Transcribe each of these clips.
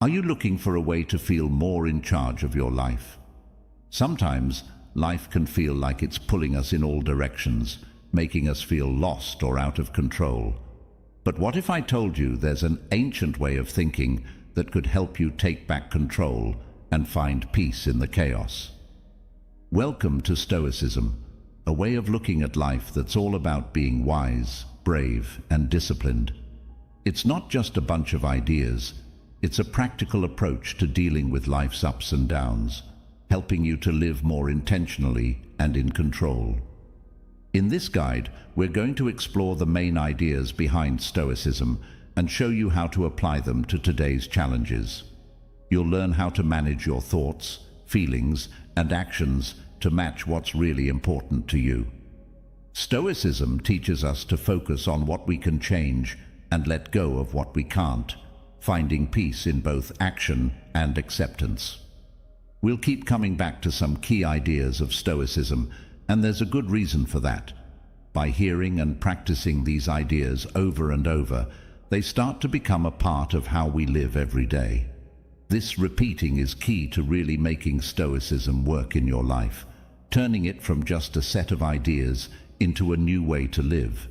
Are you looking for a way to feel more in charge of your life? Sometimes life can feel like it's pulling us in all directions, making us feel lost or out of control. But what if I told you there's an ancient way of thinking that could help you take back control and find peace in the chaos? Welcome to Stoicism, a way of looking at life that's all about being wise, brave, and disciplined. It's not just a bunch of ideas, it's a practical approach to dealing with life's ups and downs, helping you to live more intentionally and in control. In this guide, we're going to explore the main ideas behind Stoicism and show you how to apply them to today's challenges. You'll learn how to manage your thoughts, feelings, and actions to match what's really important to you. Stoicism teaches us to focus on what we can change and let go of what we can't, finding peace in both action and acceptance. We'll keep coming back to some key ideas of Stoicism, and there's a good reason for that. By hearing and practicing these ideas over and over, they start to become a part of how we live every day. This repeating is key to really making Stoicism work in your life, turning it from just a set of ideas into a new way to live.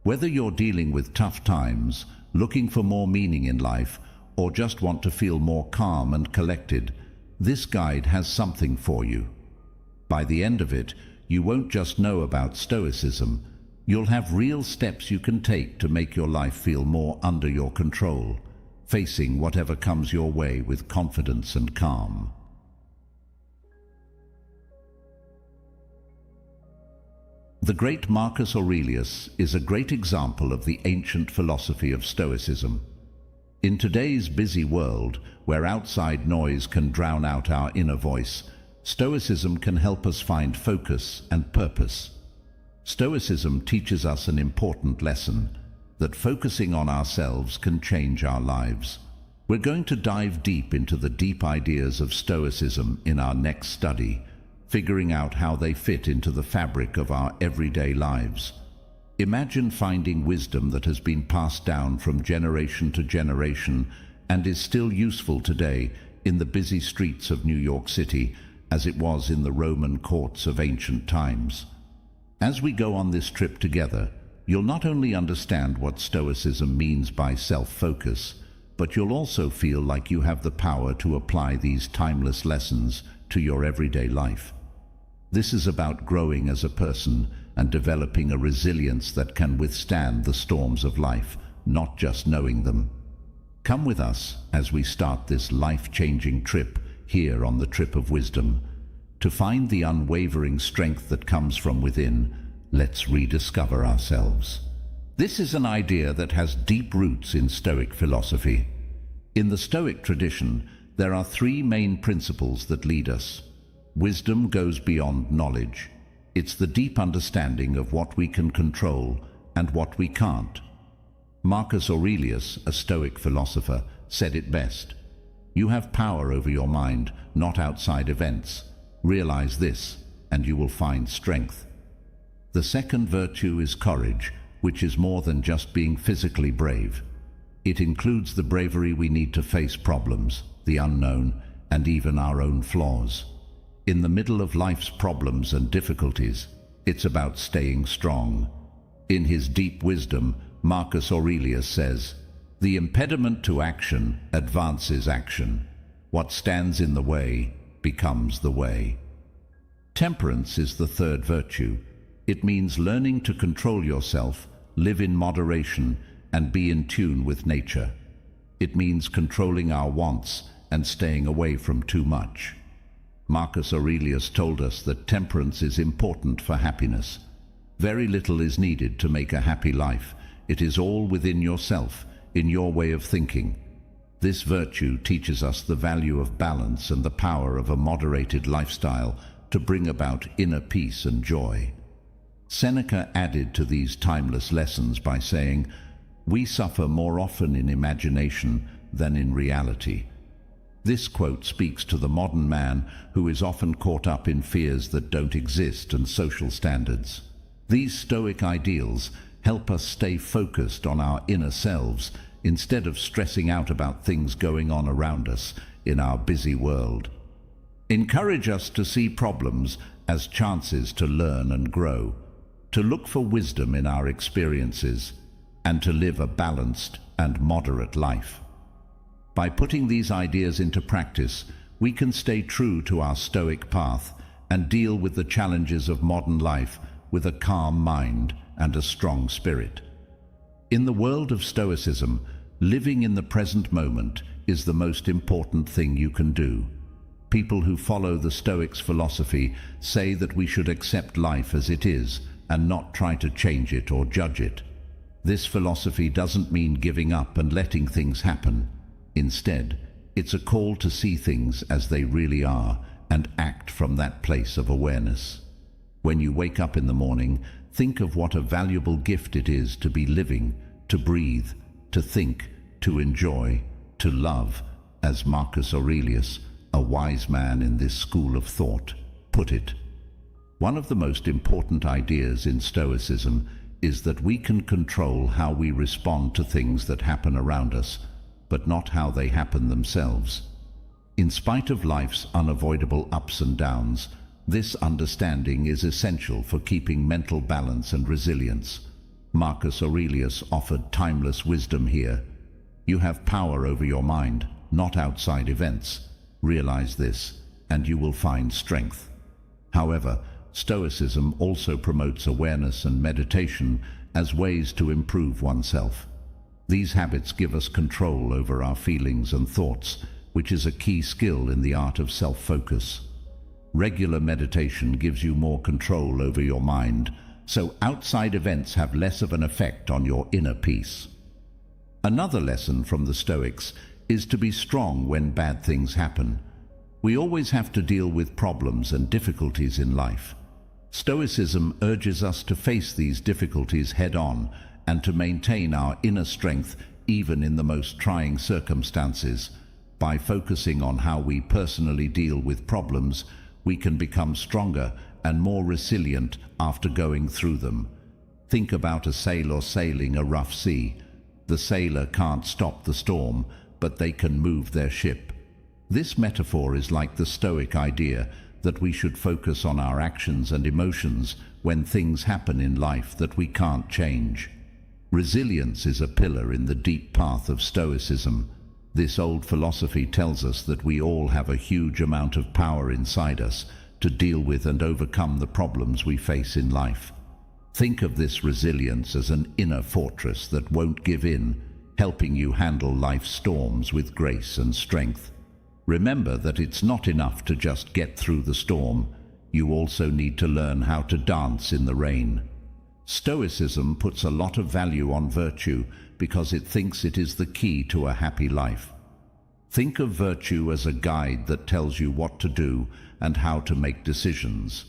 Whether you're dealing with tough times, looking for more meaning in life, or just want to feel more calm and collected, this guide has something for you. By the end of it, you won't just know about Stoicism, you'll have real steps you can take to make your life feel more under your control, facing whatever comes your way with confidence and calm. The great Marcus Aurelius is a great example of the ancient philosophy of Stoicism. In today's busy world, where outside noise can drown out our inner voice, Stoicism can help us find focus and purpose. Stoicism teaches us an important lesson, that focusing on ourselves can change our lives. We're going to dive deep into the deep ideas of Stoicism in our next study, figuring out how they fit into the fabric of our everyday lives. Imagine finding wisdom that has been passed down from generation to generation and is still useful today in the busy streets of New York City, as it was in the Roman courts of ancient times. As we go on this trip together, you'll not only understand what Stoicism means by self-focus, but you'll also feel like you have the power to apply these timeless lessons to your everyday life. This is about growing as a person and developing a resilience that can withstand the storms of life, not just knowing them. Come with us as we start this life-changing trip here on the Trip of Wisdom. To find the unwavering strength that comes from within, let's rediscover ourselves. This is an idea that has deep roots in Stoic philosophy. In the Stoic tradition, there are three main principles that lead us. Wisdom goes beyond knowledge. It's the deep understanding of what we can control and what we can't. Marcus Aurelius, a Stoic philosopher, said it best. You have power over your mind, not outside events. Realize this, and you will find strength. The second virtue is courage, which is more than just being physically brave. It includes the bravery we need to face problems, the unknown, and even our own flaws. In the middle of life's problems and difficulties, it's about staying strong. In his deep wisdom, Marcus Aurelius says, "The impediment to action advances action. What stands in the way becomes the way." Temperance is the third virtue. It means learning to control yourself, live in moderation, and be in tune with nature. It means controlling our wants and staying away from too much. Marcus Aurelius told us that temperance is important for happiness. Very little is needed to make a happy life. It is all within yourself, in your way of thinking. This virtue teaches us the value of balance and the power of a moderated lifestyle to bring about inner peace and joy. Seneca added to these timeless lessons by saying, "We suffer more often in imagination than in reality." This quote speaks to the modern man who is often caught up in fears that don't exist and social standards. These Stoic ideals help us stay focused on our inner selves instead of stressing out about things going on around us in our busy world. Encourage us to see problems as chances to learn and grow, to look for wisdom in our experiences, and to live a balanced and moderate life. By putting these ideas into practice, we can stay true to our Stoic path and deal with the challenges of modern life with a calm mind and a strong spirit. In the world of Stoicism, living in the present moment is the most important thing you can do. People who follow the Stoics' philosophy say that we should accept life as it is and not try to change it or judge it. This philosophy doesn't mean giving up and letting things happen. Instead, it's a call to see things as they really are and act from that place of awareness. When you wake up in the morning, think of what a valuable gift it is to be living, to breathe, to think, to enjoy, to love, as Marcus Aurelius, a wise man in this school of thought, put it. One of the most important ideas in Stoicism is that we can control how we respond to things that happen around us, but not how they happen themselves. In spite of life's unavoidable ups and downs, this understanding is essential for keeping mental balance and resilience. Marcus Aurelius offered timeless wisdom here. You have power over your mind, not outside events. Realize this, and you will find strength. However, Stoicism also promotes awareness and meditation as ways to improve oneself. These habits give us control over our feelings and thoughts, which is a key skill in the art of self-focus. Regular meditation gives you more control over your mind, so outside events have less of an effect on your inner peace. Another lesson from the Stoics is to be strong when bad things happen. We always have to deal with problems and difficulties in life. Stoicism urges us to face these difficulties head-on and to maintain our inner strength even in the most trying circumstances. By focusing on how we personally deal with problems, we can become stronger and more resilient after going through them. Think about a sailor sailing a rough sea. The sailor can't stop the storm, but they can move their ship. This metaphor is like the Stoic idea that we should focus on our actions and emotions when things happen in life that we can't change. Resilience is a pillar in the deep path of Stoicism. This old philosophy tells us that we all have a huge amount of power inside us to deal with and overcome the problems we face in life. Think of this resilience as an inner fortress that won't give in, helping you handle life's storms with grace and strength. Remember that it's not enough to just get through the storm. You also need to learn how to dance in the rain. Stoicism puts a lot of value on virtue because it thinks it is the key to a happy life. Think of virtue as a guide that tells you what to do and how to make decisions.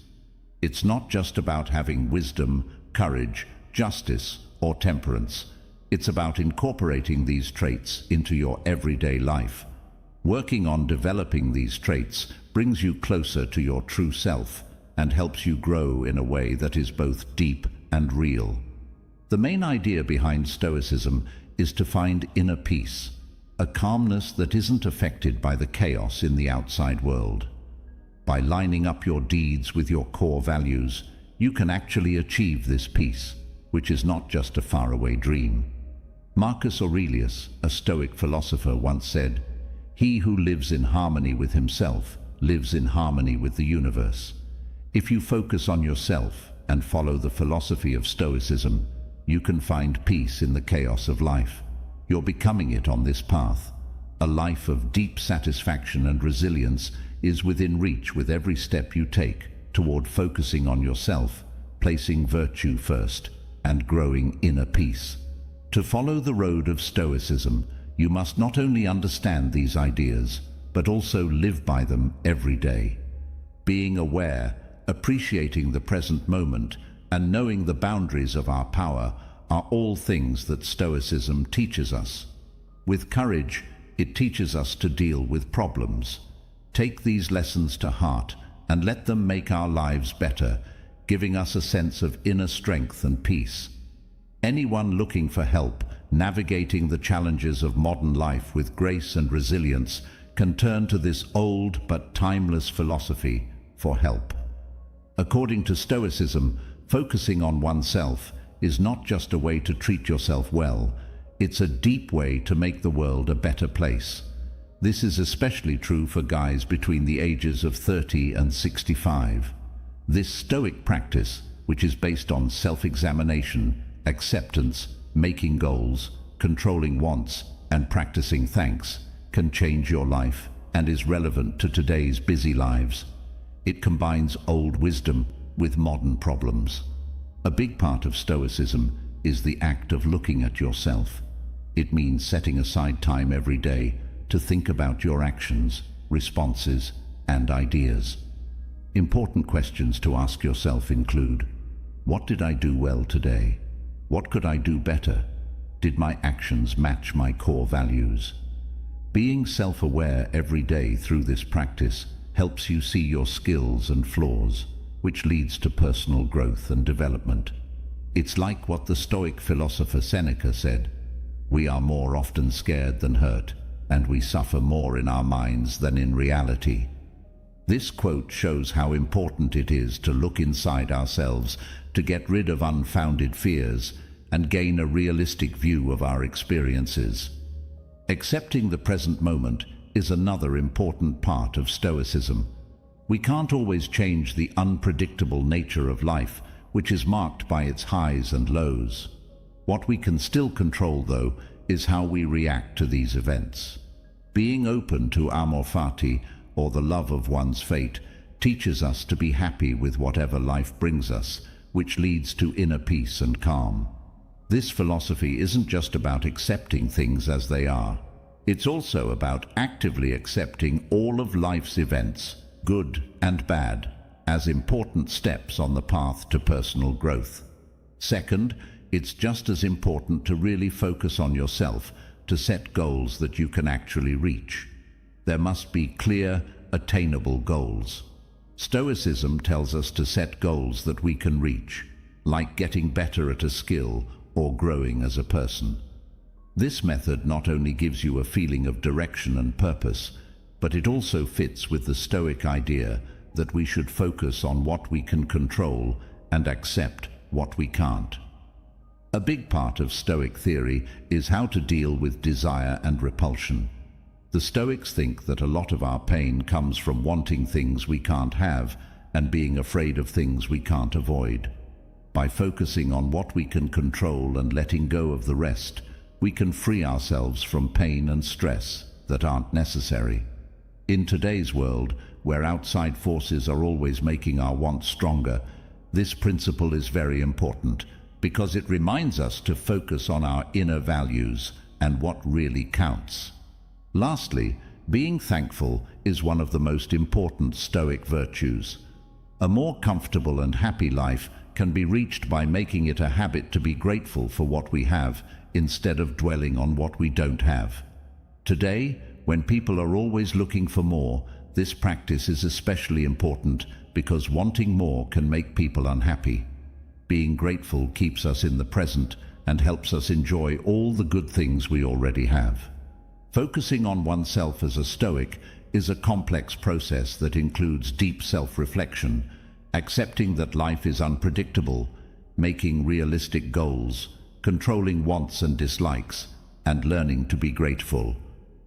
It's not just about having wisdom, courage, justice, or temperance. It's about incorporating these traits into your everyday life. Working on developing these traits brings you closer to your true self and helps you grow in a way that is both deep and real. The main idea behind Stoicism is to find inner peace, a calmness that isn't affected by the chaos in the outside world. By lining up your deeds with your core values, you can actually achieve this peace, which is not just a faraway dream. Marcus Aurelius, a Stoic philosopher, once said, "He who lives in harmony with himself lives in harmony with the universe." If you focus on yourself and follow the philosophy of Stoicism, you can find peace in the chaos of life. You're becoming it on this path. A life of deep satisfaction and resilience is within reach with every step you take toward focusing on yourself, placing virtue first, and growing inner peace. To follow the road of Stoicism, you must not only understand these ideas, but also live by them every day. Being aware, appreciating the present moment, and knowing the boundaries of our power are all things that Stoicism teaches us. With courage, it teaches us to deal with problems. Take these lessons to heart and let them make our lives better, giving us a sense of inner strength and peace. Anyone looking for help navigating the challenges of modern life with grace and resilience, can turn to this old but timeless philosophy for help. According to Stoicism, focusing on oneself is not just a way to treat yourself well, it's a deep way to make the world a better place. This is especially true for guys between the ages of 30 and 65. This Stoic practice, which is based on self-examination, acceptance, making goals, controlling wants, and practicing thanks, can change your life and is relevant to today's busy lives. It combines old wisdom with modern problems. A big part of Stoicism is the act of looking at yourself. It means setting aside time every day to think about your actions, responses, and ideas. Important questions to ask yourself include: what did I do well today? What could I do better? Did my actions match my core values? Being self-aware every day through this practice helps you see your skills and flaws, which leads to personal growth and development. It's like what the Stoic philosopher Seneca said: "We are more often scared than hurt, and we suffer more in our minds than in reality." This quote shows how important it is to look inside ourselves to get rid of unfounded fears and gain a realistic view of our experiences. Accepting the present moment is another important part of Stoicism. We can't always change the unpredictable nature of life, which is marked by its highs and lows. What we can still control, though, is how we react to these events. Being open to amor fati, or the love of one's fate, teaches us to be happy with whatever life brings us, which leads to inner peace and calm. This philosophy isn't just about accepting things as they are. It's also about actively accepting all of life's events, good and bad, as important steps on the path to personal growth. Second, it's just as important to really focus on yourself, to set goals that you can actually reach. There must be clear, attainable goals. Stoicism tells us to set goals that we can reach, like getting better at a skill or growing as a person. This method not only gives you a feeling of direction and purpose, but it also fits with the Stoic idea that we should focus on what we can control and accept what we can't. A big part of Stoic theory is how to deal with desire and repulsion. The Stoics think that a lot of our pain comes from wanting things we can't have and being afraid of things we can't avoid. By focusing on what we can control and letting go of the rest, we can free ourselves from pain and stress that aren't necessary. In today's world, where outside forces are always making our wants stronger, this principle is very important because it reminds us to focus on our inner values and what really counts. Lastly, being thankful is one of the most important Stoic virtues. A more comfortable and happy life can be reached by making it a habit to be grateful for what we have instead of dwelling on what we don't have. Today, when people are always looking for more, this practice is especially important because wanting more can make people unhappy. Being grateful keeps us in the present and helps us enjoy all the good things we already have. Focusing on oneself as a Stoic is a complex process that includes deep self-reflection, accepting that life is unpredictable, making realistic goals, controlling wants and dislikes, and learning to be grateful.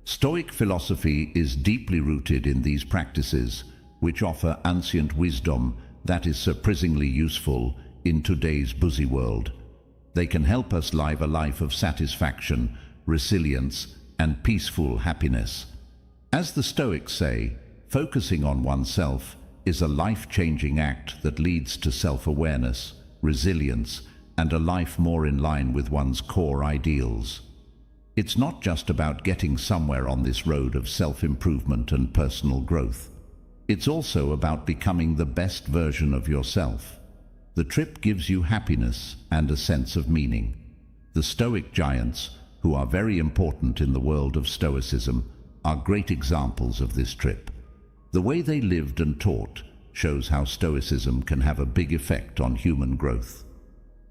Stoic philosophy is deeply rooted in these practices, which offer ancient wisdom that is surprisingly useful in today's busy world. They can help us live a life of satisfaction, resilience, and peaceful happiness. As the Stoics say, focusing on oneself is a life-changing act that leads to self-awareness, resilience, and a life more in line with one's core ideals. It's not just about getting somewhere on this road of self-improvement and personal growth. It's also about becoming the best version of yourself. The trip gives you happiness and a sense of meaning. The Stoic giants, who are very important in the world of Stoicism, are great examples of this trip. The way they lived and taught shows how Stoicism can have a big effect on human growth.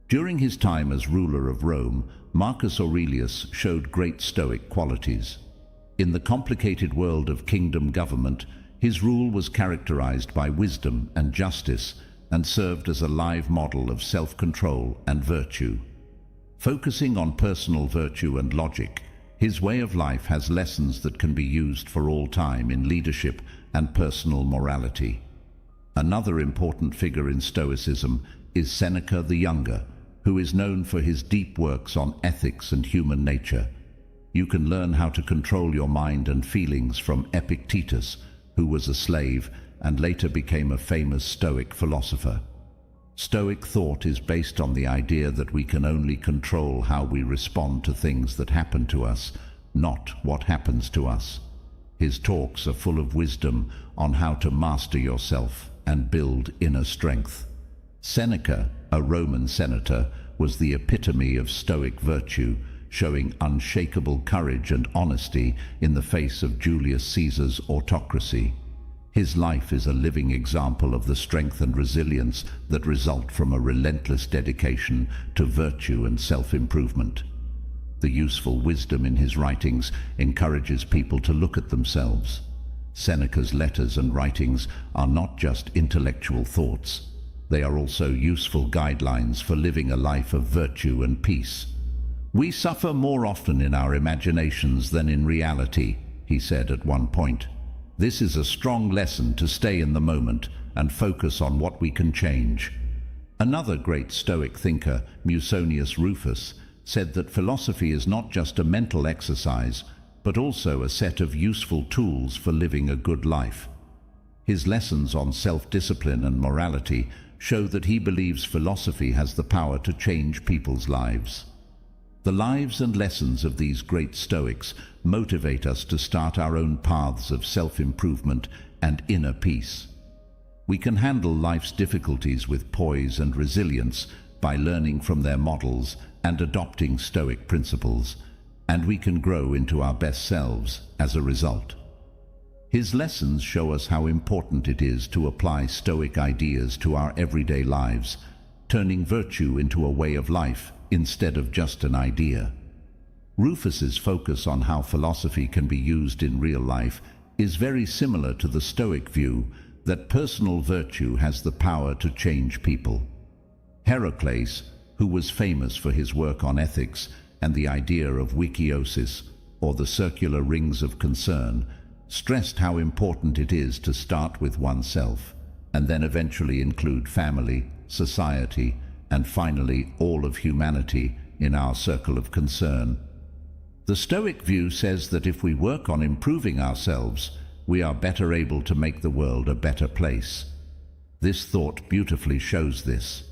During his time as ruler of Rome, Marcus Aurelius showed great Stoic qualities. In the complicated world of kingdom government, his rule was characterized by wisdom and justice and served as a live model of self-control and virtue. Focusing on personal virtue and logic, his way of life has lessons that can be used for all time in leadership and personal morality. Another important figure in Stoicism is Seneca the Younger, who is known for his deep works on ethics and human nature. You can learn how to control your mind and feelings from Epictetus, who was a slave and later became a famous Stoic philosopher. Stoic thought is based on the idea that we can only control how we respond to things that happen to us, not what happens to us. His talks are full of wisdom on how to master yourself and build inner strength. Seneca, a Roman senator, was the epitome of Stoic virtue, showing unshakable courage and honesty in the face of Julius Caesar's autocracy. His life is a living example of the strength and resilience that result from a relentless dedication to virtue and self-improvement. The useful wisdom in his writings encourages people to look at themselves. Seneca's letters and writings are not just intellectual thoughts. They are also useful guidelines for living a life of virtue and peace. "We suffer more often in our imaginations than in reality," he said at one point. "This is a strong lesson to stay in the moment and focus on what we can change." Another great Stoic thinker, Musonius Rufus, said that philosophy is not just a mental exercise, but also a set of useful tools for living a good life. His lessons on self-discipline and morality show that he believes philosophy has the power to change people's lives. The lives and lessons of these great Stoics motivate us to start our own paths of self-improvement and inner peace. We can handle life's difficulties with poise and resilience by learning from their models and adopting Stoic principles, and we can grow into our best selves as a result. His lessons show us how important it is to apply Stoic ideas to our everyday lives, turning virtue into a way of life instead of just an idea. Rufus's focus on how philosophy can be used in real life is very similar to the Stoic view that personal virtue has the power to change people. Heracles, who was famous for his work on ethics and the idea of wikiosis, or the circular rings of concern, stressed how important it is to start with oneself, and then eventually include family, society, and finally all of humanity in our circle of concern. The Stoic view says that if we work on improving ourselves, we are better able to make the world a better place. This thought beautifully shows this.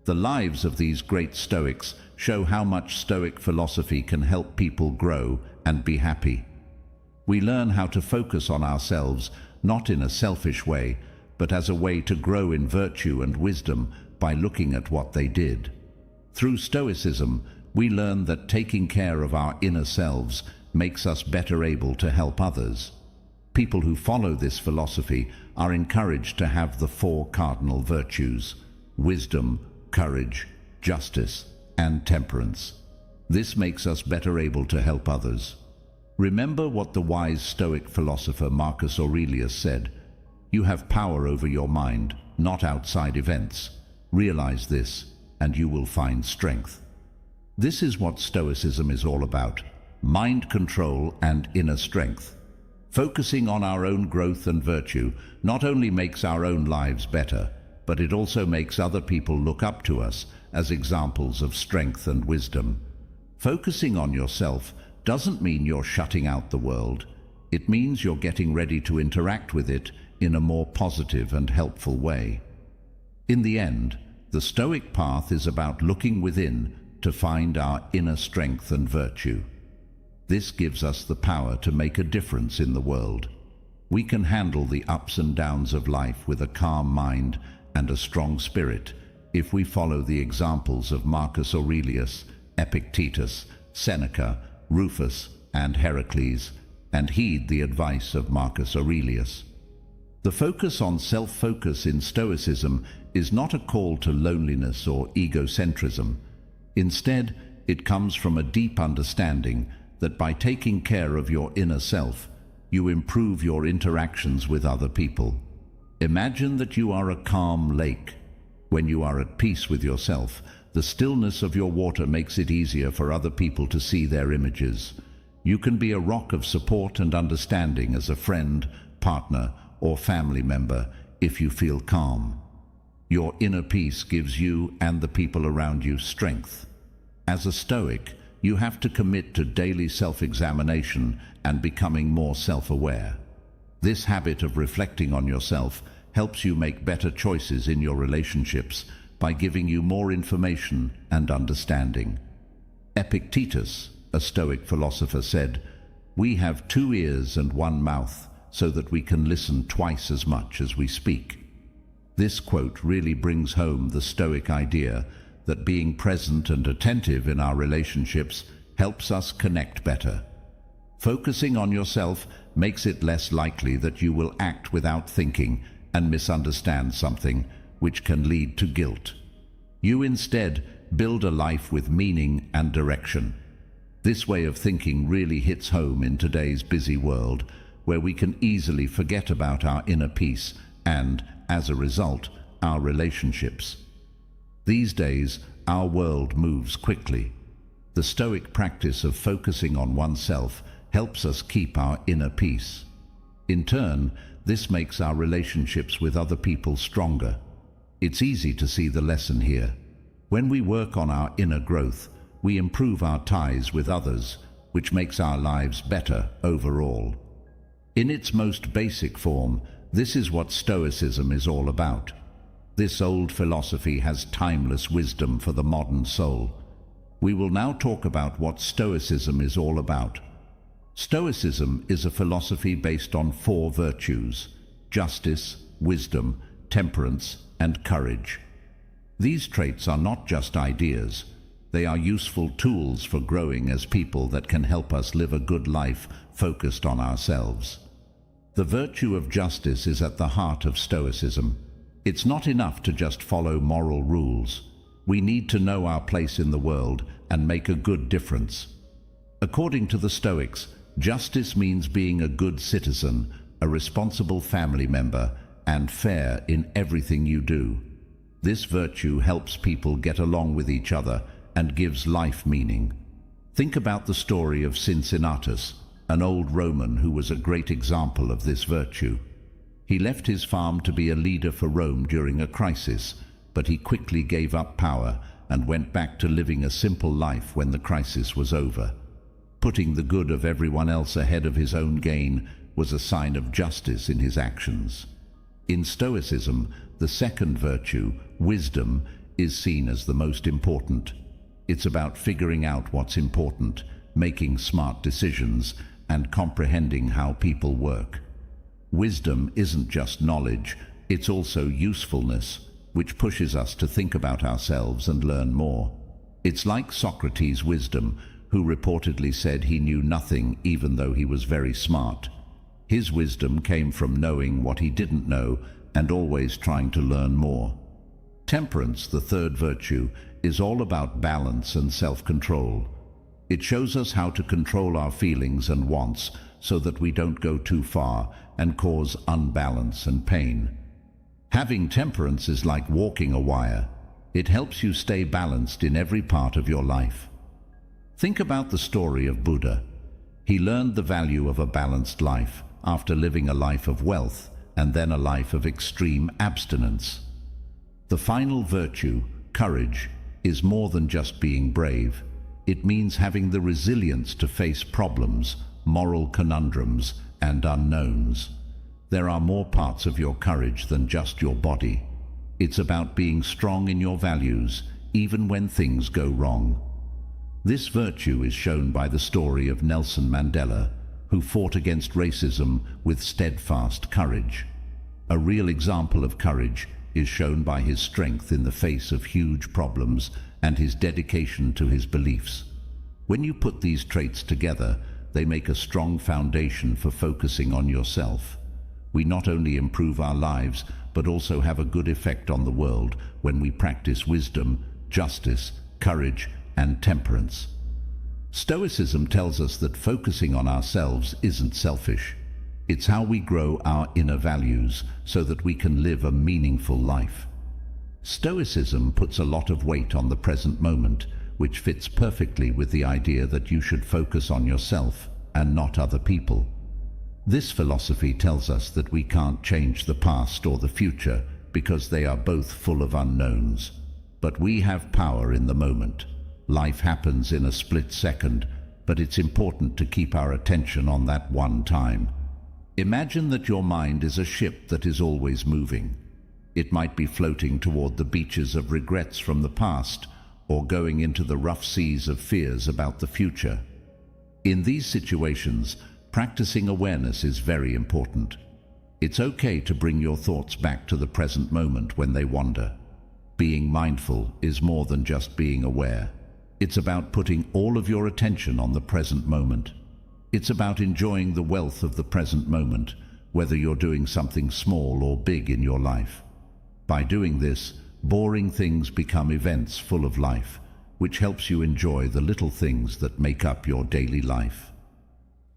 The lives of these great Stoics show how much Stoic philosophy can help people grow and be happy. We learn how to focus on ourselves, not in a selfish way, but as a way to grow in virtue and wisdom by looking at what they did. Through Stoicism, we learn that taking care of our inner selves makes us better able to help others. People who follow this philosophy are encouraged to have the four cardinal virtues: wisdom, courage, justice, and temperance. This makes us better able to help others. Remember what the wise Stoic philosopher Marcus Aurelius said: "You have power over your mind, not outside events. Realize this, and you will find strength." This is what Stoicism is all about: mind control and inner strength. Focusing on our own growth and virtue not only makes our own lives better, but it also makes other people look up to us as examples of strength and wisdom. Focusing on yourself doesn't mean you're shutting out the world. It means you're getting ready to interact with it in a more positive and helpful way. In the end, the Stoic path is about looking within to find our inner strength and virtue. This gives us the power to make a difference in the world. We can handle the ups and downs of life with a calm mind and a strong spirit if we follow the examples of Marcus Aurelius, Epictetus, Seneca, Rufus, and Heracles, and heed the advice of Marcus Aurelius. The focus on self-focus in Stoicism is not a call to loneliness or egocentrism. Instead, it comes from a deep understanding that by taking care of your inner self, you improve your interactions with other people. Imagine that you are a calm lake. When you are at peace with yourself, the stillness of your water makes it easier for other people to see their images. You can be a rock of support and understanding as a friend, partner, or family member if you feel calm. Your inner peace gives you and the people around you strength. As a Stoic, you have to commit to daily self-examination and becoming more self-aware. This habit of reflecting on yourself helps you make better choices in your relationships by giving you more information and understanding. Epictetus, a Stoic philosopher, said, "We have 2 ears and 1 mouth, so that we can listen twice as much as we speak." This quote really brings home the Stoic idea that being present and attentive in our relationships helps us connect better. Focusing on yourself makes it less likely that you will act without thinking and misunderstand something, which can lead to guilt. You instead build a life with meaning and direction. This way of thinking really hits home in today's busy world, where we can easily forget about our inner peace and, as a result, our relationships. These days, our world moves quickly. The Stoic practice of focusing on oneself helps us keep our inner peace. In turn, this makes our relationships with other people stronger. It's easy to see the lesson here. When we work on our inner growth, we improve our ties with others, which makes our lives better overall. In its most basic form, this is what Stoicism is all about. This old philosophy has timeless wisdom for the modern soul. We will now talk about what Stoicism is all about. Stoicism is a philosophy based on 4 virtues: justice, wisdom, temperance, and courage. These traits are not just ideas. They are useful tools for growing as people that can help us live a good life focused on ourselves. The virtue of justice is at the heart of Stoicism. It's not enough to just follow moral rules. We need to know our place in the world and make a good difference. According to the Stoics, justice means being a good citizen, a responsible family member, and fair in everything you do. This virtue helps people get along with each other and gives life meaning. Think about the story of Cincinnatus, an old Roman who was a great example of this virtue. He left his farm to be a leader for Rome during a crisis, but he quickly gave up power and went back to living a simple life when the crisis was over. Putting the good of everyone else ahead of his own gain was a sign of justice in his actions. In Stoicism, the second virtue, wisdom, is seen as the most important. It's about figuring out what's important, making smart decisions, and comprehending how people work. Wisdom isn't just knowledge, it's also usefulness, which pushes us to think about ourselves and learn more. It's like Socrates' wisdom, who reportedly said he knew nothing even though he was very smart. His wisdom came from knowing what he didn't know and always trying to learn more. Temperance, the third virtue, is all about balance and self-control. It shows us how to control our feelings and wants so that we don't go too far and cause unbalance and pain. Having temperance is like walking a wire. It helps you stay balanced in every part of your life. Think about the story of Buddha. He learned the value of a balanced life after living a life of wealth and then a life of extreme abstinence. The final virtue, courage, is more than just being brave. It means having the resilience to face problems, moral conundrums, and unknowns. There are more parts of your courage than just your body. It's about being strong in your values, even when things go wrong. This virtue is shown by the story of Nelson Mandela, who fought against racism with steadfast courage. A real example of courage is shown by his strength in the face of huge problems and his dedication to his beliefs. When you put these traits together, they make a strong foundation for focusing on yourself. We not only improve our lives, but also have a good effect on the world when we practice wisdom, justice, courage, and temperance. Stoicism tells us that focusing on ourselves isn't selfish. It's how we grow our inner values so that we can live a meaningful life. Stoicism puts a lot of weight on the present moment, which fits perfectly with the idea that you should focus on yourself and not other people. This philosophy tells us that we can't change the past or the future because they are both full of unknowns. But we have power in the moment. Life happens in a split second, but it's important to keep our attention on that one time. Imagine that your mind is a ship that is always moving. It might be floating toward the beaches of regrets from the past, or going into the rough seas of fears about the future. In these situations, practicing awareness is very important. It's okay to bring your thoughts back to the present moment when they wander. Being mindful is more than just being aware. It's about putting all of your attention on the present moment. It's about enjoying the wealth of the present moment, whether you're doing something small or big in your life. By doing this, boring things become events full of life, which helps you enjoy the little things that make up your daily life.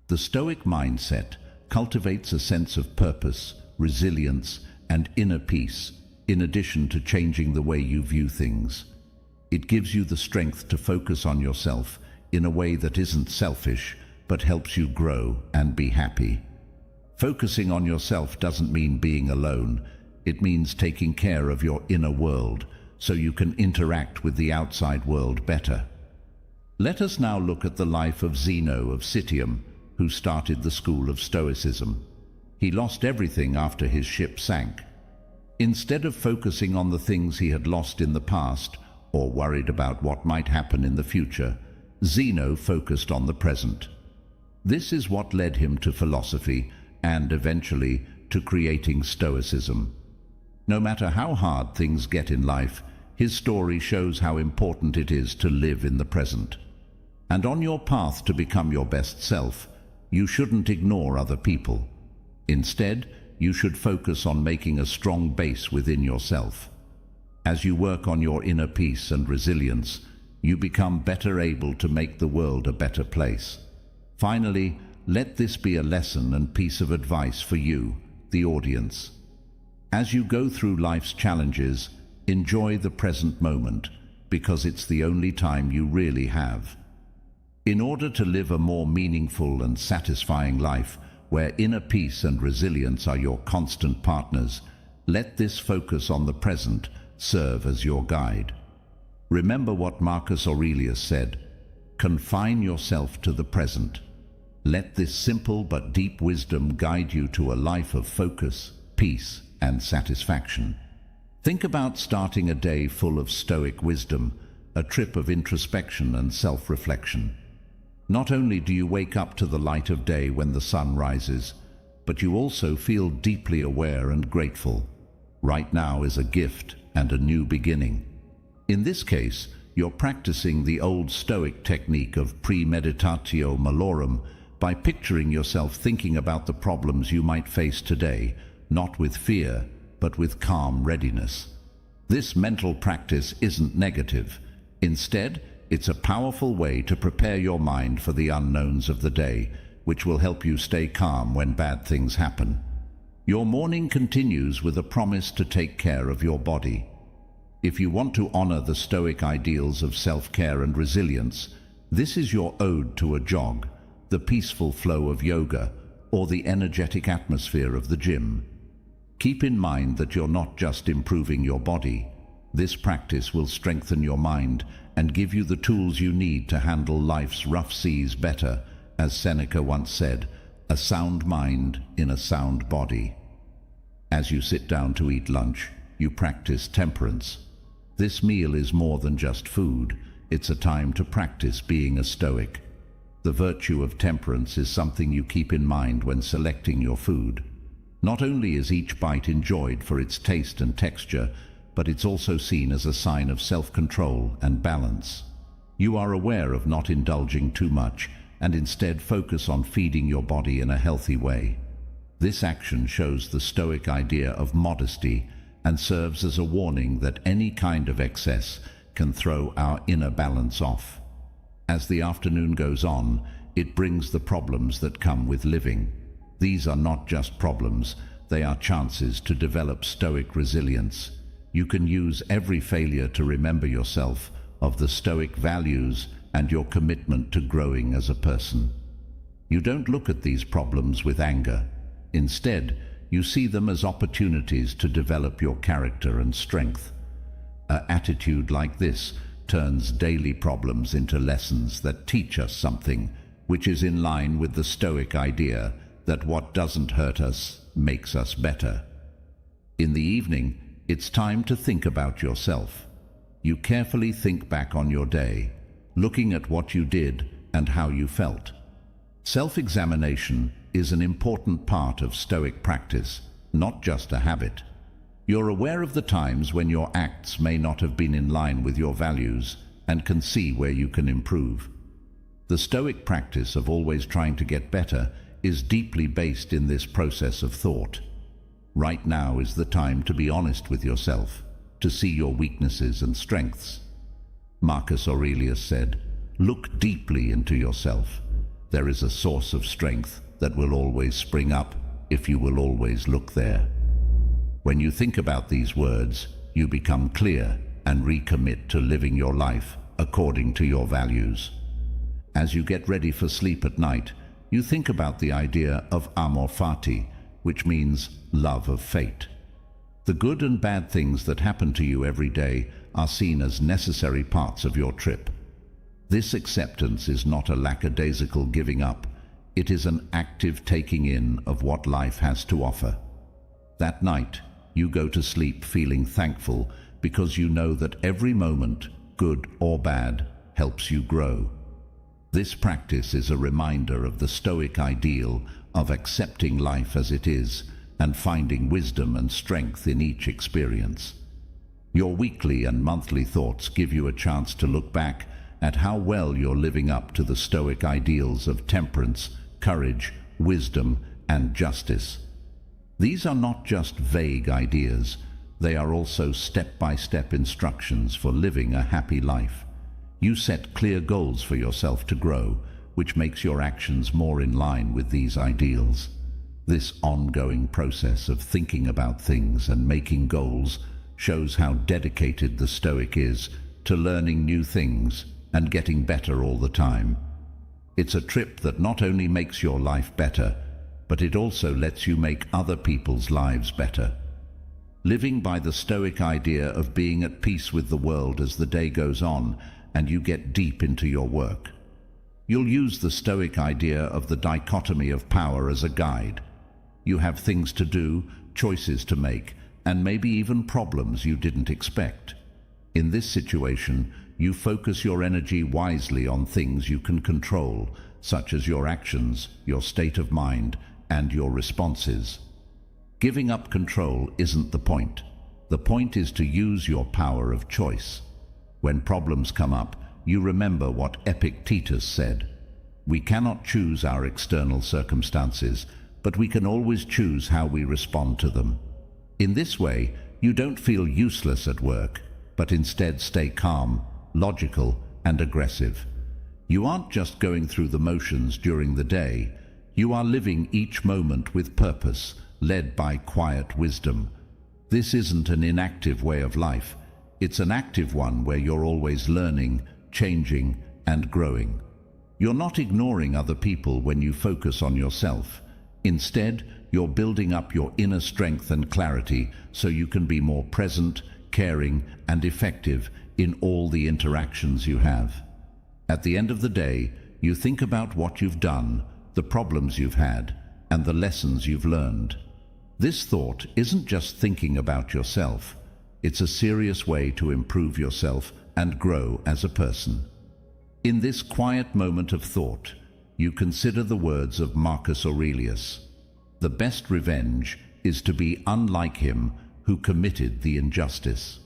The Stoic mindset cultivates a sense of purpose, resilience, and inner peace, in addition to changing the way you view things. It gives you the strength to focus on yourself in a way that isn't selfish, but helps you grow and be happy. Focusing on yourself doesn't mean being alone. It means taking care of your inner world so you can interact with the outside world better. Let us now look at the life of Zeno of Citium, who started the school of Stoicism. He lost everything after his ship sank. Instead of focusing on the things he had lost in the past or worried about what might happen in the future, Zeno focused on the present. This is what led him to philosophy and eventually to creating Stoicism. No matter how hard things get in life, his story shows how important it is to live in the present. And on your path to become your best self, you shouldn't ignore other people. Instead, you should focus on making a strong base within yourself. As you work on your inner peace and resilience, you become better able to make the world a better place. Finally, let this be a lesson and piece of advice for you, the audience. As you go through life's challenges, enjoy the present moment, because it's the only time you really have. In order to live a more meaningful and satisfying life, where inner peace and resilience are your constant partners, let this focus on the present serve as your guide. Remember what Marcus Aurelius said: confine yourself to the present. Let this simple but deep wisdom guide you to a life of focus, peace, and satisfaction. Think about starting a day full of Stoic wisdom, a trip of introspection and self-reflection. Not only do you wake up to the light of day when the sun rises, but you also feel deeply aware and grateful. Right now is a gift and a new beginning. In this case, you're practicing the old Stoic technique of premeditatio malorum by picturing yourself thinking about the problems you might face today, not with fear, but with calm readiness. This mental practice isn't negative. Instead, it's a powerful way to prepare your mind for the unknowns of the day, which will help you stay calm when bad things happen. Your morning continues with a promise to take care of your body. If you want to honor the Stoic ideals of self-care and resilience, this is your ode to a jog, the peaceful flow of yoga, or the energetic atmosphere of the gym. Keep in mind that you're not just improving your body. This practice will strengthen your mind and give you the tools you need to handle life's rough seas better. As Seneca once said, a sound mind in a sound body. As you sit down to eat lunch, you practice temperance. This meal is more than just food. It's a time to practice being a Stoic. The virtue of temperance is something you keep in mind when selecting your food. Not only is each bite enjoyed for its taste and texture, but it's also seen as a sign of self-control and balance. You are aware of not indulging too much and instead focus on feeding your body in a healthy way. This action shows the Stoic idea of modesty and serves as a warning that any kind of excess can throw our inner balance off. As the afternoon goes on, it brings the problems that come with living. These are not just problems, they are chances to develop Stoic resilience. You can use every failure to remember yourself of the Stoic values and your commitment to growing as a person. You don't look at these problems with anger. Instead, you see them as opportunities to develop your character and strength. An attitude like this turns daily problems into lessons that teach us something, which is in line with the Stoic idea that what doesn't hurt us makes us better. In the evening, it's time to think about yourself. You carefully think back on your day, looking at what you did and how you felt. Self-examination is an important part of Stoic practice, not just a habit. You're aware of the times when your acts may not have been in line with your values and can see where you can improve. The Stoic practice of always trying to get better is deeply based in this process of thought. Right now is the time to be honest with yourself, to see your weaknesses and strengths. Marcus Aurelius said, "Look deeply into yourself. There is a source of strength that will always spring up if you will always look there." When you think about these words, you become clear and recommit to living your life according to your values. As you get ready for sleep at night, you think about the idea of amor fati, which means love of fate. The good and bad things that happen to you every day are seen as necessary parts of your trip. This acceptance is not a lackadaisical giving up, it is an active taking in of what life has to offer. That night, you go to sleep feeling thankful because you know that every moment, good or bad, helps you grow. This practice is a reminder of the Stoic ideal of accepting life as it is and finding wisdom and strength in each experience. Your weekly and monthly thoughts give you a chance to look back at how well you're living up to the Stoic ideals of temperance, courage, wisdom, and justice. These are not just vague ideas, they are also step-by-step instructions for living a happy life. You set clear goals for yourself to grow, which makes your actions more in line with these ideals. This ongoing process of thinking about things and making goals shows how dedicated the Stoic is to learning new things and getting better all the time. It's a trip that not only makes your life better, but it also lets you make other people's lives better. Living by the Stoic idea of being at peace with the world as the day goes on and you get deep into your work. You'll use the Stoic idea of the dichotomy of power as a guide. You have things to do, choices to make, and maybe even problems you didn't expect. In this situation, you focus your energy wisely on things you can control, such as your actions, your state of mind, and your responses. Giving up control isn't the point. The point is to use your power of choice. When problems come up, you remember what Epictetus said. We cannot choose our external circumstances, but we can always choose how we respond to them. In this way, you don't feel useless at work, but instead stay calm, logical, and aggressive. You aren't just going through the motions during the day. You are living each moment with purpose, led by quiet wisdom. This isn't an inactive way of life. It's an active one where you're always learning, changing, and growing. You're not ignoring other people when you focus on yourself. Instead, you're building up your inner strength and clarity so you can be more present, caring, and effective in all the interactions you have. At the end of the day, you think about what you've done, the problems you've had, and the lessons you've learned. This thought isn't just thinking about yourself. It's a serious way to improve yourself and grow as a person. In this quiet moment of thought, you consider the words of Marcus Aurelius. The best revenge is to be unlike him who committed the injustice.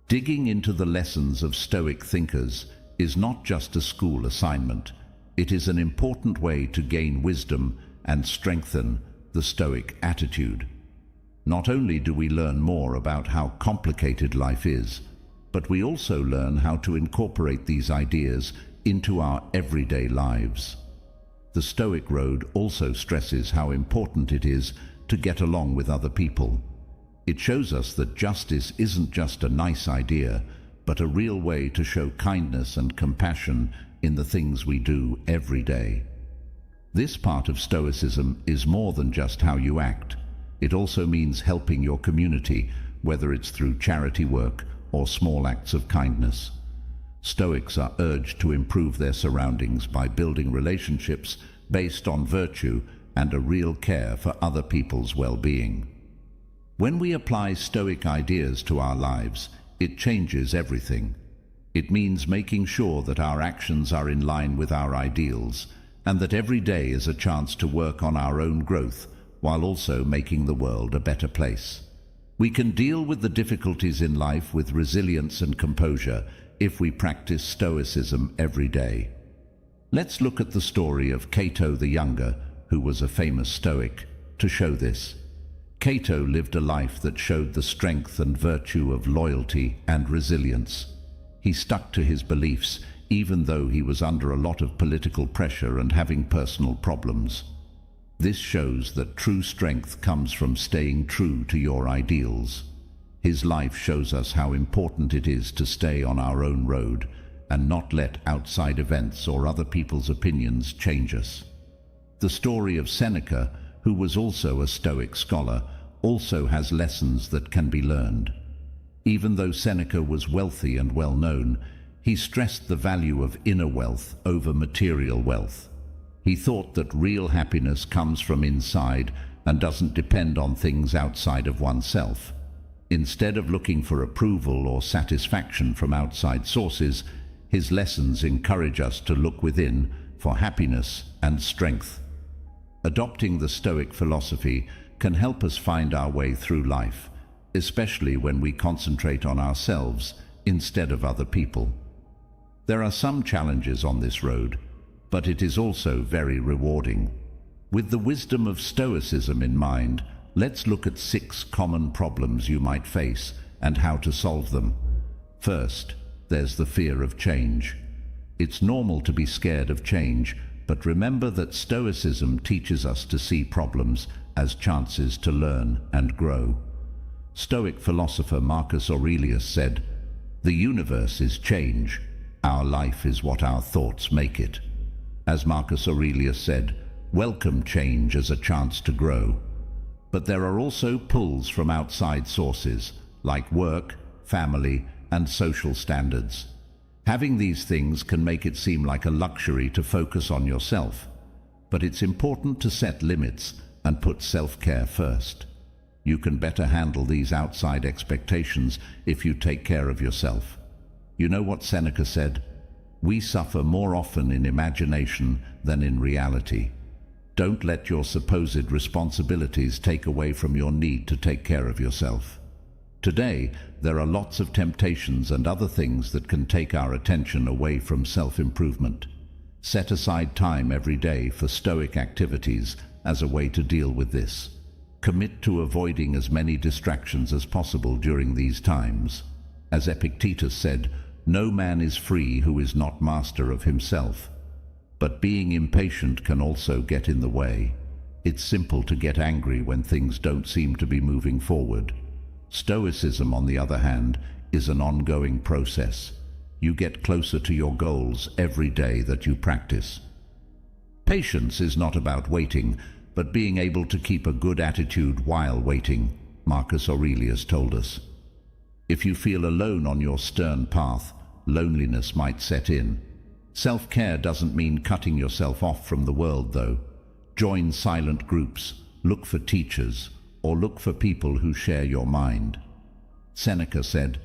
Digging into the lessons of Stoic thinkers is not just a school assignment. It is an important way to gain wisdom and strengthen the Stoic attitude. Not only do we learn more about how complicated life is, but we also learn how to incorporate these ideas into our everyday lives. The Stoic road also stresses how important it is to get along with other people. It shows us that justice isn't just a nice idea, but a real way to show kindness and compassion in the things we do every day. This part of Stoicism is more than just how you act. It also means helping your community, whether it's through charity work or small acts of kindness. Stoics are urged to improve their surroundings by building relationships based on virtue and a real care for other people's well-being. When we apply Stoic ideas to our lives, it changes everything. It means making sure that our actions are in line with our ideals, and that every day is a chance to work on our own growth, while also making the world a better place. We can deal with the difficulties in life with resilience and composure if we practice Stoicism every day. Let's look at the story of Cato the Younger, who was a famous Stoic, to show this. Cato lived a life that showed the strength and virtue of loyalty and resilience. He stuck to his beliefs, even though he was under a lot of political pressure and having personal problems. This shows that true strength comes from staying true to your ideals. His life shows us how important it is to stay on our own road and not let outside events or other people's opinions change us. The story of Seneca, who was also a Stoic scholar, also has lessons that can be learned. Even though Seneca was wealthy and well-known, he stressed the value of inner wealth over material wealth. He thought that real happiness comes from inside and doesn't depend on things outside of oneself. Instead of looking for approval or satisfaction from outside sources, his lessons encourage us to look within for happiness and strength. Adopting the Stoic philosophy can help us find our way through life, especially when we concentrate on ourselves instead of other people. There are some challenges on this road, but it is also very rewarding. With the wisdom of Stoicism in mind, let's look at 6 common problems you might face and how to solve them. First, there's the fear of change. It's normal to be scared of change, but remember that Stoicism teaches us to see problems as chances to learn and grow. Stoic philosopher Marcus Aurelius said, "The universe is change. Our life is what our thoughts make it." As Marcus Aurelius said, welcome change as a chance to grow. But there are also pulls from outside sources, like work, family, and social standards. Having these things can make it seem like a luxury to focus on yourself, but it's important to set limits and put self-care first. You can better handle these outside expectations if you take care of yourself. You know what Seneca said? We suffer more often in imagination than in reality. Don't let your supposed responsibilities take away from your need to take care of yourself. Today, there are lots of temptations and other things that can take our attention away from self-improvement. Set aside time every day for Stoic activities as a way to deal with this. Commit to avoiding as many distractions as possible during these times. As Epictetus said, no man is free who is not master of himself. But being impatient can also get in the way. It's simple to get angry when things don't seem to be moving forward. Stoicism, on the other hand, is an ongoing process. You get closer to your goals every day that you practice. Patience is not about waiting, but being able to keep a good attitude while waiting, Marcus Aurelius told us. If you feel alone on your stern path, loneliness might set in. Self-care doesn't mean cutting yourself off from the world, though. Join silent groups, look for teachers, or look for people who share your mind. Seneca said,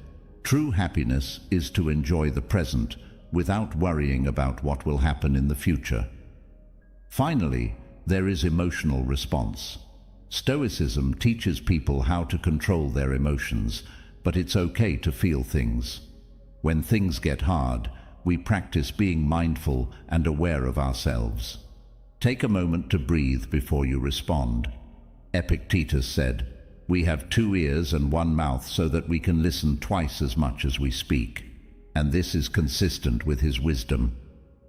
"True happiness is to enjoy the present without worrying about what will happen in the future." Finally, there is emotional response. Stoicism teaches people how to control their emotions, but it's okay to feel things. When things get hard, we practice being mindful and aware of ourselves. Take a moment to breathe before you respond. Epictetus said, "We have 2 ears and 1 mouth so that we can listen twice as much as we speak." And this is consistent with his wisdom.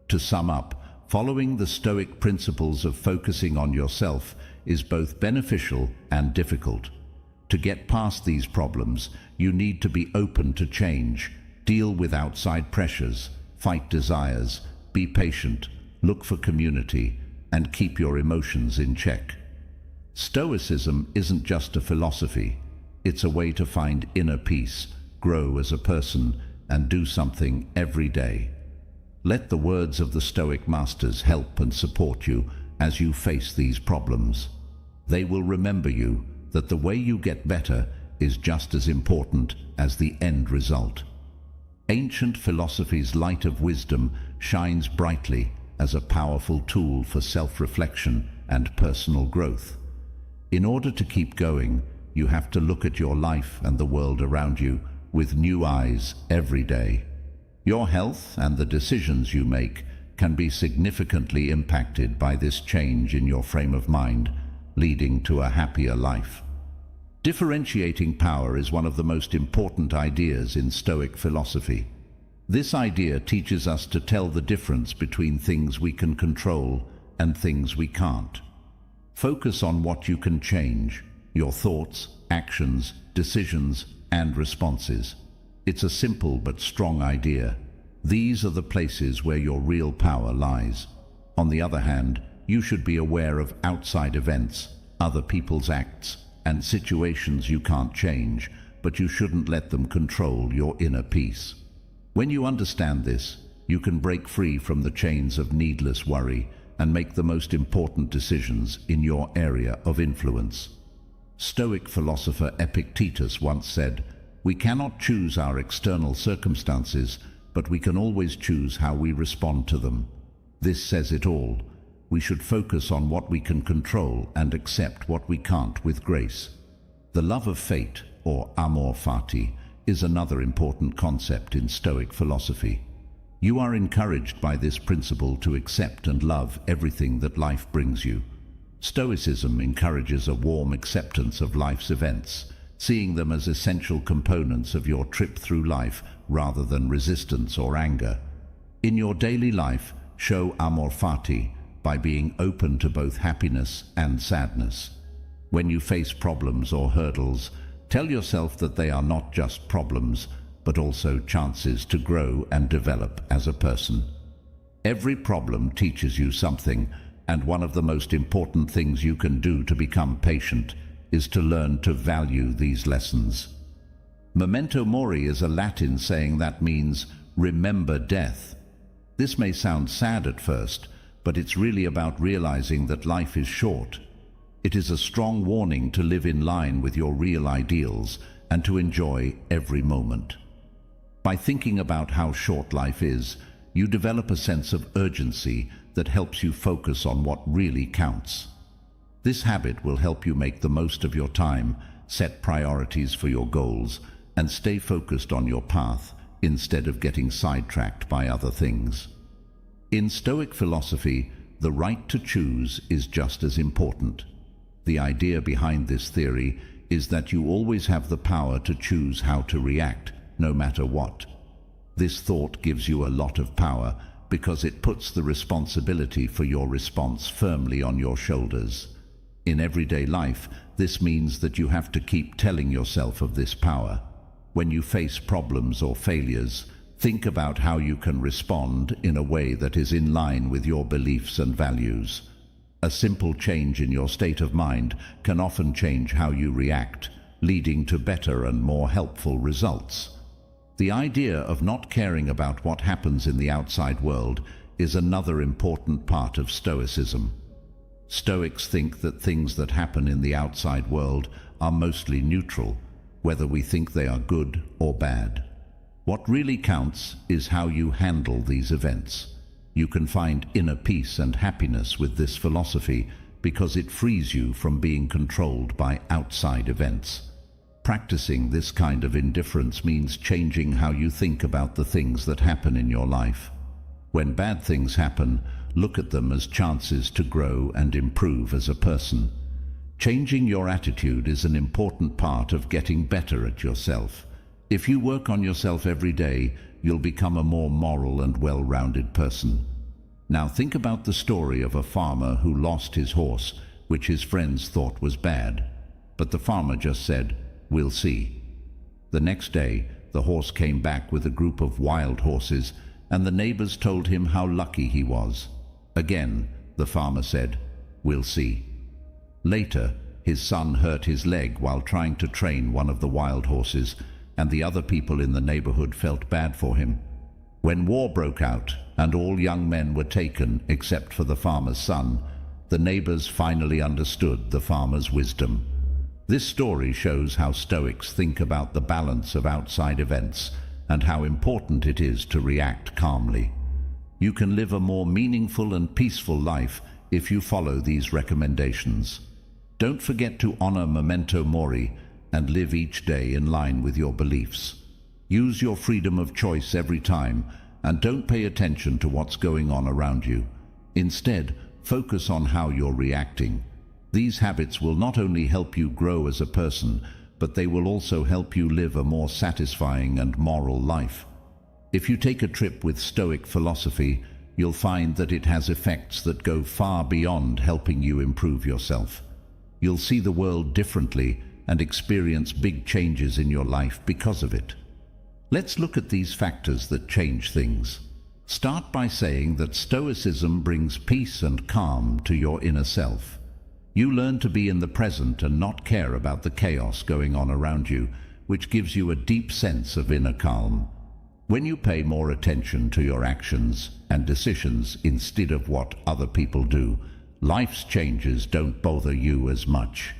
To sum up, following the Stoic principles of focusing on yourself is both beneficial and difficult. To get past these problems, you need to be open to change, deal with outside pressures, fight desires, be patient, look for community, and keep your emotions in check. Stoicism isn't just a philosophy, it's a way to find inner peace, grow as a person, and do something every day. Let the words of the Stoic masters help and support you as you face these problems. They will remember you that the way you get better is just as important as the end result. Ancient philosophy's light of wisdom shines brightly as a powerful tool for self-reflection and personal growth. In order to keep going, you have to look at your life and the world around you with new eyes every day. Your health and the decisions you make can be significantly impacted by this change in your frame of mind, leading to a happier life. Differentiating power is one of the most important ideas in Stoic philosophy. This idea teaches us to tell the difference between things we can control and things we can't. Focus on what you can change: your thoughts, actions, decisions, and responses. It's a simple but strong idea. These are the places where your real power lies. On the other hand, you should be aware of outside events, other people's acts, and situations you can't change, but you shouldn't let them control your inner peace. When you understand this, you can break free from the chains of needless worry and make the most important decisions in your area of influence. Stoic philosopher Epictetus once said, "We cannot choose our external circumstances, but we can always choose how we respond to them." This says it all. We should focus on what we can control and accept what we can't with grace. The love of fate, or amor fati, is another important concept in Stoic philosophy. You are encouraged by this principle to accept and love everything that life brings you. Stoicism encourages a warm acceptance of life's events, seeing them as essential components of your trip through life rather than resistance or anger. In your daily life, show amor fati by being open to both happiness and sadness. When you face problems or hurdles, tell yourself that they are not just problems, but also chances to grow and develop as a person. Every problem teaches you something, and one of the most important things you can do to become patient is to learn to value these lessons. Memento mori is a Latin saying that means remember death. This may sound sad at first, but it's really about realizing that life is short. It is a strong warning to live in line with your real ideals and to enjoy every moment. By thinking about how short life is, you develop a sense of urgency that helps you focus on what really counts. This habit will help you make the most of your time, set priorities for your goals, and stay focused on your path instead of getting sidetracked by other things. In Stoic philosophy, the right to choose is just as important. The idea behind this theory is that you always have the power to choose how to react, no matter what. This thought gives you a lot of power because it puts the responsibility for your response firmly on your shoulders. In everyday life, this means that you have to keep telling yourself of this power. When you face problems or failures, think about how you can respond in a way that is in line with your beliefs and values. A simple change in your state of mind can often change how you react, leading to better and more helpful results. The idea of not caring about what happens in the outside world is another important part of Stoicism. Stoics think that things that happen in the outside world are mostly neutral, whether we think they are good or bad. What really counts is how you handle these events. You can find inner peace and happiness with this philosophy because it frees you from being controlled by outside events. Practicing this kind of indifference means changing how you think about the things that happen in your life. When bad things happen, look at them as chances to grow and improve as a person. Changing your attitude is an important part of getting better at yourself. If you work on yourself every day, you'll become a more moral and well-rounded person. Now think about the story of a farmer who lost his horse, which his friends thought was bad. But the farmer just said, "We'll see." The next day, the horse came back with a group of wild horses, and the neighbors told him how lucky he was. Again, the farmer said, "We'll see." Later, his son hurt his leg while trying to train one of the wild horses, and the other people in the neighborhood felt bad for him. When war broke out and all young men were taken except for the farmer's son, the neighbors finally understood the farmer's wisdom. This story shows how Stoics think about the balance of outside events and how important it is to react calmly. You can live a more meaningful and peaceful life if you follow these recommendations. Don't forget to honor memento mori and live each day in line with your beliefs. Use your freedom of choice every time and don't pay attention to what's going on around you. Instead, focus on how you're reacting. These habits will not only help you grow as a person, but they will also help you live a more satisfying and moral life. If you take a trip with Stoic philosophy, you'll find that it has effects that go far beyond helping you improve yourself. You'll see the world differently and experience big changes in your life because of it. Let's look at these factors that change things. Start by saying that Stoicism brings peace and calm to your inner self. You learn to be in the present and not care about the chaos going on around you, which gives you a deep sense of inner calm. When you pay more attention to your actions and decisions instead of what other people do, life's changes don't bother you as much.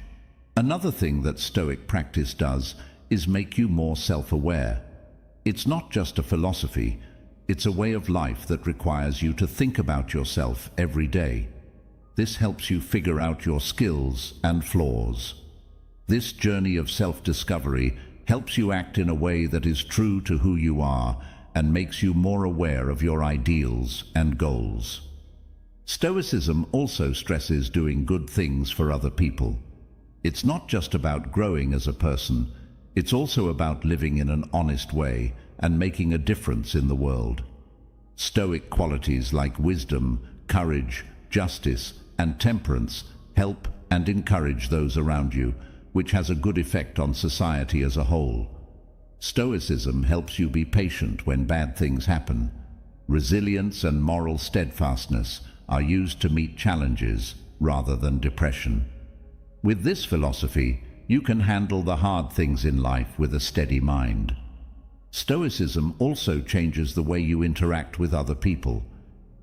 Another thing that Stoic practice does is make you more self-aware. It's not just a philosophy, it's a way of life that requires you to think about yourself every day. This helps you figure out your skills and flaws. This journey of self-discovery helps you act in a way that is true to who you are and makes you more aware of your ideals and goals. Stoicism also stresses doing good things for other people. It's not just about growing as a person, it's also about living in an honest way and making a difference in the world. Stoic qualities like wisdom, courage, justice, and temperance help and encourage those around you, which has a good effect on society as a whole. Stoicism helps you be patient when bad things happen. Resilience and moral steadfastness are used to meet challenges rather than depression. With this philosophy, you can handle the hard things in life with a steady mind. Stoicism also changes the way you interact with other people.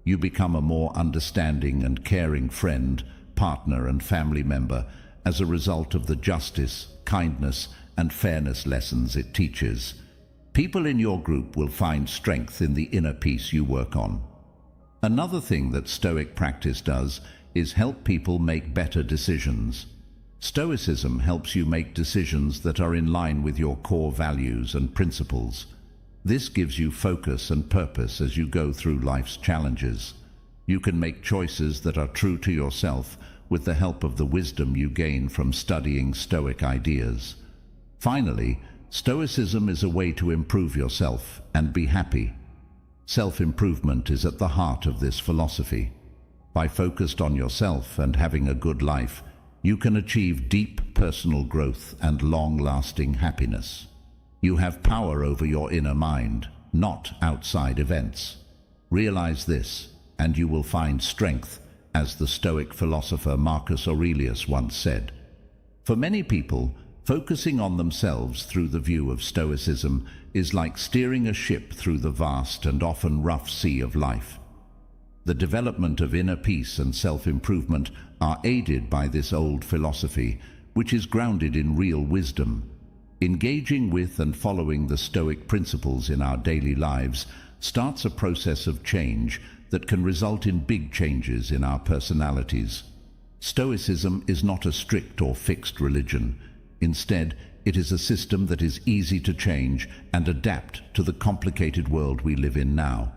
You become a more understanding and caring friend, partner, and family member as a result of the justice, kindness, and fairness lessons it teaches. People in your group will find strength in the inner peace you work on. Another thing that Stoic practice does is help people make better decisions. Stoicism helps you make decisions that are in line with your core values and principles. This gives you focus and purpose as you go through life's challenges. You can make choices that are true to yourself with the help of the wisdom you gain from studying Stoic ideas. Finally, Stoicism is a way to improve yourself and be happy. Self-improvement is at the heart of this philosophy. By focused on yourself and having a good life, you can achieve deep personal growth and long-lasting happiness. You have power over your inner mind, not outside events. Realize this, and you will find strength, as the Stoic philosopher Marcus Aurelius once said. For many people, focusing on themselves through the view of Stoicism is like steering a ship through the vast and often rough sea of life. The development of inner peace and self-improvement are aided by this old philosophy, which is grounded in real wisdom. Engaging with and following the Stoic principles in our daily lives starts a process of change that can result in big changes in our personalities. Stoicism is not a strict or fixed religion. Instead, it is a system that is easy to change and adapt to the complicated world we live in now.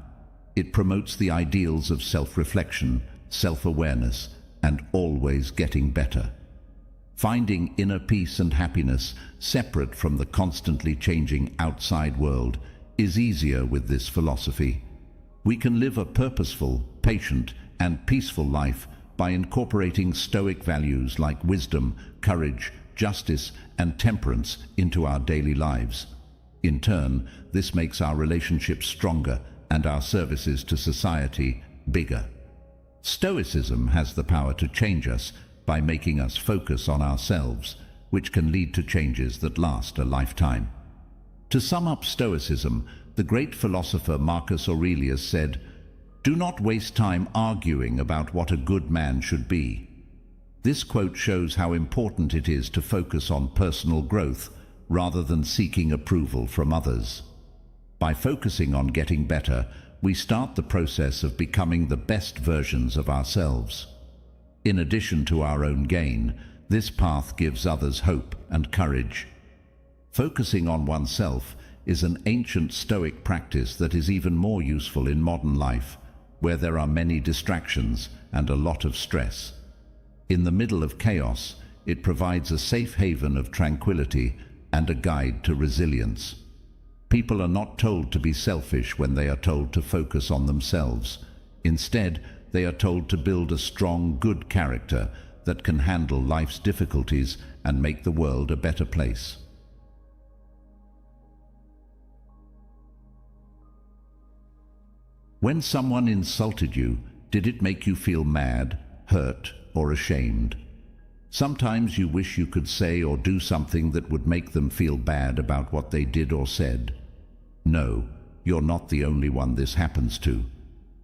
It promotes the ideals of self-reflection, self-awareness, and always getting better. Finding inner peace and happiness separate from the constantly changing outside world is easier with this philosophy. We can live a purposeful, patient, and peaceful life by incorporating Stoic values like wisdom, courage, justice, and temperance into our daily lives. In turn, this makes our relationships stronger and our services to society bigger. Stoicism has the power to change us by making us focus on ourselves, which can lead to changes that last a lifetime. To sum up Stoicism, the great philosopher Marcus Aurelius said, "Do not waste time arguing about what a good man should be." This quote shows how important it is to focus on personal growth rather than seeking approval from others. By focusing on getting better, we start the process of becoming the best versions of ourselves. In addition to our own gain, this path gives others hope and courage. Focusing on oneself is an ancient Stoic practice that is even more useful in modern life, where there are many distractions and a lot of stress. In the middle of chaos, it provides a safe haven of tranquility and a guide to resilience. People are not told to be selfish when they are told to focus on themselves. Instead, they are told to build a strong, good character that can handle life's difficulties and make the world a better place. When someone insulted you, did it make you feel mad, hurt, or ashamed? Sometimes you wish you could say or do something that would make them feel bad about what they did or said. No, you're not the only one this happens to.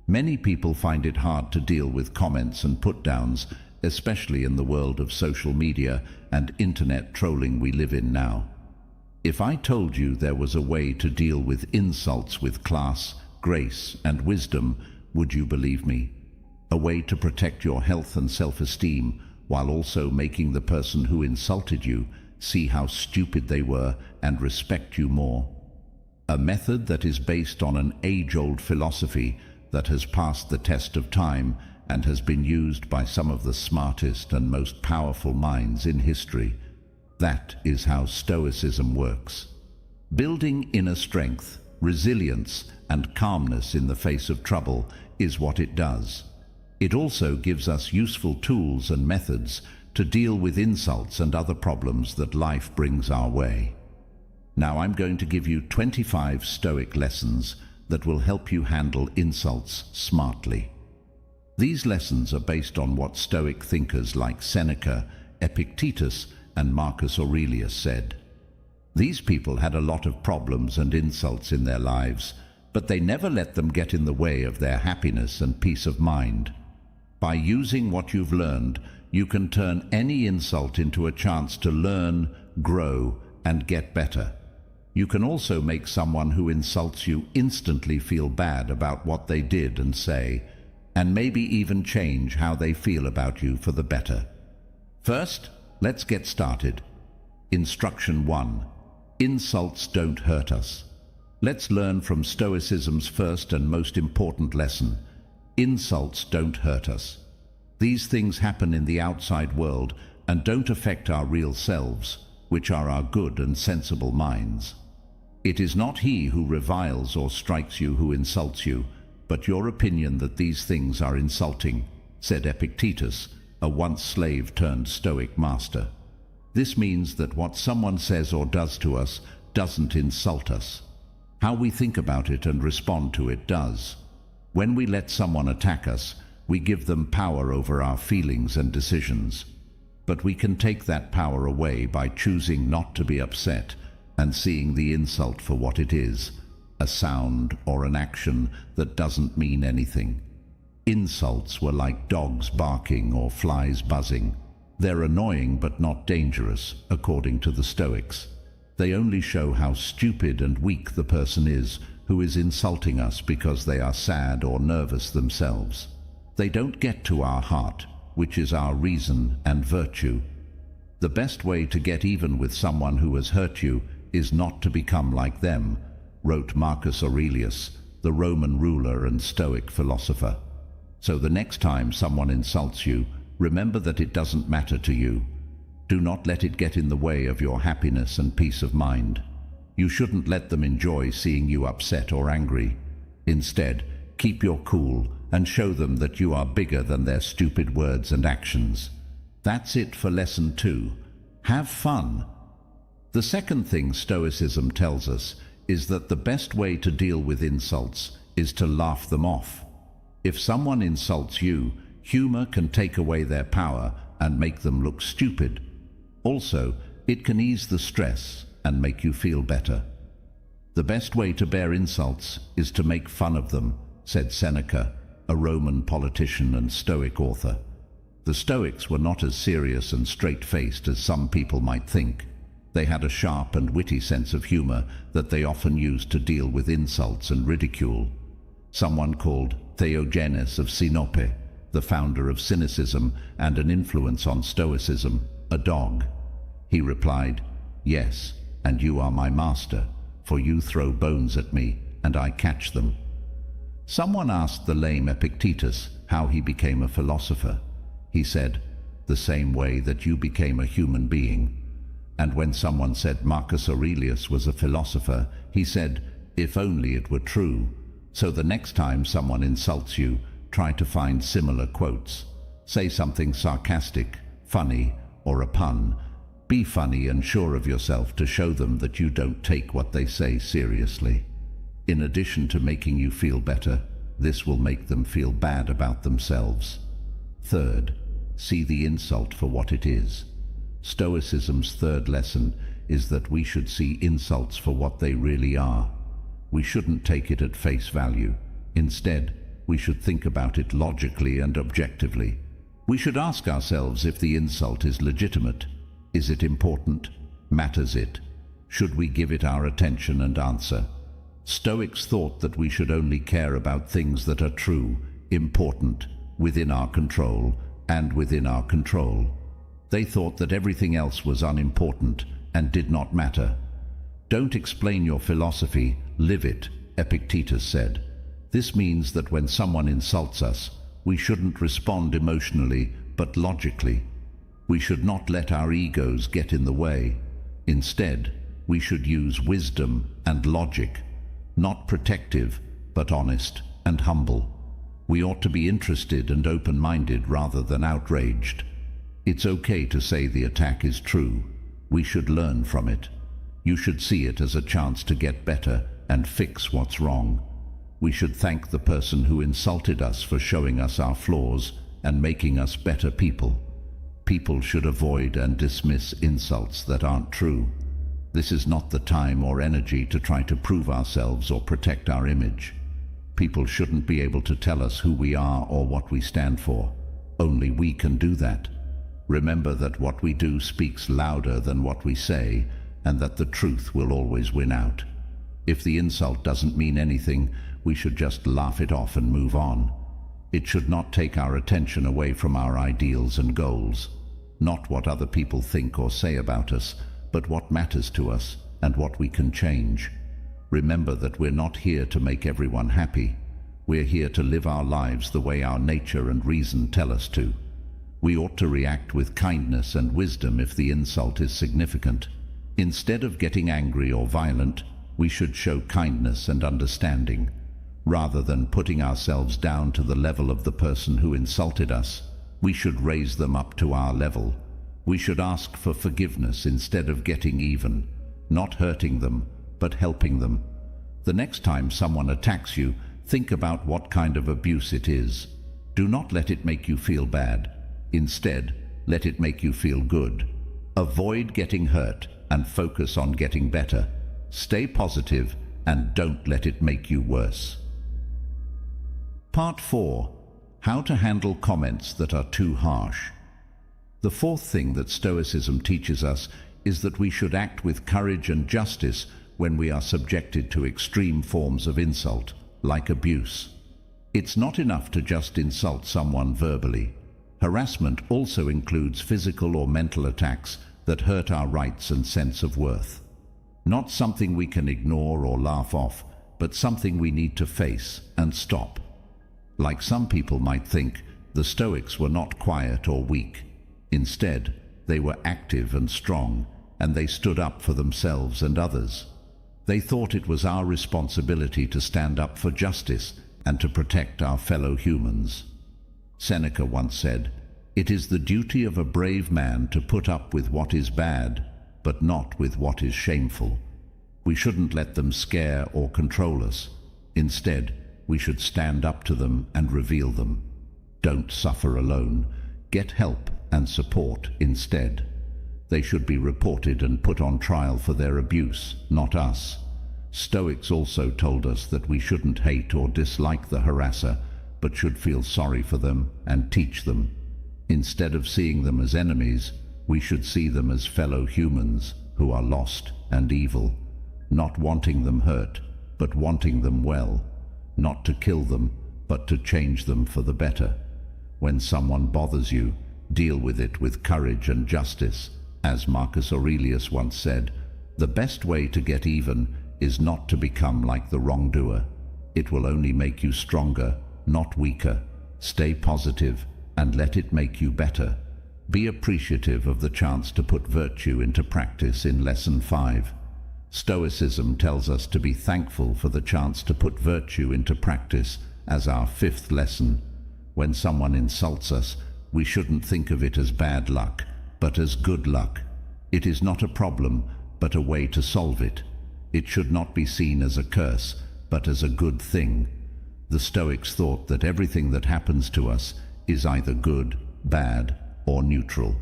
Many people find it hard to deal with comments and put-downs, especially in the world of social media and internet trolling we live in now. If I told you there was a way to deal with insults with class, grace, and wisdom, would you believe me? A way to protect your health and self-esteem while also making the person who insulted you see how stupid they were and respect you more. A method that is based on an age-old philosophy that has passed the test of time and has been used by some of the smartest and most powerful minds in history. That is how Stoicism works. Building inner strength, resilience, and calmness in the face of trouble is what it does. It also gives us useful tools and methods to deal with insults and other problems that life brings our way. Now I'm going to give you 25 Stoic lessons that will help you handle insults smartly. These lessons are based on what Stoic thinkers like Seneca, Epictetus, and Marcus Aurelius said. These people had a lot of problems and insults in their lives, but they never let them get in the way of their happiness and peace of mind. By using what you've learned, you can turn any insult into a chance to learn, grow, and get better. You can also make someone who insults you instantly feel bad about what they did and say, and maybe even change how they feel about you for the better. First, let's get started. Instruction 1. Insults don't hurt us. Let's learn from Stoicism's first and most important lesson. Insults don't hurt us. These things happen in the outside world and don't affect our real selves, which are our good and sensible minds. It is not he who reviles or strikes you who insults you, but your opinion that these things are insulting, said Epictetus, a once slave turned Stoic master. This means that what someone says or does to us doesn't insult us. How we think about it and respond to it does. When we let someone attack us, we give them power over our feelings and decisions. But we can take that power away by choosing not to be upset and seeing the insult for what it is, a sound or an action that doesn't mean anything. Insults were like dogs barking or flies buzzing. They're annoying but not dangerous, according to the Stoics. They only show how stupid and weak the person is who is insulting us because they are sad or nervous themselves. They don't get to our heart, which is our reason and virtue. The best way to get even with someone who has hurt you is not to become like them, wrote Marcus Aurelius, the Roman ruler and Stoic philosopher. So the next time someone insults you, remember that it doesn't matter to you. Do not let it get in the way of your happiness and peace of mind. You shouldn't let them enjoy seeing you upset or angry. Instead, keep your cool and show them that you are bigger than their stupid words and actions. That's it for lesson 2. Have fun. The second thing Stoicism tells us is that the best way to deal with insults is to laugh them off. If someone insults you, humor can take away their power and make them look stupid. Also, it can ease the stress and make you feel better. The best way to bear insults is to make fun of them, said Seneca, a Roman politician and Stoic author. The Stoics were not as serious and straight-faced as some people might think. They had a sharp and witty sense of humor that they often used to deal with insults and ridicule. Someone called Theogenes of Sinope, the founder of cynicism and an influence on Stoicism, a dog. He replied, "Yes, and you are my master, for you throw bones at me, and I catch them." Someone asked the lame Epictetus how he became a philosopher. He said, "The same way that you became a human being." And when someone said Marcus Aurelius was a philosopher, he said, "If only it were true." So the next time someone insults you, try to find similar quotes. Say something sarcastic, funny, or a pun. Be funny and sure of yourself to show them that you don't take what they say seriously. In addition to making you feel better, this will make them feel bad about themselves. Third, see the insult for what it is. Stoicism's third lesson is that we should see insults for what they really are. We shouldn't take it at face value. Instead, we should think about it logically and objectively. We should ask ourselves if the insult is legitimate. Is it important? Matters it? Should we give it our attention and answer? Stoics thought that we should only care about things that are true, important, within our control, and within our control. They thought that everything else was unimportant and did not matter. Don't explain your philosophy, live it, Epictetus said. This means that when someone insults us, we shouldn't respond emotionally, but logically. We should not let our egos get in the way. Instead, we should use wisdom and logic, not protective, but honest and humble. We ought to be interested and open-minded rather than outraged. It's okay to say the attack is true. We should learn from it. You should see it as a chance to get better and fix what's wrong. We should thank the person who insulted us for showing us our flaws and making us better people. People should avoid and dismiss insults that aren't true. This is not the time or energy to try to prove ourselves or protect our image. People shouldn't be able to tell us who we are or what we stand for. Only we can do that. Remember that what we do speaks louder than what we say, and that the truth will always win out. If the insult doesn't mean anything, we should just laugh it off and move on. It should not take our attention away from our ideals and goals. Not what other people think or say about us, but what matters to us and what we can change. Remember that we're not here to make everyone happy. We're here to live our lives the way our nature and reason tell us to. We ought to react with kindness and wisdom if the insult is significant. Instead of getting angry or violent, we should show kindness and understanding. Rather than putting ourselves down to the level of the person who insulted us, we should raise them up to our level. We should ask for forgiveness instead of getting even, not hurting them, but helping them. The next time someone attacks you, think about what kind of abuse it is. Do not let it make you feel bad. Instead, let it make you feel good. Avoid getting hurt and focus on getting better. Stay positive and don't let it make you worse. Part 4. How to handle comments that are too harsh. The fourth thing that Stoicism teaches us is that we should act with courage and justice when we are subjected to extreme forms of insult, like abuse. It's not enough to just insult someone verbally. Harassment also includes physical or mental attacks that hurt our rights and sense of worth. Not something we can ignore or laugh off, but something we need to face and stop. Like some people might think, the Stoics were not quiet or weak. Instead, they were active and strong, and they stood up for themselves and others. They thought it was our responsibility to stand up for justice and to protect our fellow humans. Seneca once said, "It is the duty of a brave man to put up with what is bad, but not with what is shameful." We shouldn't let them scare or control us. Instead, we should stand up to them and reveal them. Don't suffer alone. Get help and support instead. They should be reported and put on trial for their abuse, not us. Stoics also told us that we shouldn't hate or dislike the harasser, but should feel sorry for them and teach them. Instead of seeing them as enemies, we should see them as fellow humans who are lost and evil, not wanting them hurt, but wanting them well, not to kill them, but to change them for the better. When someone bothers you, deal with it with courage and justice. As Marcus Aurelius once said, "The best way to get even is not to become like the wrongdoer. It will only make you stronger, not weaker. Stay positive and let it make you better." Be appreciative of the chance to put virtue into practice in Lesson 5. Stoicism tells us to be thankful for the chance to put virtue into practice as our 5th lesson. When someone insults us, we shouldn't think of it as bad luck, but as good luck. It is not a problem, but a way to solve it. It should not be seen as a curse, but as a good thing. The Stoics thought that everything that happens to us is either good, bad, or neutral.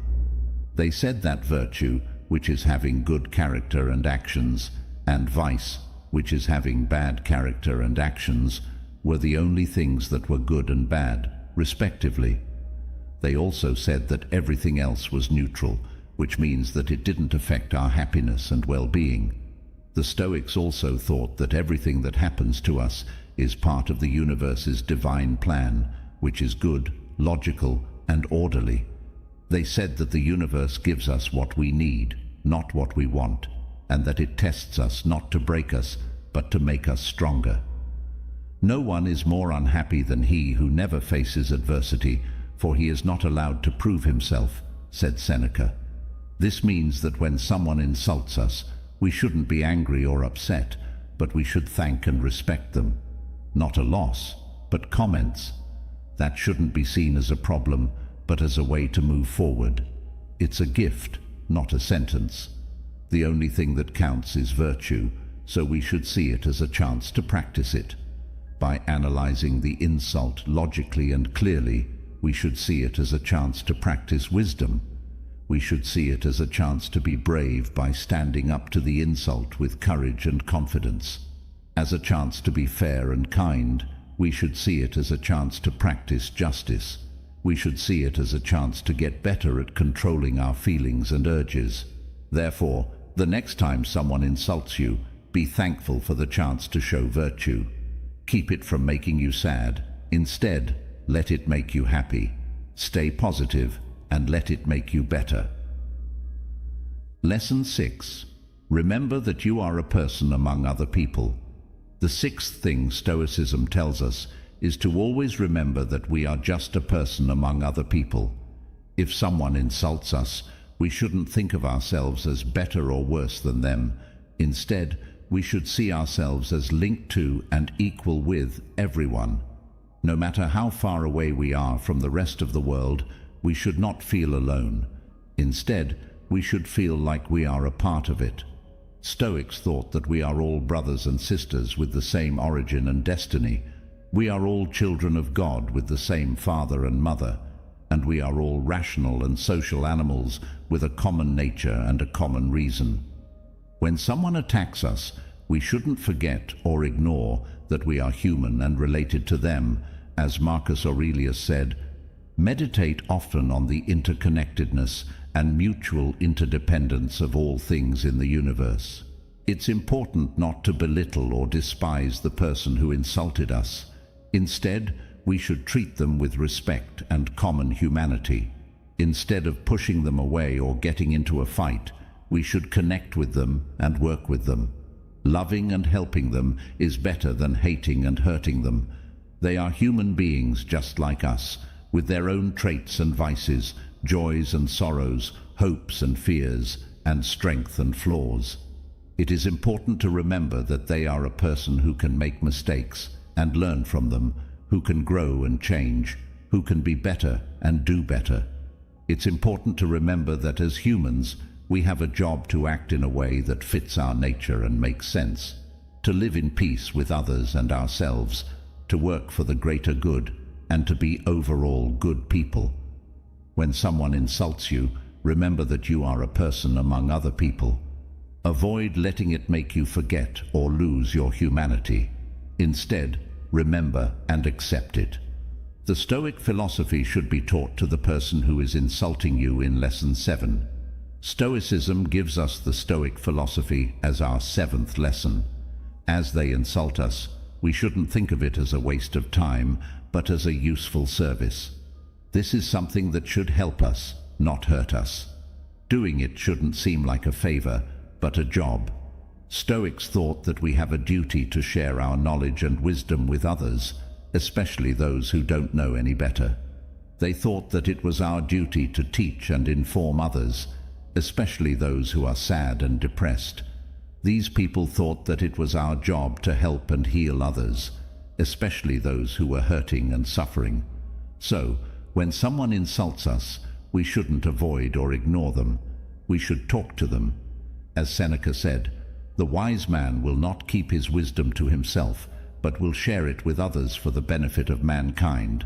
They said that virtue, which is having good character and actions, and vice, which is having bad character and actions, were the only things that were good and bad, respectively. They also said that everything else was neutral, which means that it didn't affect our happiness and well-being. The Stoics also thought that everything that happens to us is part of the universe's divine plan, which is good, logical, and orderly. They said that the universe gives us what we need, not what we want, and that it tests us not to break us, but to make us stronger. No one is more unhappy than he who never faces adversity, for he is not allowed to prove himself, said Seneca. This means that when someone insults us, we shouldn't be angry or upset, but we should thank and respect them. Not a loss, but comments. That shouldn't be seen as a problem, but as a way to move forward. It's a gift, not a sentence. The only thing that counts is virtue, so we should see it as a chance to practice it. By analyzing the insult logically and clearly, we should see it as a chance to practice wisdom. We should see it as a chance to be brave by standing up to the insult with courage and confidence. As a chance to be fair and kind, we should see it as a chance to practice justice. We should see it as a chance to get better at controlling our feelings and urges. Therefore, the next time someone insults you, be thankful for the chance to show virtue. Keep it from making you sad. Instead, let it make you happy. Stay positive and let it make you better. Lesson 6. Remember that you are a person among other people. The 6th thing Stoicism tells us is to always remember that we are just a person among other people. If someone insults us, we shouldn't think of ourselves as better or worse than them. Instead, we should see ourselves as linked to and equal with everyone. No matter how far away we are from the rest of the world, we should not feel alone. Instead, we should feel like we are a part of it. Stoics thought that we are all brothers and sisters with the same origin and destiny. We are all children of God with the same father and mother, and we are all rational and social animals with a common nature and a common reason. When someone attacks us, we shouldn't forget or ignore that we are human and related to them. As Marcus Aurelius said, meditate often on the interconnectedness and mutual interdependence of all things in the universe. It's important not to belittle or despise the person who insulted us. Instead, we should treat them with respect and common humanity. Instead of pushing them away or getting into a fight, we should connect with them and work with them. Loving and helping them is better than hating and hurting them. They are human beings just like us, with their own traits and vices, joys and sorrows, hopes and fears, and strength and flaws. It is important to remember that they are a person who can make mistakes and learn from them, who can grow and change, who can be better and do better. It's important to remember that as humans, we have a job to act in a way that fits our nature and makes sense, to live in peace with others and ourselves, to work for the greater good, and to be overall good people. When someone insults you, remember that you are a person among other people. Avoid letting it make you forget or lose your humanity. Instead, remember and accept it. The Stoic philosophy should be taught to the person who is insulting you in Lesson 7. Stoicism gives us the Stoic philosophy as our 7th lesson. As they insult us, we shouldn't think of it as a waste of time, but as a useful service. This is something that should help us, not hurt us. Doing it shouldn't seem like a favor, but a job. Stoics thought that we have a duty to share our knowledge and wisdom with others, especially those who don't know any better. They thought that it was our duty to teach and inform others, especially those who are sad and depressed. These people thought that it was our job to help and heal others, especially those who were hurting and suffering. So, when someone insults us, we shouldn't avoid or ignore them. We should talk to them. As Seneca said, "The wise man will not keep his wisdom to himself, but will share it with others for the benefit of mankind."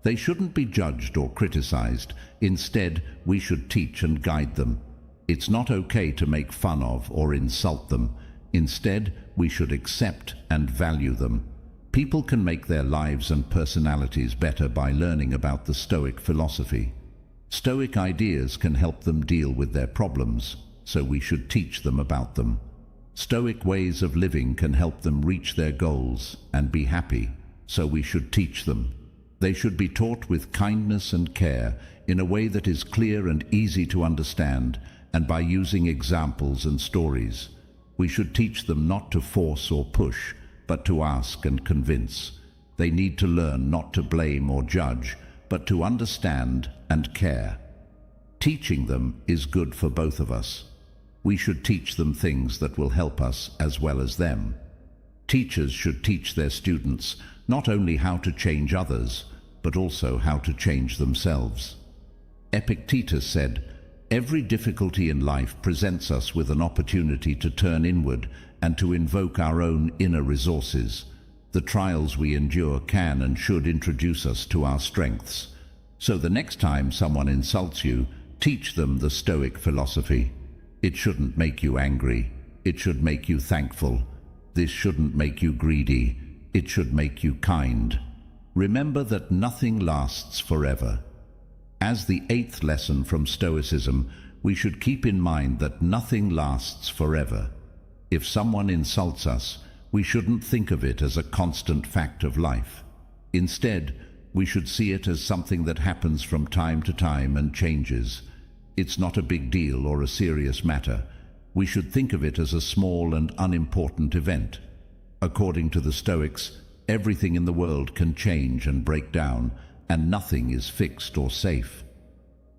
They shouldn't be judged or criticized. Instead, we should teach and guide them. It's not okay to make fun of or insult them. Instead, we should accept and value them. People can make their lives and personalities better by learning about the Stoic philosophy. Stoic ideas can help them deal with their problems, so we should teach them about them. Stoic ways of living can help them reach their goals and be happy, so we should teach them. They should be taught with kindness and care in a way that is clear and easy to understand, and by using examples and stories. We should teach them not to force or push, but to ask and convince. They need to learn not to blame or judge, but to understand and care. Teaching them is good for both of us. We should teach them things that will help us as well as them. Teachers should teach their students not only how to change others, but also how to change themselves. Epictetus said, "Every difficulty in life presents us with an opportunity to turn inward and to invoke our own inner resources. The trials we endure can and should introduce us to our strengths. So the next time someone insults you, teach them the Stoic philosophy. It shouldn't make you angry. It should make you thankful. This shouldn't make you greedy. It should make you kind. Remember that nothing lasts forever." As the 8th lesson from Stoicism, we should keep in mind that nothing lasts forever. If someone insults us, we shouldn't think of it as a constant fact of life. Instead, we should see it as something that happens from time to time and changes. It's not a big deal or a serious matter. We should think of it as a small and unimportant event. According to the Stoics, everything in the world can change and break down, and nothing is fixed or safe.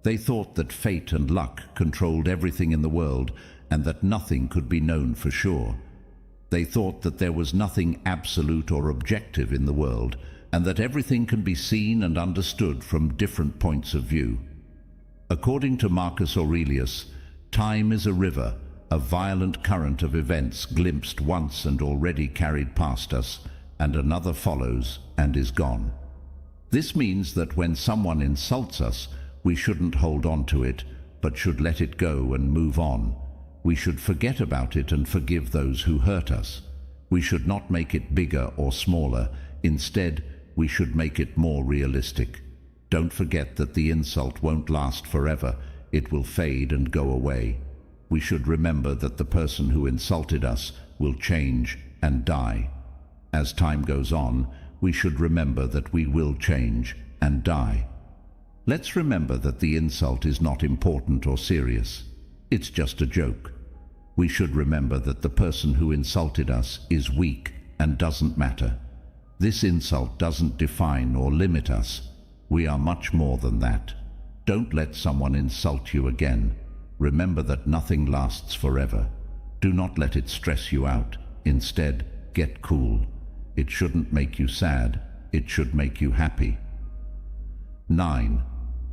They thought that fate and luck controlled everything in the world and that nothing could be known for sure. They thought that there was nothing absolute or objective in the world and that everything can be seen and understood from different points of view. According to Marcus Aurelius, time is a river, a violent current of events glimpsed once and already carried past us, and another follows and is gone. This means that when someone insults us, we shouldn't hold on to it, but should let it go and move on. We should forget about it and forgive those who hurt us. We should not make it bigger or smaller. Instead, we should make it more realistic. Don't forget that the insult won't last forever. It will fade and go away. We should remember that the person who insulted us will change and die. As time goes on, we should remember that we will change and die. Let's remember that the insult is not important or serious. It's just a joke. We should remember that the person who insulted us is weak and doesn't matter. This insult doesn't define or limit us. We are much more than that. Don't let someone insult you again. Remember that nothing lasts forever. Do not let it stress you out. Instead, get cool. It shouldn't make you sad. It should make you happy. 9.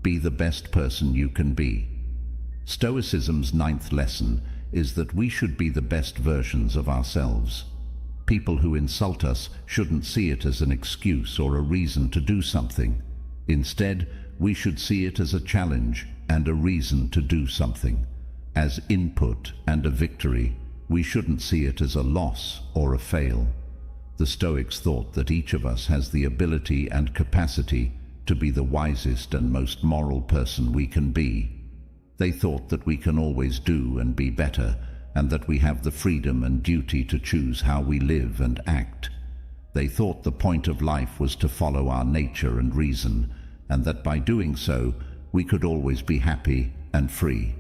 Be the best person you can be. Stoicism's 9th lesson is that we should be the best versions of ourselves. People who insult us shouldn't see it as an excuse or a reason to do something. Instead, we should see it as a challenge and a reason to do something. As input and a victory, we shouldn't see it as a loss or a fail. The Stoics thought that each of us has the ability and capacity to be the wisest and most moral person we can be. They thought that we can always do and be better, and that we have the freedom and duty to choose how we live and act. They thought the point of life was to follow our nature and reason, and that by doing so, we could always be happy and free.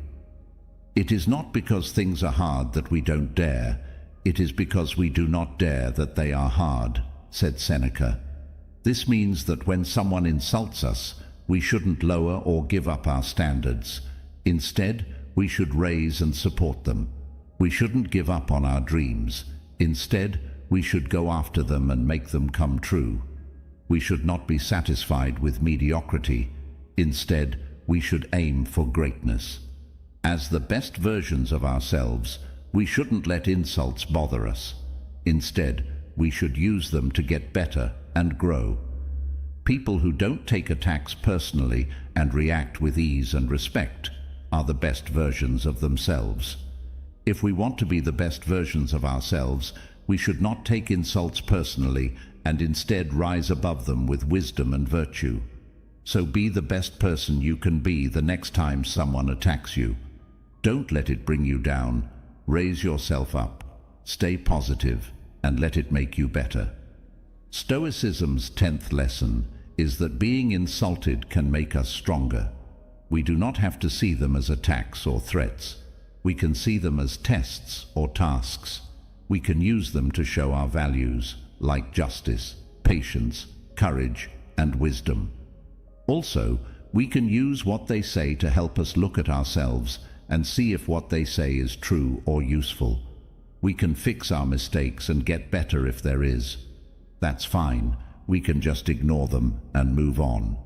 It is not because things are hard that we don't dare. It is because we do not dare that they are hard, said Seneca. This means that when someone insults us, we shouldn't lower or give up our standards. Instead, we should raise and support them. We shouldn't give up on our dreams. Instead, we should go after them and make them come true. We should not be satisfied with mediocrity. Instead, we should aim for greatness. As the best versions of ourselves, we shouldn't let insults bother us. Instead, we should use them to get better and grow. People who don't take attacks personally and react with ease and respect are the best versions of themselves. If we want to be the best versions of ourselves, we should not take insults personally and instead rise above them with wisdom and virtue. So be the best person you can be the next time someone attacks you. Don't let it bring you down. Raise yourself up. Stay positive and let it make you better. Stoicism's 10th lesson is that being insulted can make us stronger. We do not have to see them as attacks or threats. We can see them as tests or tasks. We can use them to show our values, like justice, patience, courage, and wisdom. Also, we can use what they say to help us look at ourselves and see if what they say is true or useful. We can fix our mistakes and get better if there is. That's fine. We can just ignore them and move on.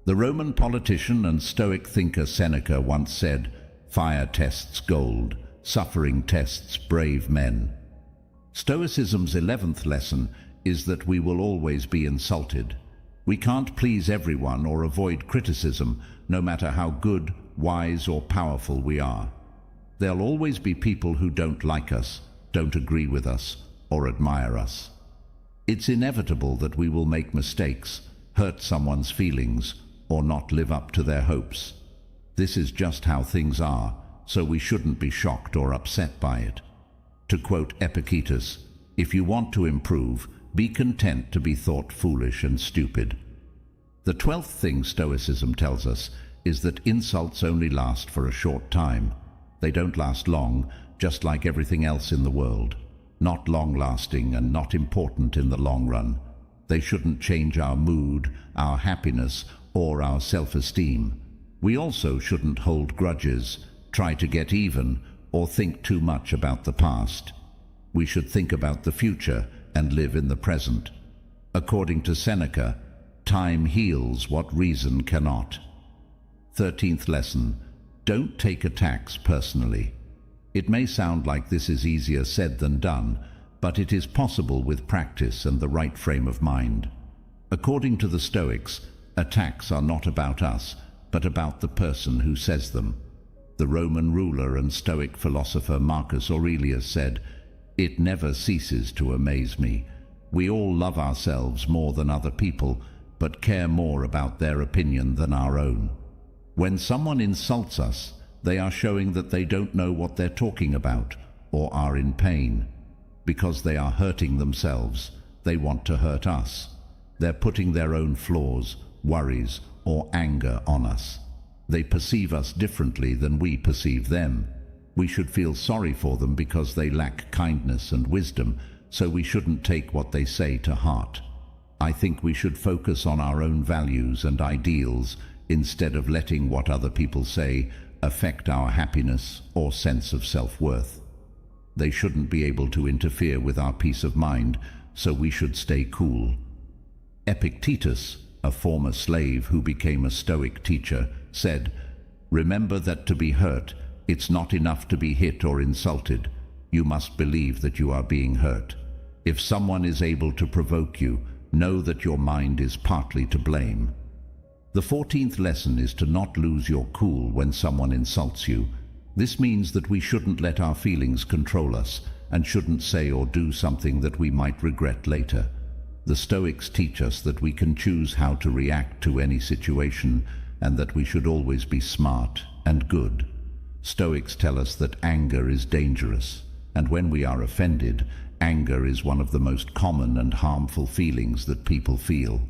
The Roman politician and Stoic thinker Seneca once said, "Fire tests gold, suffering tests brave men." Stoicism's 11th lesson is that we will always be insulted. We can't please everyone or avoid criticism, no matter how good, wise, or powerful we are. There'll always be people who don't like us, don't agree with us, or admire us. It's inevitable that we will make mistakes, hurt someone's feelings, or not live up to their hopes. This is just how things are, so we shouldn't be shocked or upset by it. To quote Epictetus, "If you want to improve, be content to be thought foolish and stupid." The 12th thing Stoicism tells us is that insults only last for a short time. They don't last long, just like everything else in the world. Not long-lasting and not important in the long run. They shouldn't change our mood, our happiness, or our self-esteem. We also shouldn't hold grudges, try to get even, or think too much about the past. We should think about the future and live in the present. According to Seneca, time heals what reason cannot. 13th lesson, don't take attacks personally. It may sound like this is easier said than done, but it is possible with practice and the right frame of mind. According to the Stoics, attacks are not about us, but about the person who says them. The Roman ruler and Stoic philosopher Marcus Aurelius said, "It never ceases to amaze me. We all love ourselves more than other people, but care more about their opinion than our own." When someone insults us, they are showing that they don't know what they're talking about or are in pain. Because they are hurting themselves, they want to hurt us. They're putting their own flaws, worries, or anger on us. They perceive us differently than we perceive them. We should feel sorry for them because they lack kindness and wisdom, so we shouldn't take what they say to heart. I think we should focus on our own values and ideals instead of letting what other people say affect our happiness or sense of self-worth. They shouldn't be able to interfere with our peace of mind, so we should stay cool. Epictetus, a former slave who became a Stoic teacher, said, "Remember that to be hurt, it's not enough to be hit or insulted. You must believe that you are being hurt. If someone is able to provoke you, know that your mind is partly to blame." The 14th lesson is to not lose your cool when someone insults you. This means that we shouldn't let our feelings control us and shouldn't say or do something that we might regret later. The Stoics teach us that we can choose how to react to any situation and that we should always be smart and good. Stoics tell us that anger is dangerous, and when we are offended, anger is one of the most common and harmful feelings that people feel.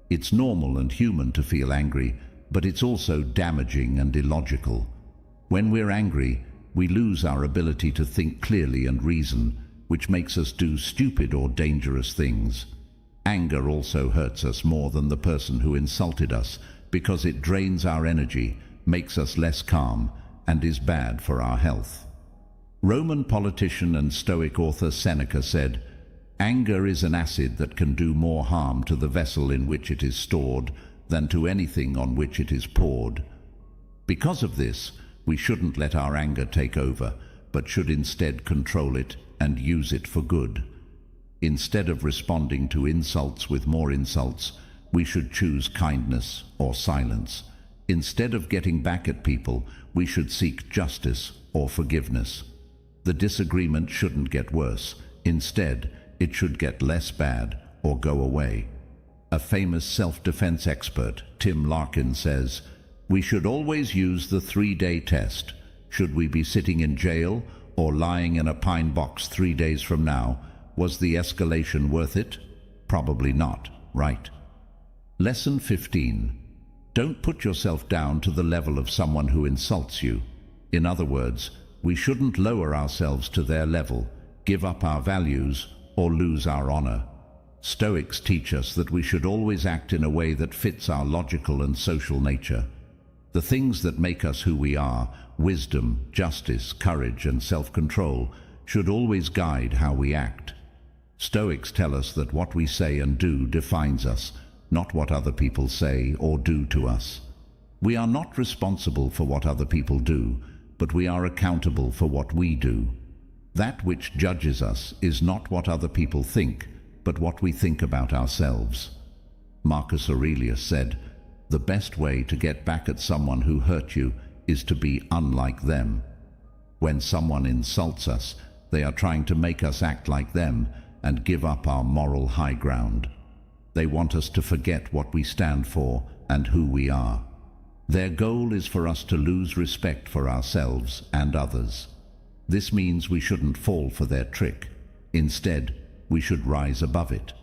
It's normal and human to feel angry, but it's also damaging and illogical. When we're angry, we lose our ability to think clearly and reason, which makes us do stupid or dangerous things. Anger also hurts us more than the person who insulted us because it drains our energy, makes us less calm, and is bad for our health. Roman politician and Stoic author Seneca said, "Anger is an acid that can do more harm to the vessel in which it is stored than to anything on which it is poured." Because of this, we shouldn't let our anger take over, but should instead control it and use it for good. Instead of responding to insults with more insults, we should choose kindness or silence. Instead of getting back at people, we should seek justice or forgiveness. The disagreement shouldn't get worse. Instead, it should get less bad or go away. A famous self-defense expert, Tim Larkin, says, "We should always use the 3-day test. Should we be sitting in jail or lying in a pine box 3 days from now? Was the escalation worth it? Probably not, right?" Lesson 15. Don't put yourself down to the level of someone who insults you. In other words, we shouldn't lower ourselves to their level, give up our values, or lose our honor. Stoics teach us that we should always act in a way that fits our logical and social nature. The things that make us who we are, wisdom, justice, courage, and self-control, should always guide how we act. Stoics tell us that what we say and do defines us, not what other people say or do to us. We are not responsible for what other people do, but we are accountable for what we do. That which judges us is not what other people think, but what we think about ourselves. Marcus Aurelius said, "The best way to get back at someone who hurt you is to be unlike them." When someone insults us, they are trying to make us act like them and give up our moral high ground. They want us to forget what we stand for and who we are. Their goal is for us to lose respect for ourselves and others. This means we shouldn't fall for their trick. Instead, we should rise above it.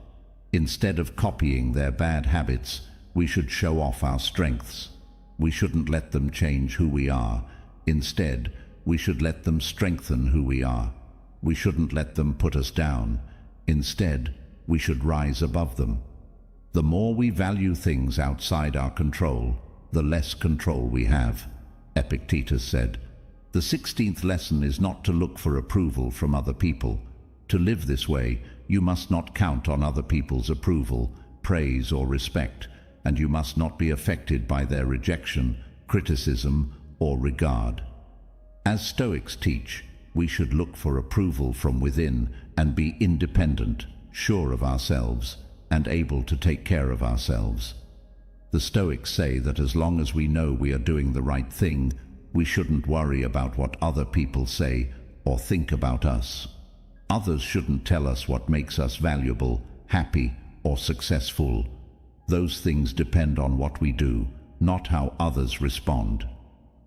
Instead of copying their bad habits, we should show off our strengths. We shouldn't let them change who we are. Instead, we should let them strengthen who we are. We shouldn't let them put us down. Instead, we should rise above them. The more we value things outside our control, the less control we have, Epictetus said. The 16th lesson is not to look for approval from other people. To live this way, you must not count on other people's approval, praise, or respect, and you must not be affected by their rejection, criticism, or regard. As Stoics teach, we should look for approval from within and be independent, sure of ourselves, and able to take care of ourselves. The Stoics say that as long as we know we are doing the right thing, we shouldn't worry about what other people say or think about us. Others shouldn't tell us what makes us valuable, happy, or successful. Those things depend on what we do, not how others respond.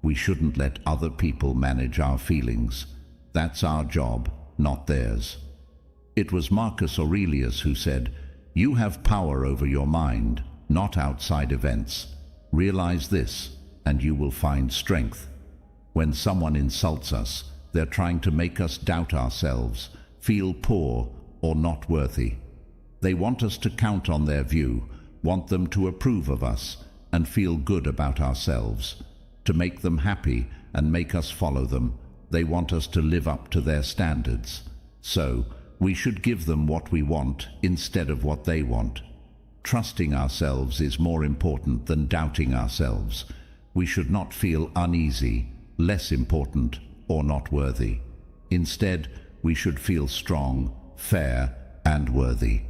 We shouldn't let other people manage our feelings. That's our job, not theirs. It was Marcus Aurelius who said, "You have power over your mind, not outside events. Realize this, and you will find strength." When someone insults us, they're trying to make us doubt ourselves, feel poor or not worthy. They want us to count on their view, want them to approve of us, and feel good about ourselves. To make them happy, and make us follow them. They want us to live up to their standards. So, we should give them what we want instead of what they want. Trusting ourselves is more important than doubting ourselves. We should not feel uneasy, less important, or not worthy. Instead, we should feel strong, fair, and worthy.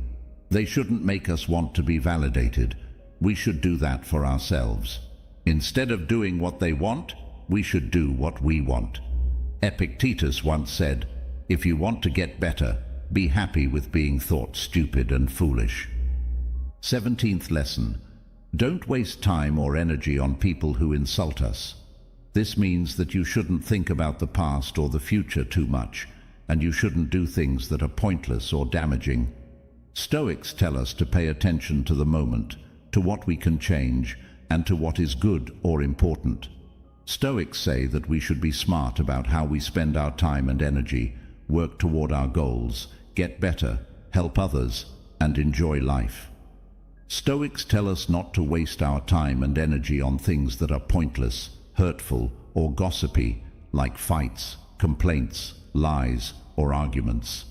They shouldn't make us want to be validated. We should do that for ourselves. Instead of doing what they want, we should do what we want. Epictetus once said, "If you want to get better, be happy with being thought stupid and foolish." 17th lesson. Don't waste time or energy on people who insult us. This means that you shouldn't think about the past or the future too much, and you shouldn't do things that are pointless or damaging. Stoics tell us to pay attention to the moment, to what we can change, and to what is good or important. Stoics say that we should be smart about how we spend our time and energy, work toward our goals, get better, help others, and enjoy life. Stoics tell us not to waste our time and energy on things that are pointless, hurtful, or gossipy, like fights, complaints, lies, or arguments.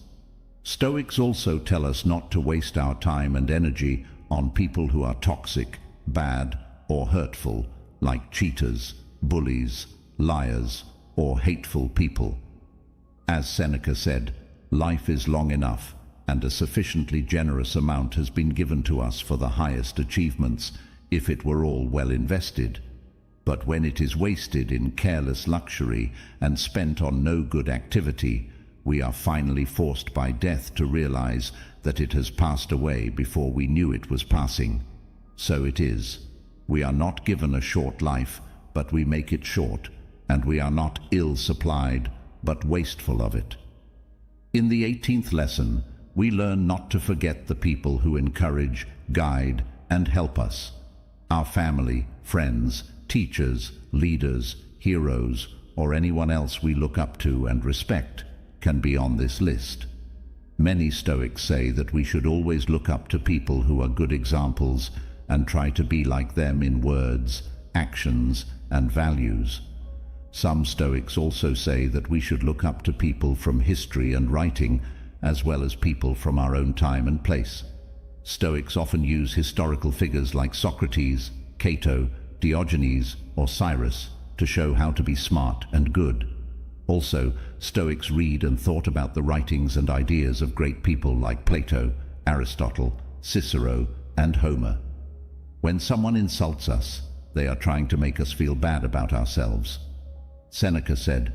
Stoics also tell us not to waste our time and energy on people who are toxic, bad, or hurtful, like cheaters, bullies, liars, or hateful people. As Seneca said, life is long enough, and a sufficiently generous amount has been given to us for the highest achievements, if it were all well invested. But when it is wasted in careless luxury and spent on no good activity, we are finally forced by death to realize that it has passed away before we knew it was passing. So it is. We are not given a short life, but we make it short, and we are not ill-supplied, but wasteful of it. In the 18th lesson, we learn not to forget the people who encourage, guide, and help us. Our family, friends, teachers, leaders, heroes, or anyone else we look up to and respect can be on this list. Many Stoics say that we should always look up to people who are good examples and try to be like them in words, actions, and values. Some Stoics also say that we should look up to people from history and writing, as well as people from our own time and place. Stoics often use historical figures like Socrates, Cato, Diogenes, or Cyrus to show how to be smart and good. Also, Stoics read and thought about the writings and ideas of great people like Plato, Aristotle, Cicero, and Homer. When someone insults us, they are trying to make us feel bad about ourselves. Seneca said,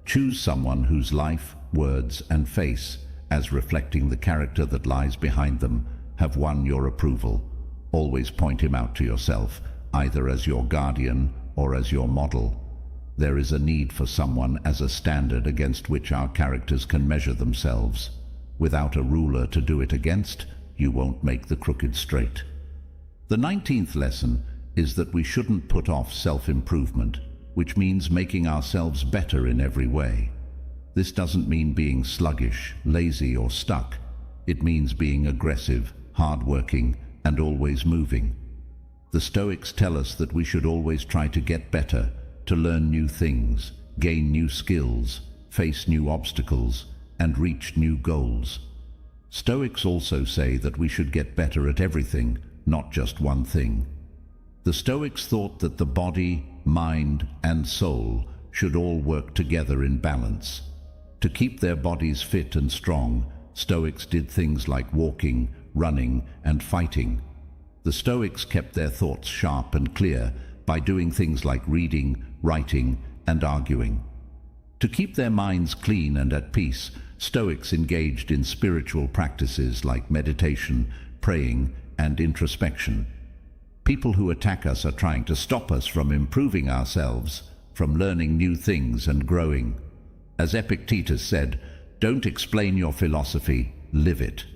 "Choose someone whose life, words, and face, as reflecting the character that lies behind them, have won your approval. Always point him out to yourself, either as your guardian or as your model. There is a need for someone as a standard against which our characters can measure themselves. Without a ruler to do it against, you won't make the crooked straight." The 19th lesson is that we shouldn't put off self-improvement, which means making ourselves better in every way. This doesn't mean being sluggish, lazy, or stuck. It means being aggressive, hard-working, and always moving. The Stoics tell us that we should always try to get better, to learn new things, gain new skills, face new obstacles, and reach new goals. Stoics also say that we should get better at everything, not just one thing. The Stoics thought that the body, mind, and soul should all work together in balance. To keep their bodies fit and strong, Stoics did things like walking, running, and fighting. The Stoics kept their thoughts sharp and clear by doing things like reading, writing, and arguing. To keep their minds clean and at peace, Stoics engaged in spiritual practices like meditation, praying, and introspection. People who attack us are trying to stop us from improving ourselves, from learning new things and growing. As Epictetus said, "Don't explain your philosophy, live it."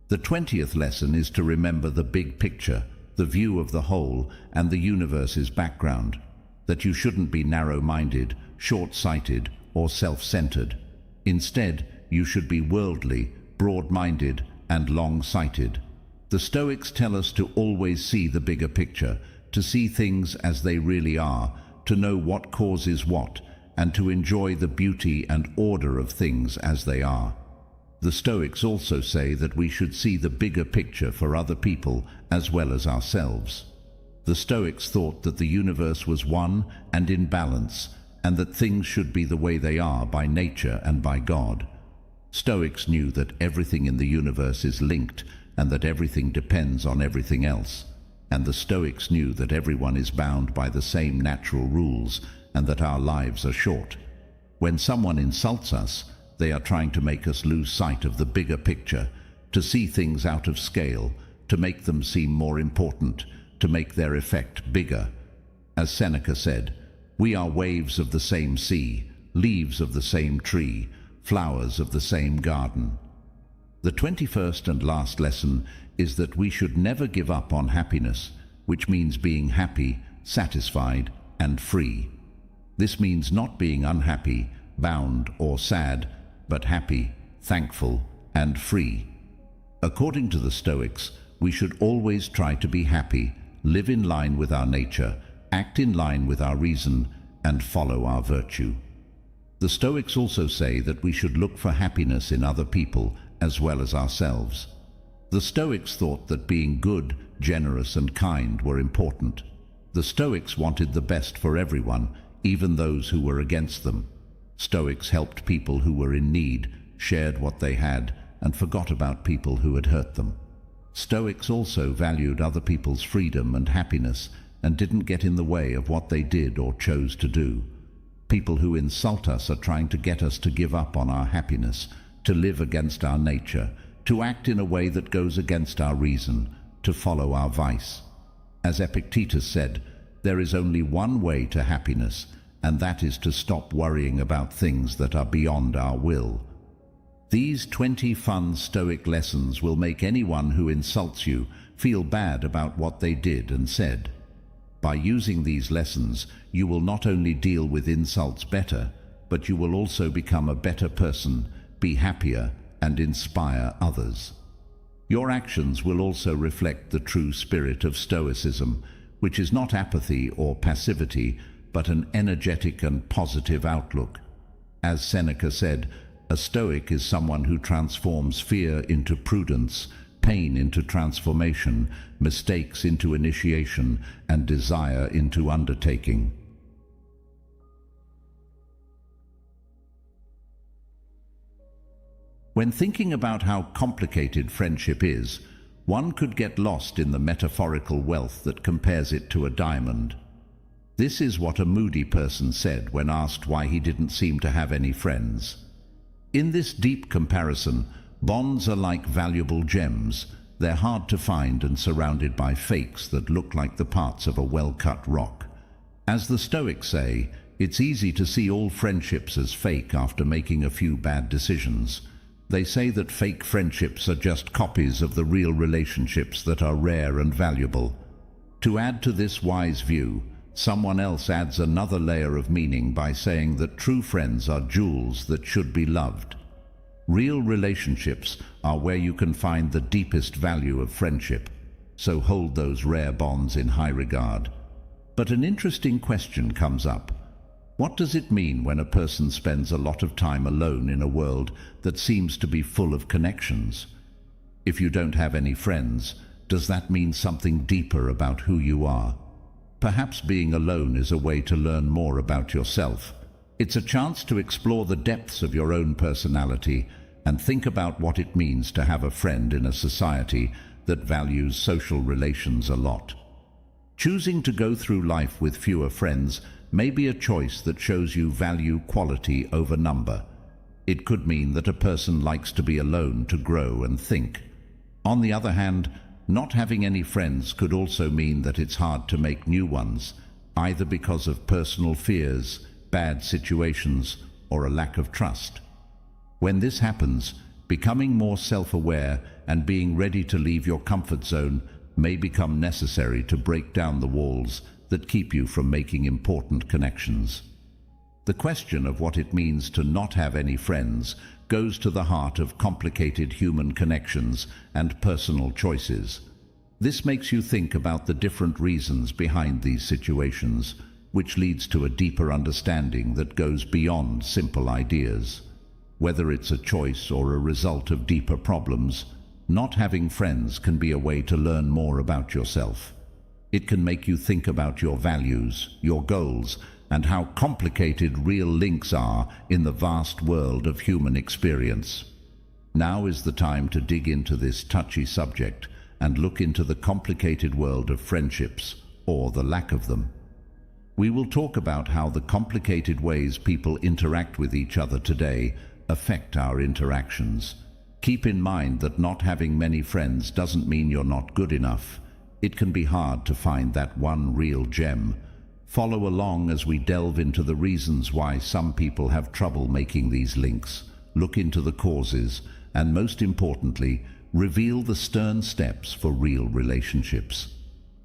The 20th lesson is to remember the big picture, the view of the whole, and the universe's background. That you shouldn't be narrow-minded, short-sighted, or self-centered. Instead, you should be worldly, broad-minded, and long-sighted. The Stoics tell us to always see the bigger picture, to see things as they really are, to know what causes what, and to enjoy the beauty and order of things as they are. The Stoics also say that we should see the bigger picture for other people as well as ourselves. The Stoics thought that the universe was one and in balance, and that things should be the way they are by nature and by God. Stoics knew that everything in the universe is linked and that everything depends on everything else. And the Stoics knew that everyone is bound by the same natural rules and that our lives are short. When someone insults us, they are trying to make us lose sight of the bigger picture, to see things out of scale, to make them seem more important, to make their effect bigger. As Seneca said, "We are waves of the same sea, leaves of the same tree, flowers of the same garden." The 21st and last lesson is that we should never give up on happiness, which means being happy, satisfied, and free. This means not being unhappy, bound, or sad, but happy, thankful, and free. According to the Stoics, we should always try to be happy, live in line with our nature, act in line with our reason, and follow our virtue. The Stoics also say that we should look for happiness in other people as well as ourselves. The Stoics thought that being good, generous, and kind were important. The Stoics wanted the best for everyone, even those who were against them. Stoics helped people who were in need, shared what they had, and forgot about people who had hurt them. Stoics also valued other people's freedom and happiness and didn't get in the way of what they did or chose to do. People who insult us are trying to get us to give up on our happiness, to live against our nature, to act in a way that goes against our reason, to follow our vice. As Epictetus said, there is only one way to happiness, and that is to stop worrying about things that are beyond our will. These 20 fun Stoic lessons will make anyone who insults you feel bad about what they did and said. By using these lessons, you will not only deal with insults better, but you will also become a better person, be happier, and inspire others. Your actions will also reflect the true spirit of Stoicism, which is not apathy or passivity, but an energetic and positive outlook. As Seneca said, a Stoic is someone who transforms fear into prudence, pain into transformation, mistakes into initiation, and desire into undertaking. When thinking about how complicated friendship is, one could get lost in the metaphorical wealth that compares it to a diamond. This is what a moody person said when asked why he didn't seem to have any friends. In this deep comparison, bonds are like valuable gems. They're hard to find and surrounded by fakes that look like the parts of a well-cut rock. As the Stoics say, it's easy to see all friendships as fake after making a few bad decisions. They say that fake friendships are just copies of the real relationships that are rare and valuable. To add to this wise view, someone else adds another layer of meaning by saying that true friends are jewels that should be loved. Real relationships are where you can find the deepest value of friendship, so hold those rare bonds in high regard. But an interesting question comes up. What does it mean when a person spends a lot of time alone in a world that seems to be full of connections? If you don't have any friends, does that mean something deeper about who you are? Perhaps being alone is a way to learn more about yourself. It's a chance to explore the depths of your own personality and think about what it means to have a friend in a society that values social relations a lot. Choosing to go through life with fewer friends may be a choice that shows you value quality over number. It could mean that a person likes to be alone to grow and think. On the other hand, not having any friends could also mean that it's hard to make new ones, either because of personal fears, bad situations, or a lack of trust. When this happens, becoming more self-aware and being ready to leave your comfort zone may become necessary to break down the walls that keep you from making important connections. The question of what it means to not have any friends goes to the heart of complicated human connections and personal choices. This makes you think about the different reasons behind these situations. which leads to a deeper understanding that goes beyond simple ideas. Whether it's a choice or a result of deeper problems, not having friends can be a way to learn more about yourself. It can make you think about your values, your goals, and how complicated real links are in the vast world of human experience. Now is the time to dig into this touchy subject and look into the complicated world of friendships, or the lack of them. We will talk about how the complicated ways people interact with each other today affect our interactions. Keep in mind that not having many friends doesn't mean you're not good enough. It can be hard to find that one real gem. Follow along as we delve into the reasons why some people have trouble making these links, look into the causes, and most importantly, reveal the stern steps for real relationships.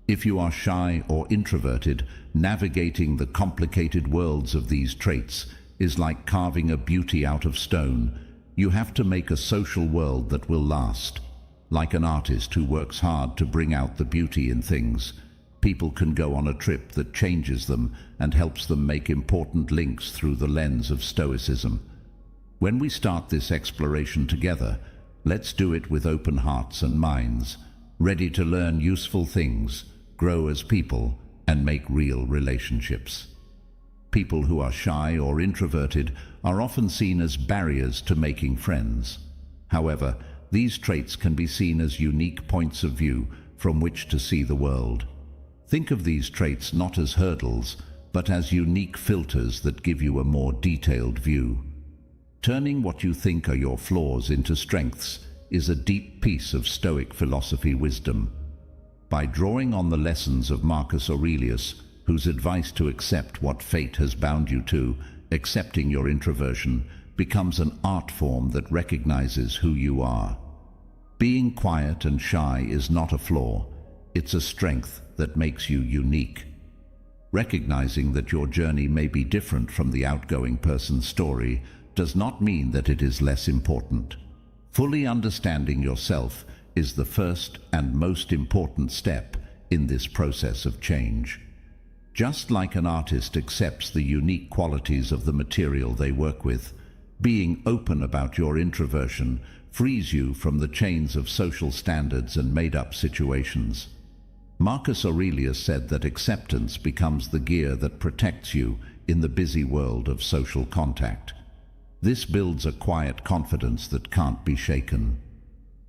If you are shy or introverted, navigating the complicated worlds of these traits is like carving a beauty out of stone. You have to make a social world that will last. Like an artist who works hard to bring out the beauty in things, people can go on a trip that changes them and helps them make important links through the lens of Stoicism. When we start this exploration together, let's do it with open hearts and minds, ready to learn useful things, grow as people, and make real relationships. People who are shy or introverted are often seen as barriers to making friends. However, these traits can be seen as unique points of view from which to see the world. Think of these traits not as hurdles, but as unique filters that give you a more detailed view. Turning what you think are your flaws into strengths is a deep piece of Stoic philosophy wisdom. By drawing on the lessons of Marcus Aurelius, whose advice to accept what fate has bound you to, accepting your introversion, becomes an art form that recognizes who you are. Being quiet and shy is not a flaw, it's a strength that makes you unique. Recognizing that your journey may be different from the outgoing person's story does not mean that it is less important. Fully understanding yourself is the first and most important step in this process of change. Just like an artist accepts the unique qualities of the material they work with, being open about your introversion frees you from the chains of social standards and made-up situations. Marcus Aurelius said that acceptance becomes the gear that protects you in the busy world of social contact. This builds a quiet confidence that can't be shaken.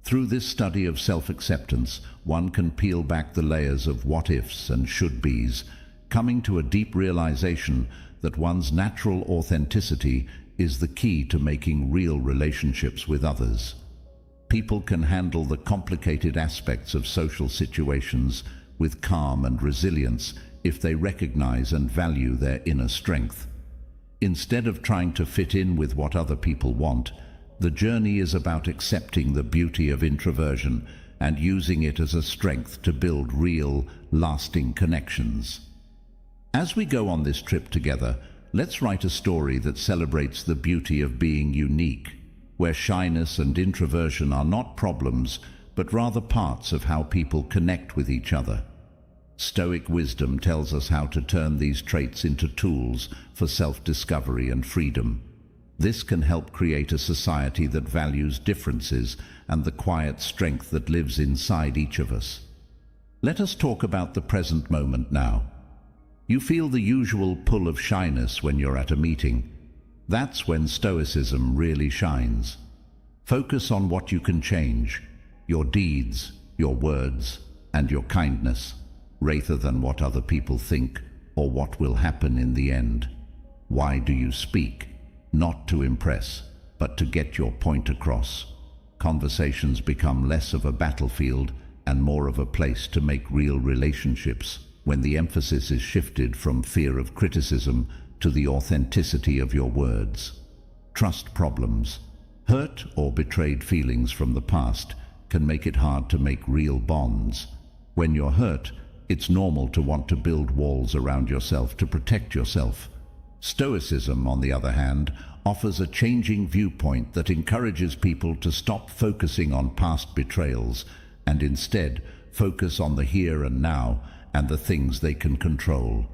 Through this study of self-acceptance, one can peel back the layers of what-ifs and should-bes, coming to a deep realization that one's natural authenticity is the key to making real relationships with others. People can handle the complicated aspects of social situations with calm and resilience if they recognize and value their inner strength. Instead of trying to fit in with what other people want, the journey is about accepting the beauty of introversion and using it as a strength to build real, lasting connections. As we go on this trip together, let's write a story that celebrates the beauty of being unique, where shyness and introversion are not problems, but rather parts of how people connect with each other. Stoic wisdom tells us how to turn these traits into tools for self-discovery and freedom. This can help create a society that values differences and the quiet strength that lives inside each of us. Let us talk about the present moment now. You feel the usual pull of shyness when you're at a meeting. That's when Stoicism really shines. Focus on what you can change, your deeds, your words, and your kindness, rather than what other people think or what will happen in the end. Why do you speak? Not to impress, but to get your point across. Conversations become less of a battlefield and more of a place to make real relationships when the emphasis is shifted from fear of criticism to the authenticity of your words. Trust problems. Hurt or betrayed feelings from the past can make it hard to make real bonds. When you're hurt, it's normal to want to build walls around yourself to protect yourself. Stoicism, on the other hand, offers a changing viewpoint that encourages people to stop focusing on past betrayals and instead focus on the here and now and the things they can control.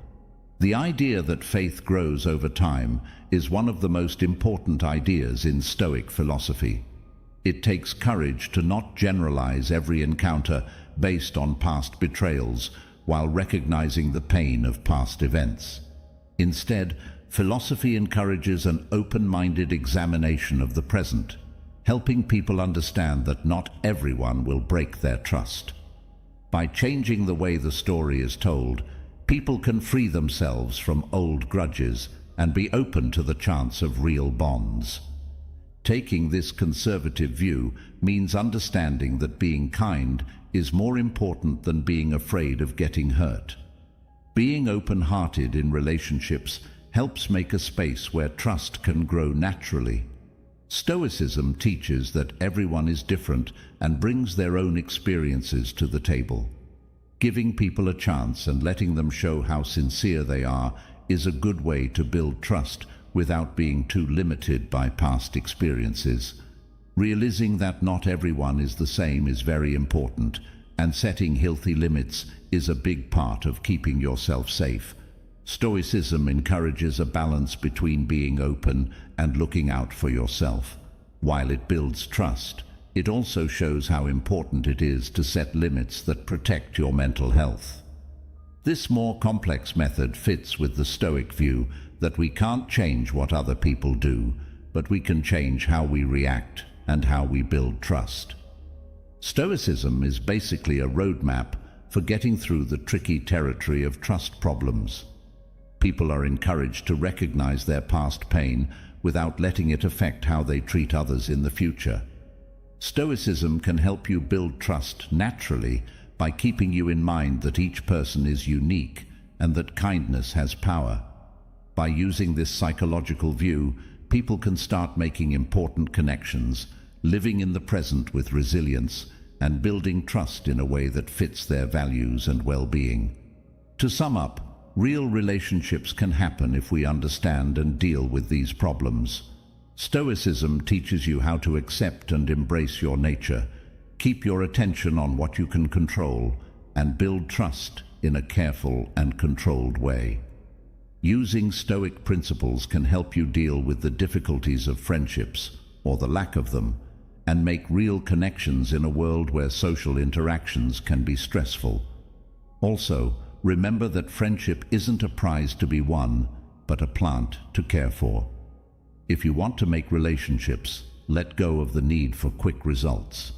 The idea that faith grows over time is one of the most important ideas in Stoic philosophy. It takes courage to not generalize every encounter based on past betrayals while recognizing the pain of past events. Instead, philosophy encourages an open-minded examination of the present, helping people understand that not everyone will break their trust. By changing the way the story is told, people can free themselves from old grudges and be open to the chance of real bonds. Taking this conservative view means understanding that being kind is more important than being afraid of getting hurt. Being open-hearted in relationships helps make a space where trust can grow naturally. Stoicism teaches that everyone is different and brings their own experiences to the table. Giving people a chance and letting them show how sincere they are is a good way to build trust without being too limited by past experiences. Realizing that not everyone is the same is very important, and setting healthy limits is a big part of keeping yourself safe. Stoicism encourages a balance between being open and looking out for yourself. While it builds trust, it also shows how important it is to set limits that protect your mental health. This more complex method fits with the Stoic view that we can't change what other people do, but we can change how we react and how we build trust. Stoicism is basically a roadmap for getting through the tricky territory of trust problems. People are encouraged to recognize their past pain without letting it affect how they treat others in the future. Stoicism can help you build trust naturally by keeping you in mind that each person is unique and that kindness has power. By using this psychological view, people can start making important connections, living in the present with resilience, and building trust in a way that fits their values and well-being. To sum up, real relationships can happen if we understand and deal with these problems. Stoicism teaches you how to accept and embrace your nature, keep your attention on what you can control, and build trust in a careful and controlled way. Using Stoic principles can help you deal with the difficulties of friendships, or the lack of them, and make real connections in a world where social interactions can be stressful. Also, remember that friendship isn't a prize to be won, but a plant to care for. If you want to make relationships, let go of the need for quick results.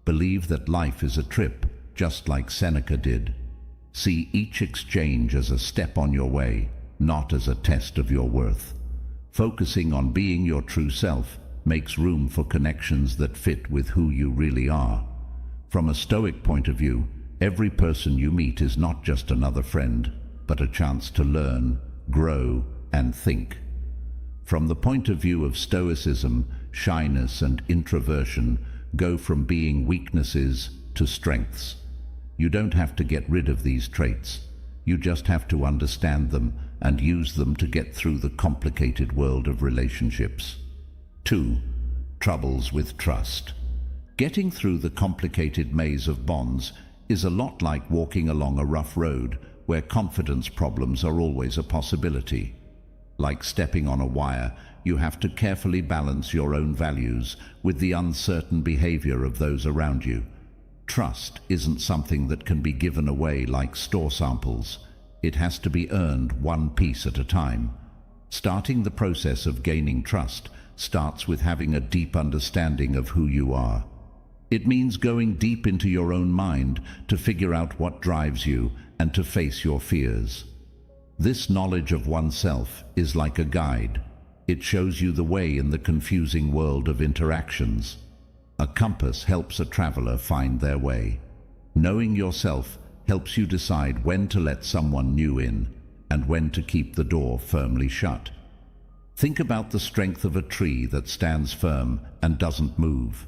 Believe that life is a trip, just like Seneca did. See each exchange as a step on your way, not as a test of your worth. Focusing on being your true self makes room for connections that fit with who you really are. From a Stoic point of view, every person you meet is not just another friend, but a chance to learn, grow, and think. From the point of view of Stoicism, shyness and introversion go from being weaknesses to strengths. You don't have to get rid of these traits. You just have to understand them and use them to get through the complicated world of relationships. 2. Troubles with trust. Getting through the complicated maze of bonds is a lot like walking along a rough road where confidence problems are always a possibility. Like stepping on a wire, you have to carefully balance your own values with the uncertain behavior of those around you. Trust isn't something that can be given away like store samples. It has to be earned one piece at a time. Starting the process of gaining trust starts with having a deep understanding of who you are. It means going deep into your own mind to figure out what drives you and to face your fears. This knowledge of oneself is like a guide. It shows you the way in the confusing world of interactions. A compass helps a traveler find their way. Knowing yourself helps you decide when to let someone new in and when to keep the door firmly shut. Think about the strength of a tree that stands firm and doesn't move.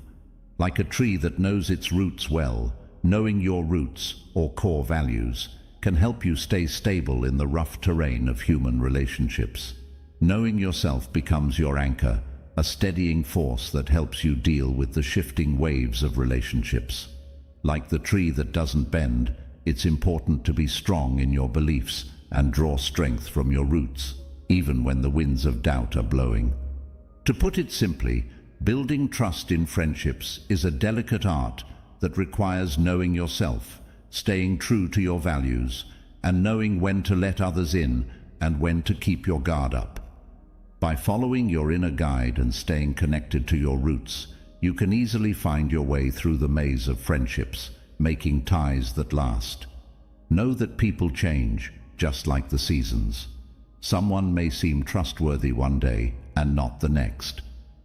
Like a tree that knows its roots well, knowing your roots or core values can help you stay stable in the rough terrain of human relationships. Knowing yourself becomes your anchor, a steadying force that helps you deal with the shifting waves of relationships. Like the tree that doesn't bend, it's important to be strong in your beliefs and draw strength from your roots, even when the winds of doubt are blowing. To put it simply, building trust in friendships is a delicate art that requires knowing yourself, staying true to your values, and knowing when to let others in and when to keep your guard up. By following your inner guide and staying connected to your roots, you can easily find your way through the maze of friendships, making ties that last. Know that people change, just like the seasons. Someone may seem trustworthy one day and not the next.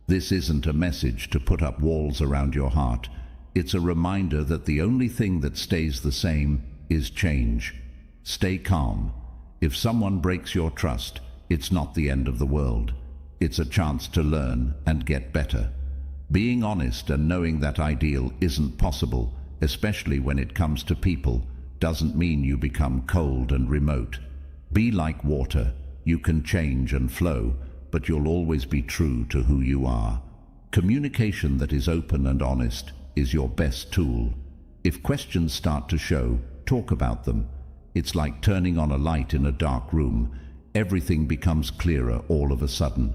This isn't a message to put up walls around your heart. It's a reminder that the only thing that stays the same is change. Stay calm. If someone breaks your trust, it's not the end of the world. It's a chance to learn and get better. Being honest and knowing that ideal isn't possible, especially when it comes to people, doesn't mean you become cold and remote. Be like water. You can change and flow, but you'll always be true to who you are. Communication that is open and honest is your best tool. If questions start to show, talk about them. It's like turning on a light in a dark room. Everything becomes clearer all of a sudden.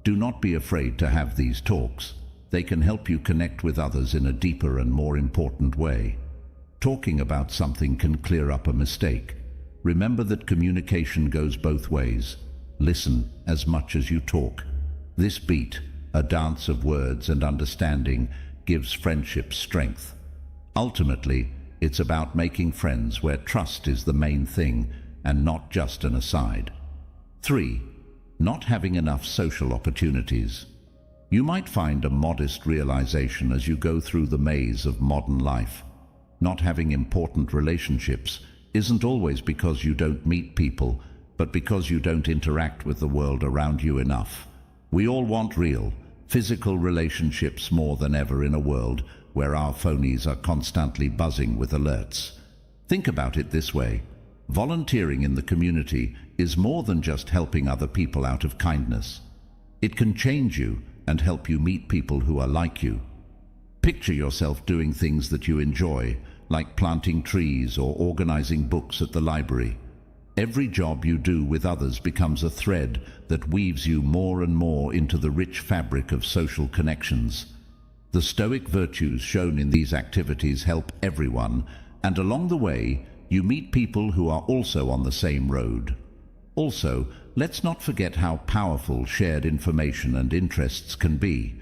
Do not be afraid to have these talks. They can help you connect with others in a deeper and more important way. Talking about something can clear up a mistake. Remember that communication goes both ways. Listen as much as you talk. This beat, a dance of words and understanding, gives friendship strength. Ultimately, it's about making friends where trust is the main thing and not just an aside. 3. Not having enough social opportunities. You might find a modest realization as you go through the maze of modern life. Not having important relationships isn't always because you don't meet people, but because you don't interact with the world around you enough. We all want real, physical relationships more than ever in a world where our phonies are constantly buzzing with alerts. Think about it this way. Volunteering in the community is more than just helping other people out of kindness. It can change you and help you meet people who are like you. Picture yourself doing things that you enjoy, like planting trees or organizing books at the library. Every job you do with others becomes a thread that weaves you more and more into the rich fabric of social connections. The Stoic virtues shown in these activities help everyone, and along the way, you meet people who are also on the same road. Also, let's not forget how powerful shared information and interests can be.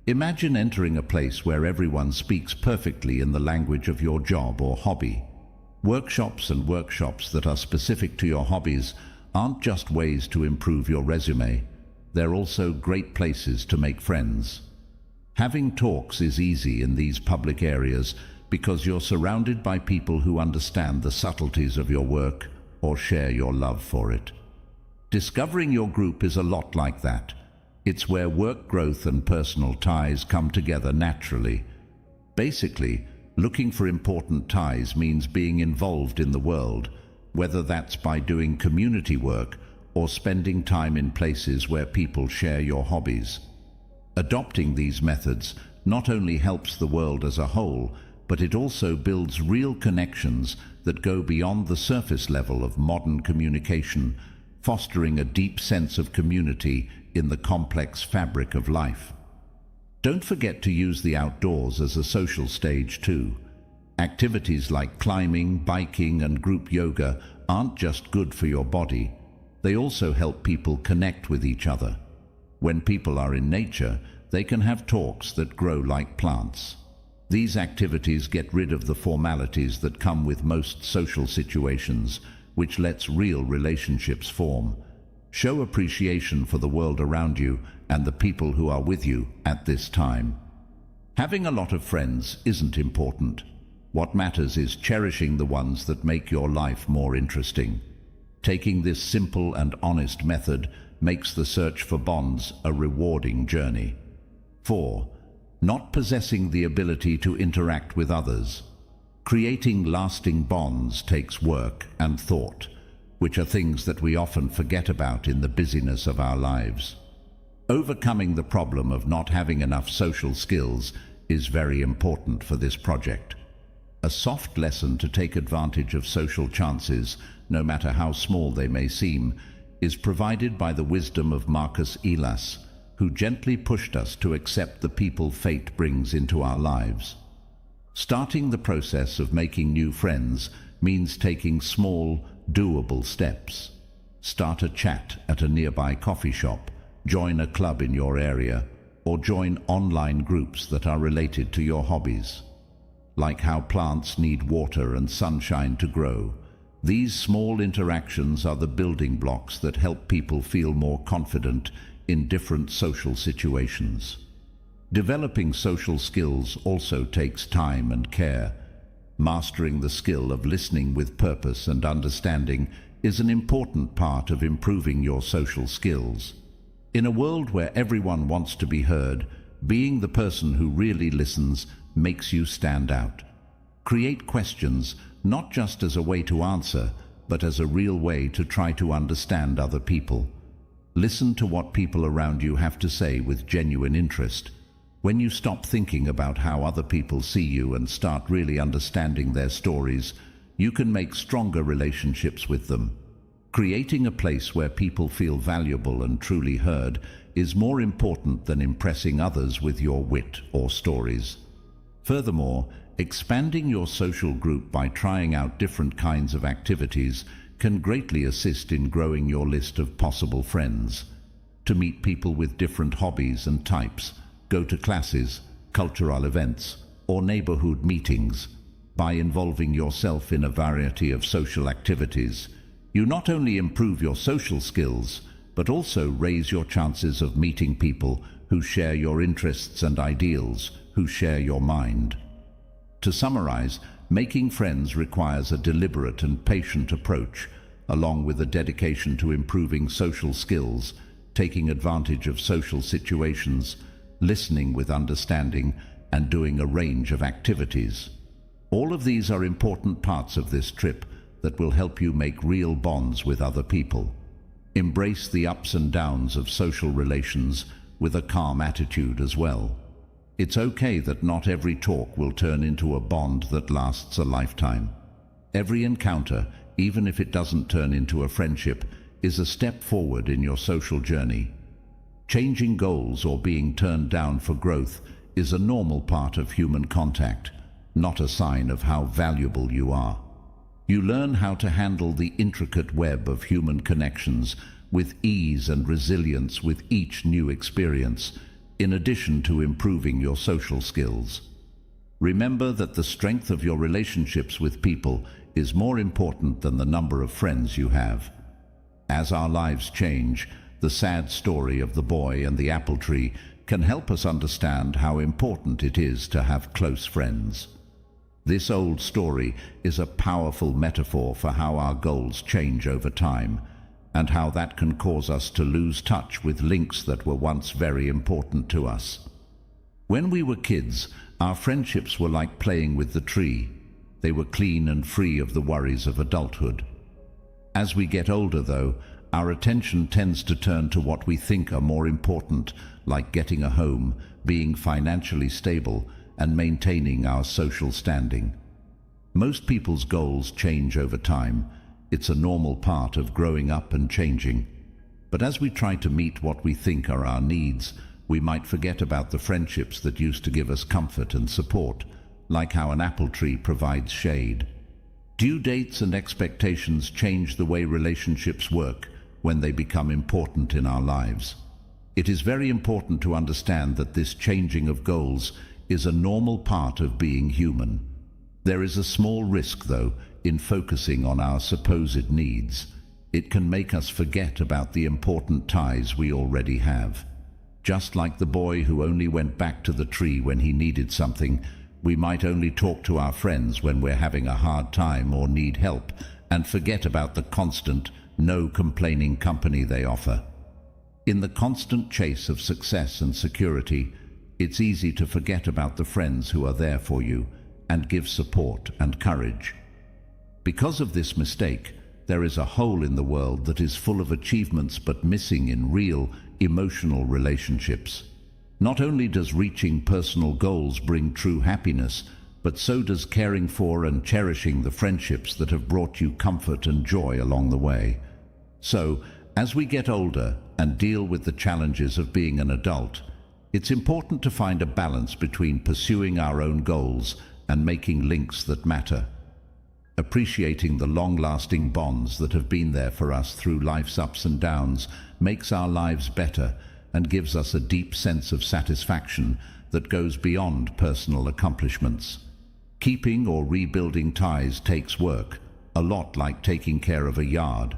Imagine entering a place where everyone speaks perfectly in the language of your job or hobby. Workshops that are specific to your hobbies aren't just ways to improve your resume. They're also great places to make friends. Having talks is easy in these public areas because you're surrounded by people who understand the subtleties of your work or share your love for it. Discovering your group is a lot like that. It's where work growth and personal ties come together naturally. Basically, looking for important ties means being involved in the world, whether that's by doing community work or spending time in places where people share your hobbies. Adopting these methods not only helps the world as a whole, but it also builds real connections that go beyond the surface level of modern communication, fostering a deep sense of community in the complex fabric of life. Don't forget to use the outdoors as a social stage too. Activities like climbing, biking, and group yoga aren't just good for your body. They also help people connect with each other. When people are in nature, they can have talks that grow like plants. These activities get rid of the formalities that come with most social situations, which lets real relationships form. Show appreciation for the world around you and the people who are with you at this time. Having a lot of friends isn't important. What matters is cherishing the ones that make your life more interesting. Taking this simple and honest method makes the search for bonds a rewarding journey. 4. Not possessing the ability to interact with others. Creating lasting bonds takes work and thought, which are things that we often forget about in the busyness of our lives. Overcoming the problem of not having enough social skills is very important for this project. a soft lesson to take advantage of social chances, no matter how small they may seem, is provided by the wisdom of Marcus Aurelius, who gently pushed us to accept the people fate brings into our lives. Starting the process of making new friends means taking small, doable steps. Start a chat at a nearby coffee shop, join a club in your area, or join online groups that are related to your hobbies. Like how plants need water and sunshine to grow, these small interactions are the building blocks that help people feel more confident in different social situations. Developing social skills also takes time and care. Mastering the skill of listening with purpose and understanding is an important part of improving your social skills. In a world where everyone wants to be heard, being the person who really listens makes you stand out. Create questions not just as a way to answer, but as a real way to try to understand other people. Listen to what people around you have to say with genuine interest. When you stop thinking about how other people see you and start really understanding their stories, you can make stronger relationships with them. Creating a place where people feel valuable and truly heard is more important than impressing others with your wit or stories. Furthermore, expanding your social group by trying out different kinds of activities can greatly assist in growing your list of possible friends. To meet people with different hobbies and types, go to classes, cultural events, or neighborhood meetings. By involving yourself in a variety of social activities, you not only improve your social skills, but also raise your chances of meeting people who share your interests and ideals, who share your mind. To summarize, making friends requires a deliberate and patient approach, along with a dedication to improving social skills, taking advantage of social situations, listening with understanding, and doing a range of activities. All of these are important parts of this trip that will help you make real bonds with other people. Embrace the ups and downs of social relations with a calm attitude as well. It's okay that not every talk will turn into a bond that lasts a lifetime. Every encounter, even if it doesn't turn into a friendship, is a step forward in your social journey. Changing goals or being turned down for growth is a normal part of human contact, not a sign of how valuable you are. You learn how to handle the intricate web of human connections with ease and resilience with each new experience, in addition to improving your social skills. Remember that the strength of your relationships with people is more important than the number of friends you have. As our lives change, the sad story of the boy and the apple tree can help us understand how important it is to have close friends. This old story is a powerful metaphor for how our goals change over time, and how that can cause us to lose touch with links that were once very important to us. When we were kids, our friendships were like playing with the tree. They were clean and free of the worries of adulthood. As we get older, though, our attention tends to turn to what we think are more important, like getting a home, being financially stable, and maintaining our social standing. Most people's goals change over time. It's a normal part of growing up and changing. But as we try to meet what we think are our needs, we might forget about the friendships that used to give us comfort and support, like how an apple tree provides shade. Due dates and expectations change the way relationships work when they become important in our lives. It is very important to understand that this changing of goals is a normal part of being human. There is a small risk, though, in focusing on our supposed needs. It can make us forget about the important ties we already have. Just like the boy who only went back to the tree when he needed something, we might only talk to our friends when we're having a hard time or need help, and forget about the constant, no-complaining company they offer. In the constant chase of success and security, it's easy to forget about the friends who are there for you and give support and courage. Because of this mistake, there is a hole in the world that is full of achievements but missing in real, emotional relationships. Not only does reaching personal goals bring true happiness, but so does caring for and cherishing the friendships that have brought you comfort and joy along the way. So, as we get older and deal with the challenges of being an adult, it's important to find a balance between pursuing our own goals and making links that matter. Appreciating the long-lasting bonds that have been there for us through life's ups and downs makes our lives better and gives us a deep sense of satisfaction that goes beyond personal accomplishments. Keeping or rebuilding ties takes work, a lot like taking care of a yard.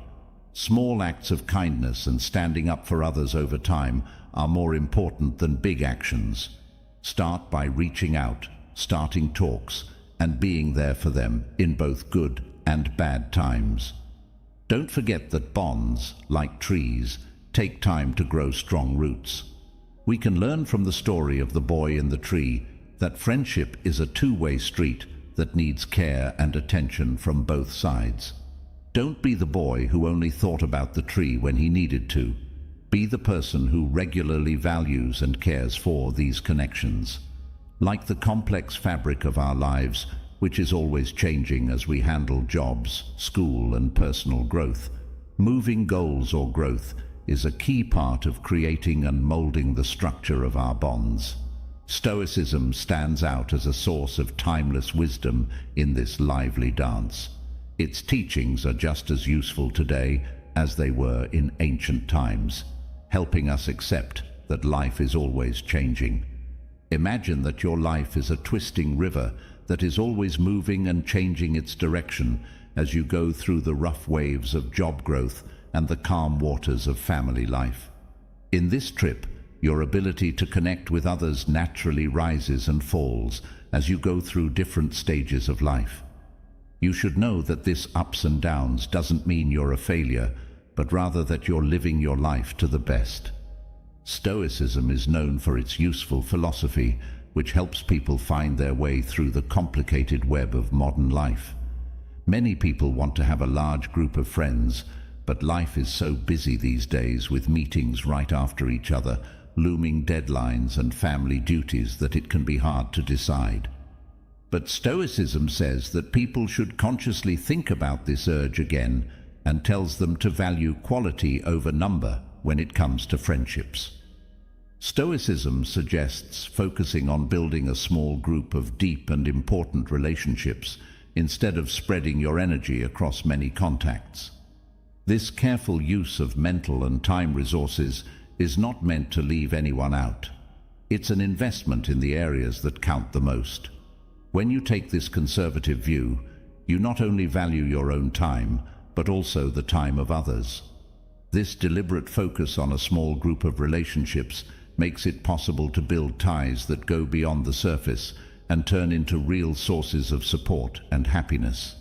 Small acts of kindness and standing up for others over time are more important than big actions. Start by reaching out, starting talks, and being there for them in both good and bad times. Don't forget that bonds, like trees, take time to grow strong roots. We can learn from the story of the boy in the tree that friendship is a two-way street that needs care and attention from both sides. Don't be the boy who only thought about the tree when he needed to. Be the person who regularly values and cares for these connections. Like the complex fabric of our lives, which is always changing as we handle jobs, school, and personal growth, moving goals or growth is a key part of creating and molding the structure of our bonds. Stoicism stands out as a source of timeless wisdom in this lively dance. Its teachings are just as useful today as they were in ancient times, helping us accept that life is always changing. Imagine that your life is a twisting river that is always moving and changing its direction as you go through the rough waves of job growth and the calm waters of family life. In this trip, your ability to connect with others naturally rises and falls as you go through different stages of life. You should know that this ups and downs doesn't mean you're a failure, but rather that you're living your life to the best. Stoicism is known for its useful philosophy, which helps people find their way through the complicated web of modern life. Many people want to have a large group of friends, but life is so busy these days with meetings right after each other, looming deadlines and family duties that it can be hard to decide. But Stoicism says that people should consciously think about this urge again and tells them to value quality over number when it comes to friendships. Stoicism suggests focusing on building a small group of deep and important relationships instead of spreading your energy across many contacts. This careful use of mental and time resources is not meant to leave anyone out. It's an investment in the areas that count the most. When you take this conservative view, you not only value your own time, but also the time of others. This deliberate focus on a small group of relationships makes it possible to build ties that go beyond the surface and turn into real sources of support and happiness.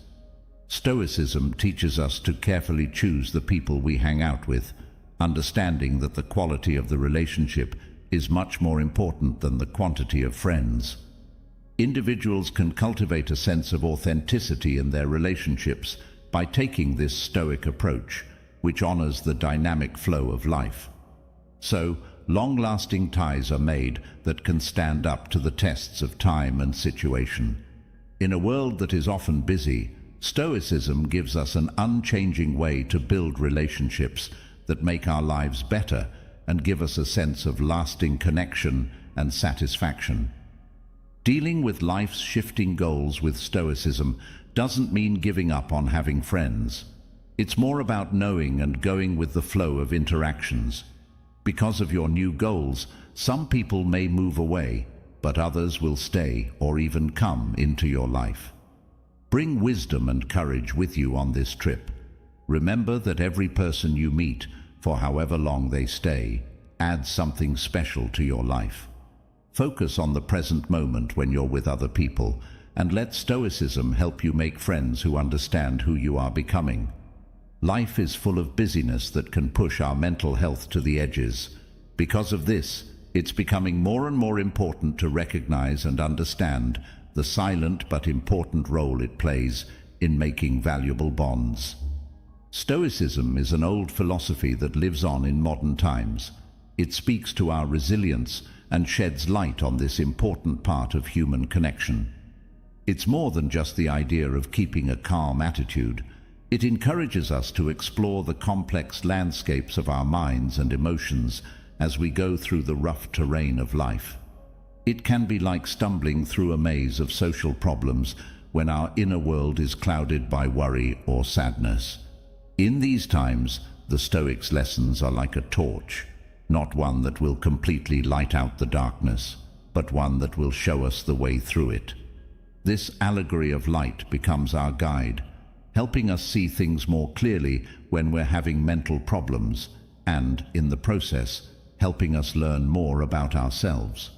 Stoicism teaches us to carefully choose the people we hang out with, understanding that the quality of the relationship is much more important than the quantity of friends. Individuals can cultivate a sense of authenticity in their relationships by taking this Stoic approach, which honors the dynamic flow of life. So, long-lasting ties are made that can stand up to the tests of time and situation. In a world that is often busy, Stoicism gives us an unchanging way to build relationships that make our lives better and give us a sense of lasting connection and satisfaction. Dealing with life's shifting goals with Stoicism doesn't mean giving up on having friends. It's more about knowing and going with the flow of interactions. Because of your new goals, some people may move away, but others will stay or even come into your life. Bring wisdom and courage with you on this trip. Remember that every person you meet, for however long they stay, adds something special to your life. Focus on the present moment when you're with other people, and let Stoicism help you make friends who understand who you are becoming. Life is full of busyness that can push our mental health to the edges. Because of this, it's becoming more and more important to recognize and understand the silent but important role it plays in making valuable bonds. Stoicism is an old philosophy that lives on in modern times. It speaks to our resilience and sheds light on this important part of human connection. It's more than just the idea of keeping a calm attitude. It encourages us to explore the complex landscapes of our minds and emotions as we go through the rough terrain of life. It can be like stumbling through a maze of social problems when our inner world is clouded by worry or sadness. In these times, the Stoics' lessons are like a torch, not one that will completely light out the darkness, but one that will show us the way through it. This allegory of light becomes our guide, helping us see things more clearly when we're having mental problems, and, in the process, helping us learn more about ourselves.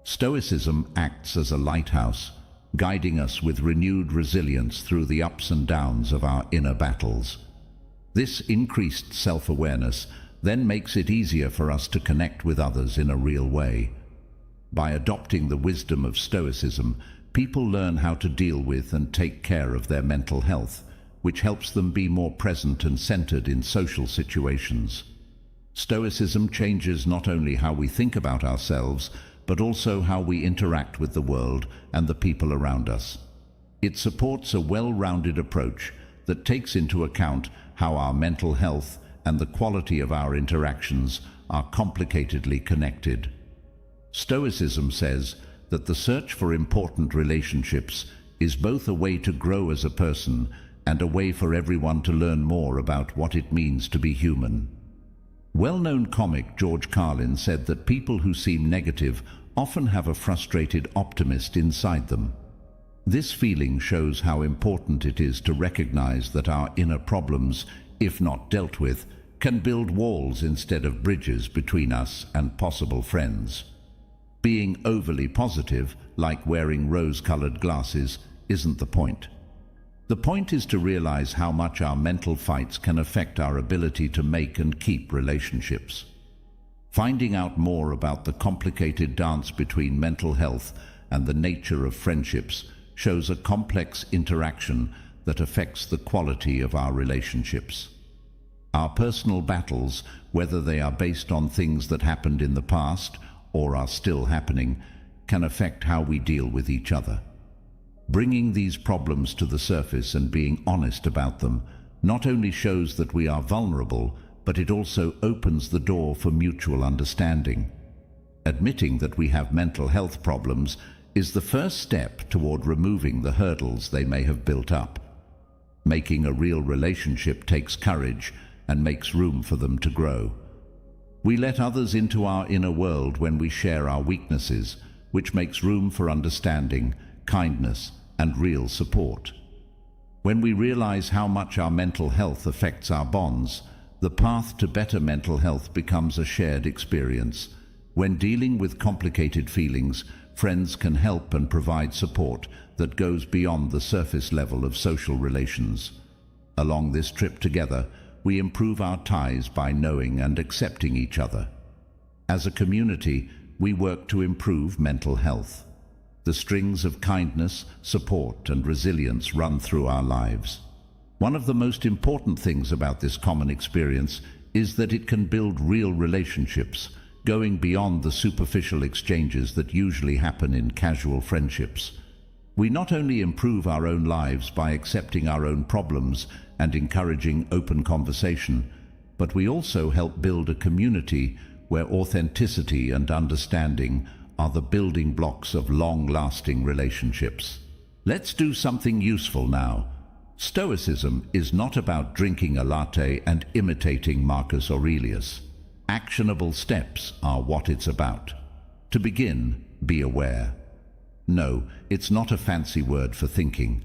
Stoicism acts as a lighthouse, guiding us with renewed resilience through the ups and downs of our inner battles. This increased self-awareness then makes it easier for us to connect with others in a real way. By adopting the wisdom of Stoicism, people learn how to deal with and take care of their mental health, which helps them be more present and centered in social situations. Stoicism changes not only how we think about ourselves, but also how we interact with the world and the people around us. It supports a well-rounded approach that takes into account how our mental health and the quality of our interactions are complicatedly connected. Stoicism says that the search for important relationships is both a way to grow as a person and a way for everyone to learn more about what it means to be human. Well-known comic George Carlin said that people who seem negative often have a frustrated optimist inside them. This feeling shows how important it is to recognize that our inner problems, if not dealt with, can build walls instead of bridges between us and possible friends. Being overly positive, like wearing rose-colored glasses, isn't the point. The point is to realize how much our mental fights can affect our ability to make and keep relationships. Finding out more about the complicated dance between mental health and the nature of friendships shows a complex interaction that affects the quality of our relationships. Our personal battles, whether they are based on things that happened in the past or are still happening, can affect how we deal with each other. Bringing these problems to the surface and being honest about them not only shows that we are vulnerable, but it also opens the door for mutual understanding. Admitting that we have mental health problems is the first step toward removing the hurdles they may have built up. Making a real relationship takes courage and makes room for them to grow. We let others into our inner world when we share our weaknesses, which makes room for understanding, kindness, and real support. When we realize how much our mental health affects our bonds, the path to better mental health becomes a shared experience. When dealing with complicated feelings, friends can help and provide support that goes beyond the surface level of social relations. Along this trip together, we improve our ties by knowing and accepting each other. As a community, we work to improve mental health. The strings of kindness, support, and resilience run through our lives. One of the most important things about this common experience is that it can build real relationships, going beyond the superficial exchanges that usually happen in casual friendships. We not only improve our own lives by accepting our own problems and encouraging open conversation, but we also help build a community where authenticity and understanding are the building blocks of long-lasting relationships. Let's do something useful now. Stoicism is not about drinking a latte and imitating Marcus Aurelius. Actionable steps are what it's about. To begin, be aware. No, it's not a fancy word for thinking.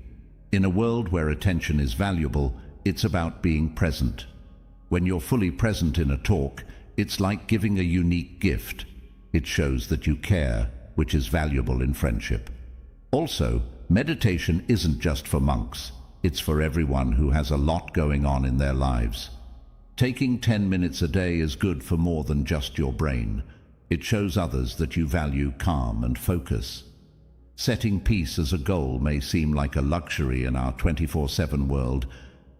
In a world where attention is valuable, it's about being present. When you're fully present in a talk, it's like giving a unique gift. It shows that you care, which is valuable in friendship. Also, meditation isn't just for monks. It's for everyone who has a lot going on in their lives. Taking 10 minutes a day is good for more than just your brain. It shows others that you value calm and focus. Setting peace as a goal may seem like a luxury in our 24/7 world,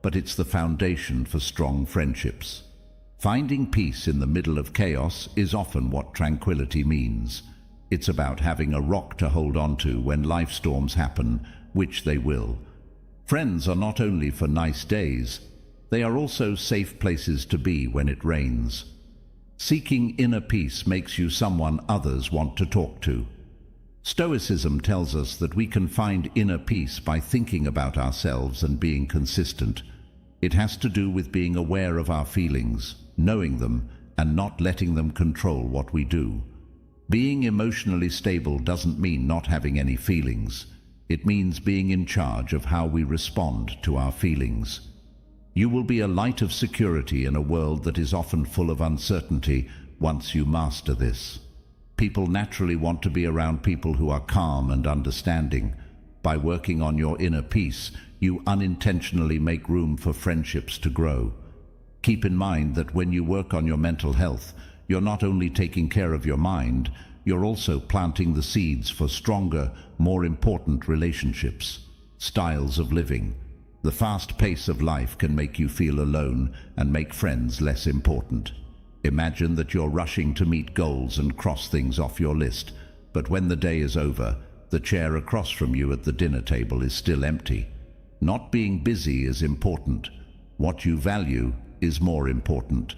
but it's the foundation for strong friendships. Finding peace in the middle of chaos is often what tranquility means. It's about having a rock to hold on to when life storms happen, which they will. Friends are not only for nice days, they are also safe places to be when it rains. Seeking inner peace makes you someone others want to talk to. Stoicism tells us that we can find inner peace by thinking about ourselves and being consistent. It has to do with being aware of our feelings, knowing them, and not letting them control what we do. Being emotionally stable doesn't mean not having any feelings. It means being in charge of how we respond to our feelings. You will be a light of security in a world that is often full of uncertainty once you master this. People naturally want to be around people who are calm and understanding. By working on your inner peace, you unintentionally make room for friendships to grow. Keep in mind that when you work on your mental health, you're not only taking care of your mind, you're also planting the seeds for stronger, more important relationships, styles of living. The fast pace of life can make you feel alone and make friends less important. Imagine that you're rushing to meet goals and cross things off your list, but when the day is over, the chair across from you at the dinner table is still empty. Not being busy is important. What you value is more important.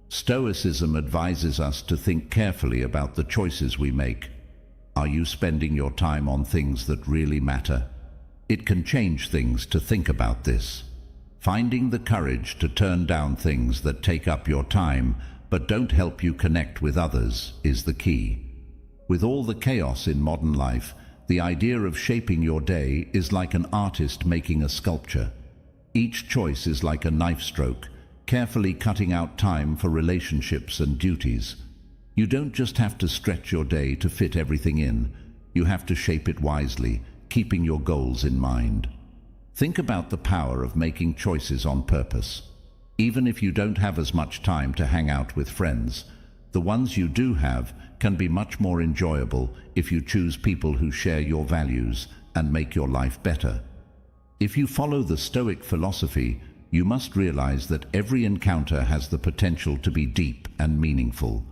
Stoicism advises us to think carefully about the choices we make. Are you spending your time on things that really matter? It can change things to think about this. Finding the courage to turn down things that take up your time but don't help you connect with others is the key. With all the chaos in modern life, the idea of shaping your day is like an artist making a sculpture. Each choice is like a knife stroke, carefully cutting out time for relationships and duties. You don't just have to stretch your day to fit everything in. You have to shape it wisely, keeping your goals in mind. Think about the power of making choices on purpose. Even if you don't have as much time to hang out with friends, the ones you do have can be much more enjoyable if you choose people who share your values and make your life better. If you follow the Stoic philosophy, you must realize that every encounter has the potential to be deep and meaningful.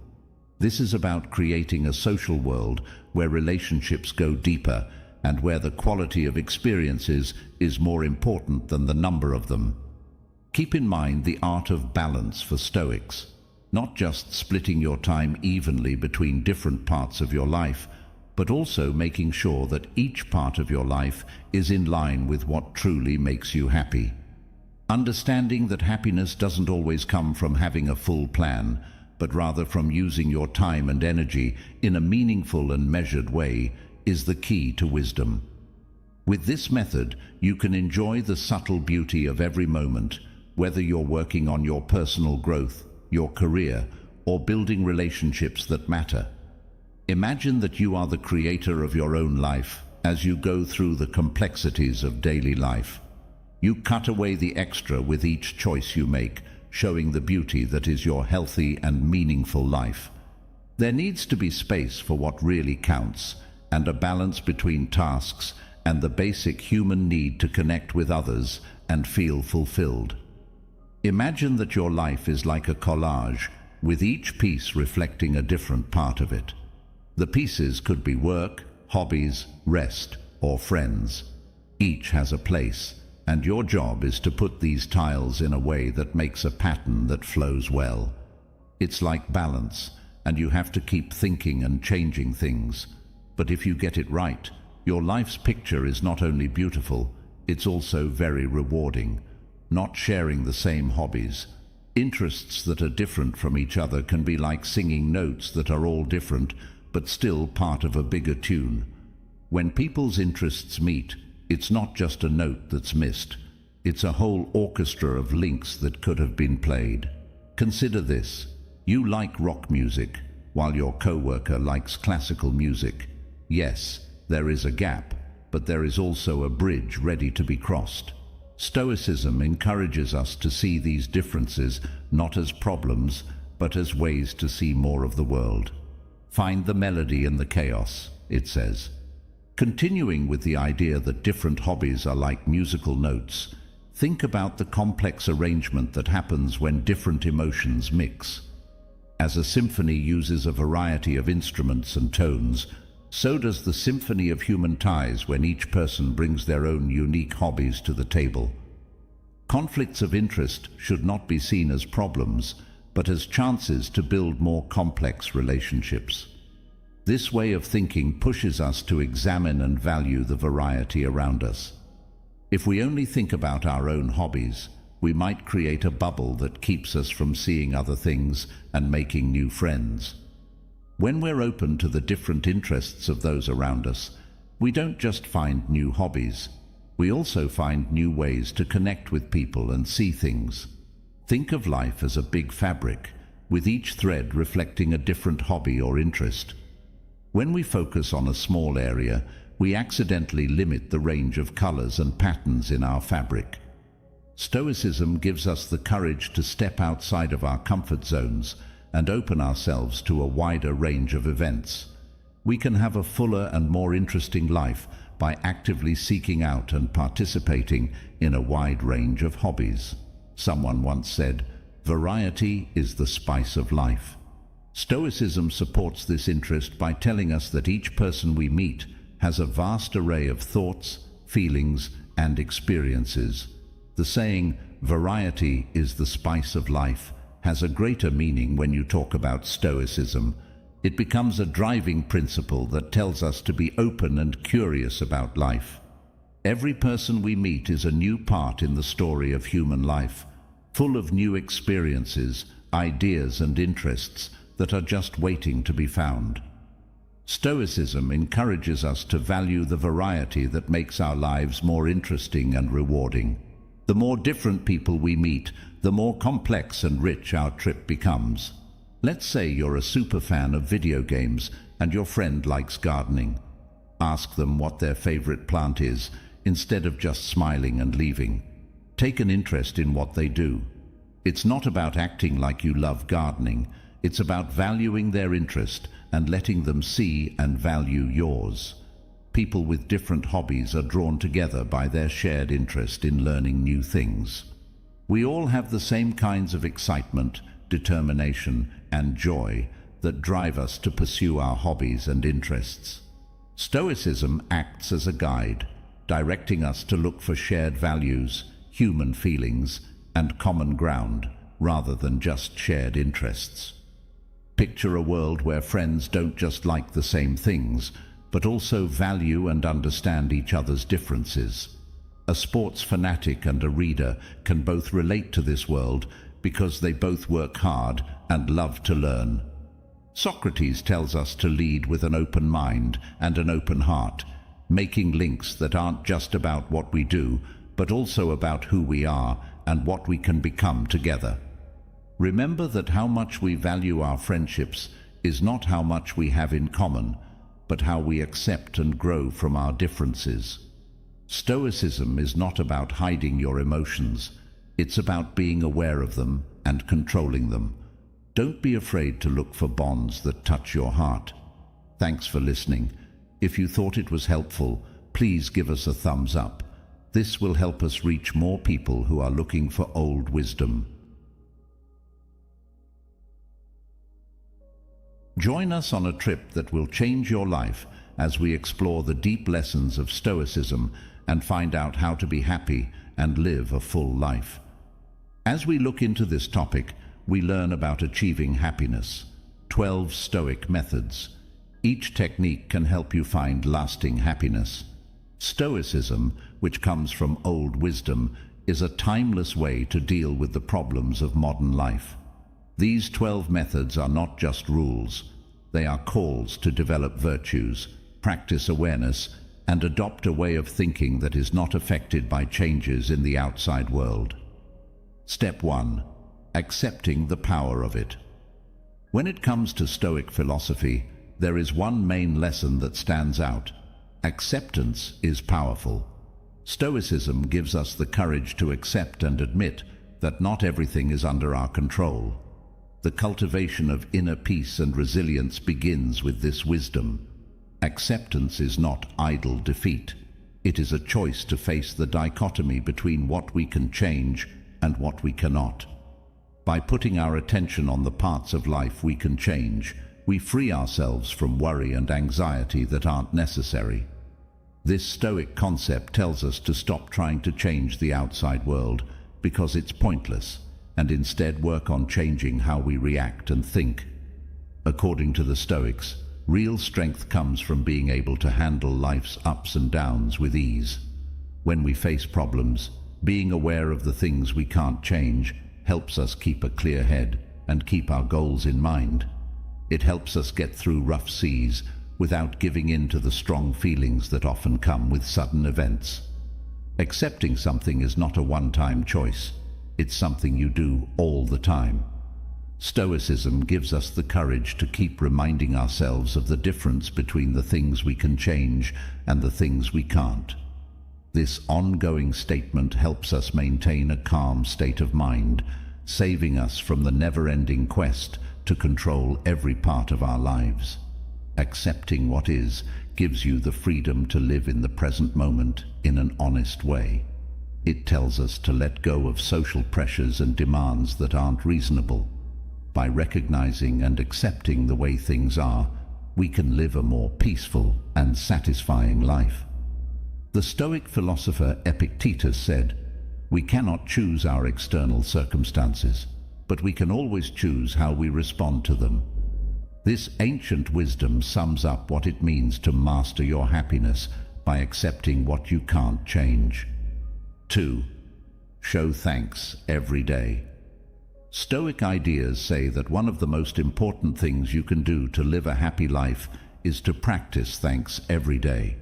This is about creating a social world where relationships go deeper and where the quality of experiences is more important than the number of them. Keep in mind the art of balance for Stoics, not just splitting your time evenly between different parts of your life, but also making sure that each part of your life is in line with what truly makes you happy. Understanding that happiness doesn't always come from having a full plan, but rather from using your time and energy in a meaningful and measured way is the key to wisdom. With this method, you can enjoy the subtle beauty of every moment, whether you're working on your personal growth, your career, or building relationships that matter. Imagine that you are the creator of your own life as you go through the complexities of daily life. You cut away the extra with each choice you make, showing the beauty that is your healthy and meaningful life. There needs to be space for what really counts, and a balance between tasks and the basic human need to connect with others and feel fulfilled. Imagine that your life is like a collage, with each piece reflecting a different part of it. The pieces could be work, hobbies, rest, or friends. Each has a place, and your job is to put these tiles in a way that makes a pattern that flows well. It's like balance, and you have to keep thinking and changing things. But if you get it right, your life's picture is not only beautiful, it's also very rewarding. Not sharing the same hobbies. Interests that are different from each other can be like singing notes that are all different, but still part of a bigger tune. When people's interests meet, it's not just a note that's missed. It's a whole orchestra of links that could have been played. Consider this. You like rock music, while your coworker likes classical music. Yes, there is a gap, but there is also a bridge ready to be crossed. Stoicism encourages us to see these differences not as problems, but as ways to see more of the world. Find the melody in the chaos, it says. Continuing with the idea that different hobbies are like musical notes, think about the complex arrangement that happens when different emotions mix. As a symphony uses a variety of instruments and tones, so does the symphony of human ties when each person brings their own unique hobbies to the table. Conflicts of interest should not be seen as problems, but as chances to build more complex relationships. This way of thinking pushes us to examine and value the variety around us. If we only think about our own hobbies, we might create a bubble that keeps us from seeing other things and making new friends. When we're open to the different interests of those around us, we don't just find new hobbies, we also find new ways to connect with people and see things. Think of life as a big fabric, with each thread reflecting a different hobby or interest. When we focus on a small area, we accidentally limit the range of colors and patterns in our fabric. Stoicism gives us the courage to step outside of our comfort zones and open ourselves to a wider range of events. We can have a fuller and more interesting life by actively seeking out and participating in a wide range of hobbies. Someone once said, "Variety is the spice of life." Stoicism supports this interest by telling us that each person we meet has a vast array of thoughts, feelings, and experiences. The saying, "Variety is the spice of life," has a greater meaning when you talk about Stoicism. It becomes a driving principle that tells us to be open and curious about life. Every person we meet is a new part in the story of human life, full of new experiences, ideas, and interests that are just waiting to be found. Stoicism encourages us to value the variety that makes our lives more interesting and rewarding. The more different people we meet, the more complex and rich our trip becomes. Let's say you're a super fan of video games and your friend likes gardening. Ask them what their favorite plant is, instead of just smiling and leaving. Take an interest in what they do. It's not about acting like you love gardening. It's about valuing their interest and letting them see and value yours. People with different hobbies are drawn together by their shared interest in learning new things. We all have the same kinds of excitement, determination, and joy that drive us to pursue our hobbies and interests. Stoicism acts as a guide, directing us to look for shared values, human feelings, and common ground, rather than just shared interests. Picture a world where friends don't just like the same things, but also value and understand each other's differences. A sports fanatic and a reader can both relate to this world because they both work hard and love to learn. Socrates tells us to lead with an open mind and an open heart, making links that aren't just about what we do, but also about who we are and what we can become together. Remember that how much we value our friendships is not how much we have in common, but how we accept and grow from our differences. Stoicism is not about hiding your emotions. It's about being aware of them and controlling them. Don't be afraid to look for bonds that touch your heart. Thanks for listening. If you thought it was helpful, please give us a thumbs up. This will help us reach more people who are looking for old wisdom. Join us on a trip that will change your life as we explore the deep lessons of Stoicism and find out how to be happy and live a full life. As we look into this topic, we learn about achieving happiness, 12 Stoic methods. Each technique can help you find lasting happiness. Stoicism, which comes from old wisdom, is a timeless way to deal with the problems of modern life. These 12 methods are not just rules. They are calls to develop virtues, practice awareness, and adopt a way of thinking that is not affected by changes in the outside world. Step 1. Accepting the power of it. When it comes to Stoic philosophy, there is one main lesson that stands out. Acceptance is powerful. Stoicism gives us the courage to accept and admit that not everything is under our control. The cultivation of inner peace and resilience begins with this wisdom. Acceptance is not idle defeat. It is a choice to face the dichotomy between what we can change and what we cannot. By putting our attention on the parts of life we can change, we free ourselves from worry and anxiety that aren't necessary. This Stoic concept tells us to stop trying to change the outside world because it's pointless, and instead work on changing how we react and think. According to the Stoics, real strength comes from being able to handle life's ups and downs with ease. When we face problems, being aware of the things we can't change helps us keep a clear head and keep our goals in mind. It helps us get through rough seas without giving in to the strong feelings that often come with sudden events. Accepting something is not a one-time choice. It's something you do all the time. Stoicism gives us the courage to keep reminding ourselves of the difference between the things we can change and the things we can't. This ongoing statement helps us maintain a calm state of mind, saving us from the never-ending quest to control every part of our lives. Accepting what is gives you the freedom to live in the present moment in an honest way. It tells us to let go of social pressures and demands that aren't reasonable. By recognizing and accepting the way things are, we can live a more peaceful and satisfying life. The Stoic philosopher Epictetus said, "We cannot choose our external circumstances, but we can always choose how we respond to them." This ancient wisdom sums up what it means to master your happiness by accepting what you can't change. 2. Show thanks every day. Stoic ideas say that one of the most important things you can do to live a happy life is to practice thanks every day.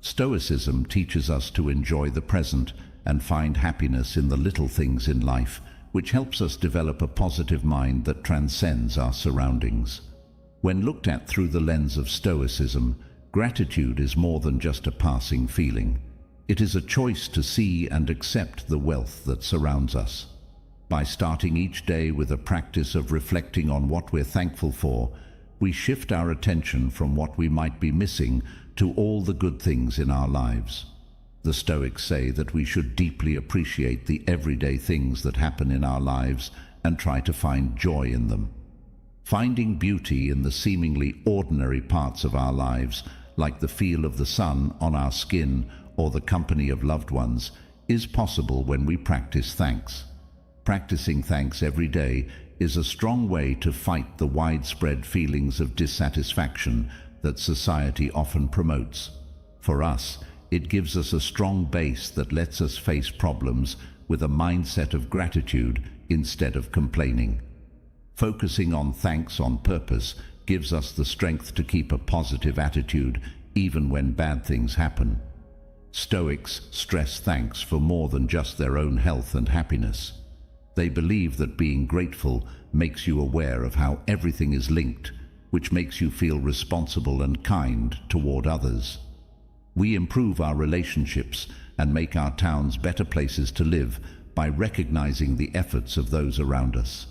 Stoicism teaches us to enjoy the present and find happiness in the little things in life, which helps us develop a positive mind that transcends our surroundings. When looked at through the lens of Stoicism, gratitude is more than just a passing feeling. It is a choice to see and accept the wealth that surrounds us. By starting each day with a practice of reflecting on what we're thankful for, we shift our attention from what we might be missing to all the good things in our lives. The Stoics say that we should deeply appreciate the everyday things that happen in our lives and try to find joy in them. Finding beauty in the seemingly ordinary parts of our lives, like the feel of the sun on our skin or the company of loved ones, is possible when we practice thanks. Practicing thanks every day is a strong way to fight the widespread feelings of dissatisfaction that society often promotes. For us, it gives us a strong base that lets us face problems with a mindset of gratitude instead of complaining. Focusing on thanks on purpose gives us the strength to keep a positive attitude even when bad things happen. Stoics stress thanks for more than just their own health and happiness. They believe that being grateful makes you aware of how everything is linked, which makes you feel responsible and kind toward others. We improve our relationships and make our towns better places to live by recognizing the efforts of those around us.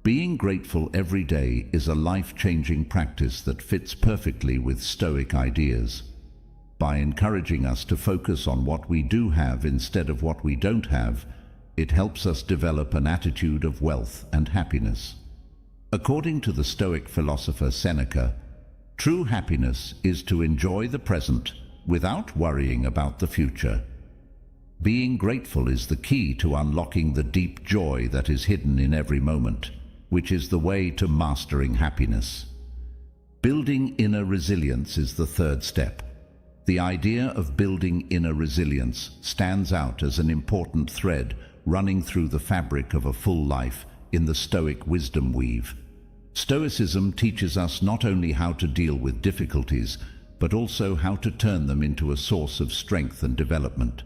Being grateful every day is a life-changing practice that fits perfectly with Stoic ideas. By encouraging us to focus on what we do have instead of what we don't have, it helps us develop an attitude of wealth and happiness. According to the Stoic philosopher Seneca, true happiness is to enjoy the present without worrying about the future. Being grateful is the key to unlocking the deep joy that is hidden in every moment, which is the way to mastering happiness. Building inner resilience is the third step. The idea of building inner resilience stands out as an important thread running through the fabric of a full life in the Stoic wisdom weave. Stoicism teaches us not only how to deal with difficulties, but also how to turn them into a source of strength and development.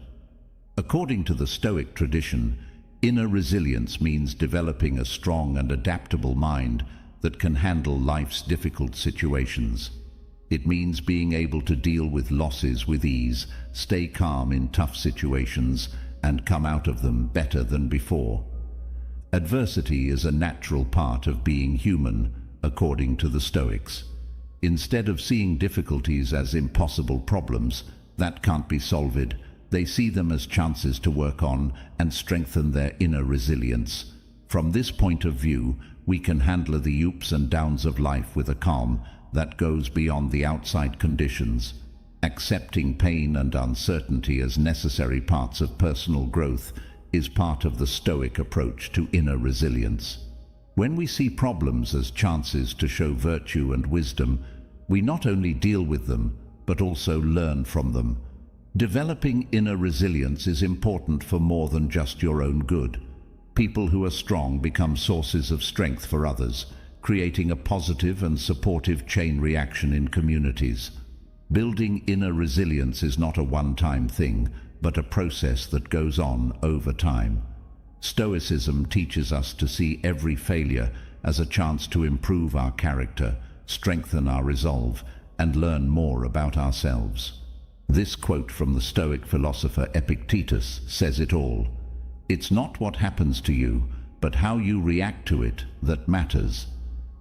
According to the Stoic tradition, inner resilience means developing a strong and adaptable mind that can handle life's difficult situations. It means being able to deal with losses with ease, stay calm in tough situations, and come out of them better than before. Adversity is a natural part of being human, according to the Stoics. Instead of seeing difficulties as impossible problems that can't be solved, they see them as chances to work on and strengthen their inner resilience. From this point of view, we can handle the ups and downs of life with a calm that goes beyond the outside conditions, accepting pain and uncertainty as necessary parts of personal growth is part of the Stoic approach to inner resilience. When we see problems as chances to show virtue and wisdom, we not only deal with them, but also learn from them. Developing inner resilience is important for more than just your own good. People who are strong become sources of strength for others, creating a positive and supportive chain reaction in communities. Building inner resilience is not a one-time thing, but a process that goes on over time. Stoicism teaches us to see every failure as a chance to improve our character, strengthen our resolve, and learn more about ourselves. This quote from the Stoic philosopher Epictetus says it all. It's not what happens to you, but how you react to it that matters.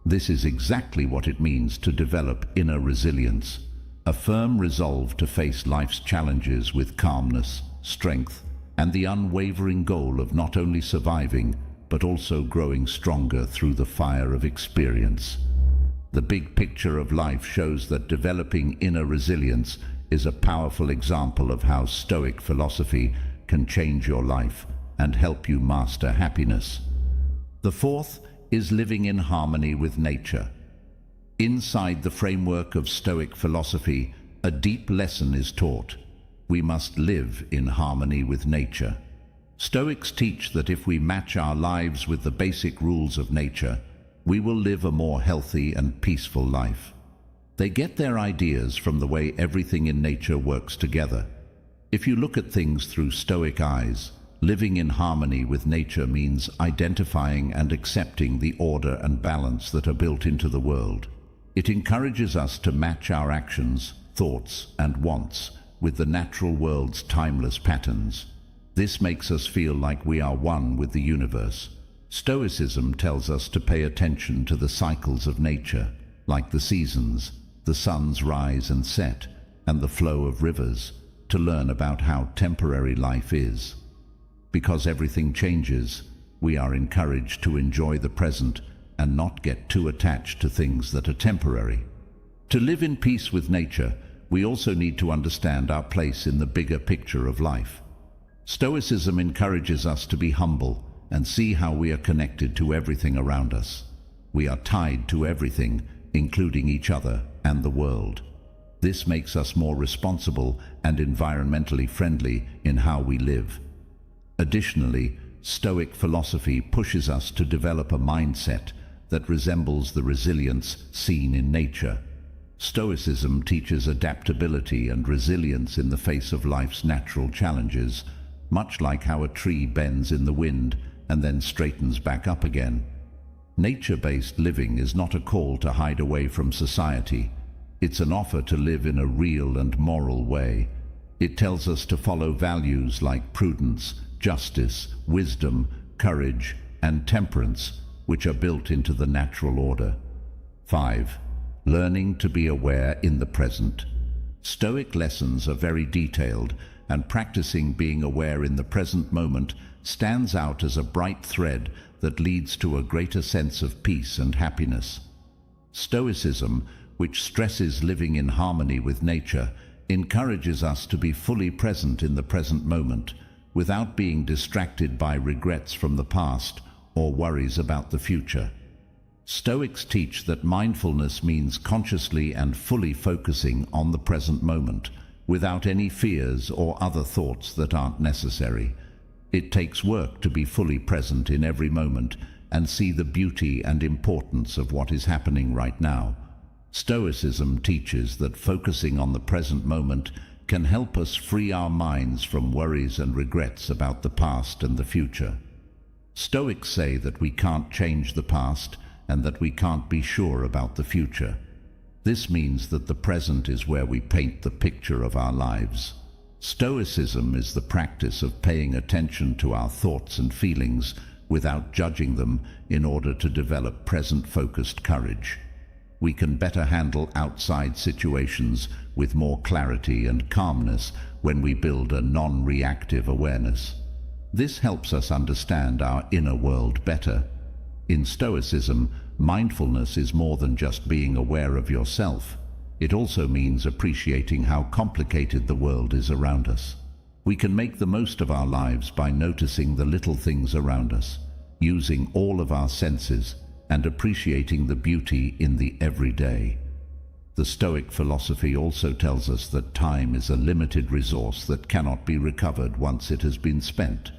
This is exactly what it means to develop inner resilience, a firm resolve to face life's challenges with calmness, strength, and the unwavering goal of not only surviving, but also growing stronger through the fire of experience. The big picture of life shows that developing inner resilience is a powerful example of how Stoic philosophy can change your life and help you master happiness. The fourth is living in harmony with nature. Inside the framework of Stoic philosophy, a deep lesson is taught. We must live in harmony with nature. Stoics teach that if we match our lives with the basic rules of nature, we will live a more healthy and peaceful life. They get their ideas from the way everything in nature works together. If you look at things through Stoic eyes, living in harmony with nature means identifying and accepting the order and balance that are built into the world. It encourages us to match our actions, thoughts, and wants with the natural world's timeless patterns. This makes us feel like we are one with the universe. Stoicism tells us to pay attention to the cycles of nature, like the seasons, the sun's rise and set, and the flow of rivers, to learn about how temporary life is. Because everything changes, we are encouraged to enjoy the present and not get too attached to things that are temporary. To live in peace with nature, we also need to understand our place in the bigger picture of life. Stoicism encourages us to be humble and see how we are connected to everything around us. We are tied to everything, including each other and the world. This makes us more responsible and environmentally friendly in how we live. Additionally, Stoic philosophy pushes us to develop a mindset that resembles the resilience seen in nature. Stoicism teaches adaptability and resilience in the face of life's natural challenges, much like how a tree bends in the wind and then straightens back up again. Nature-based living is not a call to hide away from society. It's an offer to live in a real and moral way. It tells us to follow values like prudence, justice, wisdom, courage, and temperance, which are built into the natural order. 5. Learning to be aware in the present. Stoic lessons are very detailed, and practicing being aware in the present moment stands out as a bright thread that leads to a greater sense of peace and happiness. Stoicism, which stresses living in harmony with nature, encourages us to be fully present in the present moment, without being distracted by regrets from the past or worries about the future. Stoics teach that mindfulness means consciously and fully focusing on the present moment, without any fears or other thoughts that aren't necessary. It takes work to be fully present in every moment and see the beauty and importance of what is happening right now. Stoicism teaches that focusing on the present moment can help us free our minds from worries and regrets about the past and the future. Stoics say that we can't change the past and that we can't be sure about the future. This means that the present is where we paint the picture of our lives. Stoicism is the practice of paying attention to our thoughts and feelings without judging them in order to develop present-focused courage. We can better handle outside situations with more clarity and calmness when we build a non-reactive awareness. This helps us understand our inner world better. In Stoicism, mindfulness is more than just being aware of yourself. It also means appreciating how complicated the world is around us. We can make the most of our lives by noticing the little things around us, using all of our senses, and appreciating the beauty in the everyday. The Stoic philosophy also tells us that time is a limited resource that cannot be recovered once it has been spent.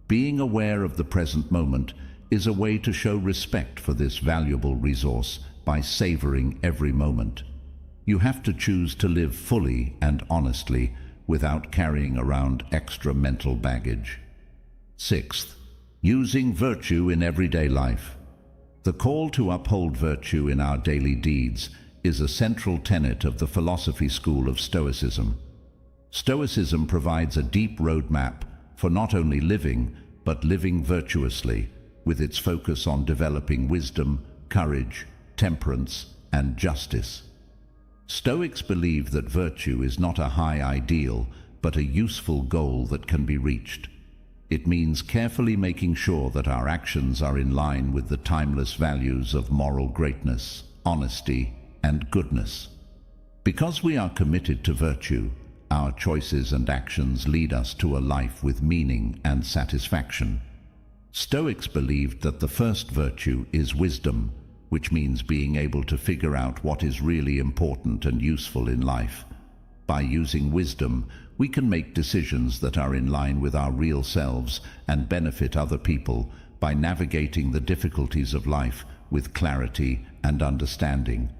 Being aware of the present moment is a way to show respect for this valuable resource by savoring every moment. You have to choose to live fully and honestly without carrying around extra mental baggage. Sixth, using virtue in everyday life. The call to uphold virtue in our daily deeds is a central tenet of the philosophy school of Stoicism. Stoicism provides a deep roadmap for not only living, but living virtuously, with its focus on developing wisdom, courage, temperance, and justice. Stoics believe that virtue is not a high ideal, but a useful goal that can be reached. It means carefully making sure that our actions are in line with the timeless values of moral greatness, honesty, and goodness. Because we are committed to virtue, our choices and actions lead us to a life with meaning and satisfaction. Stoics believed that the first virtue is wisdom, which means being able to figure out what is really important and useful in life. By using wisdom, we can make decisions that are in line with our real selves and benefit other people by navigating the difficulties of life with clarity and understanding.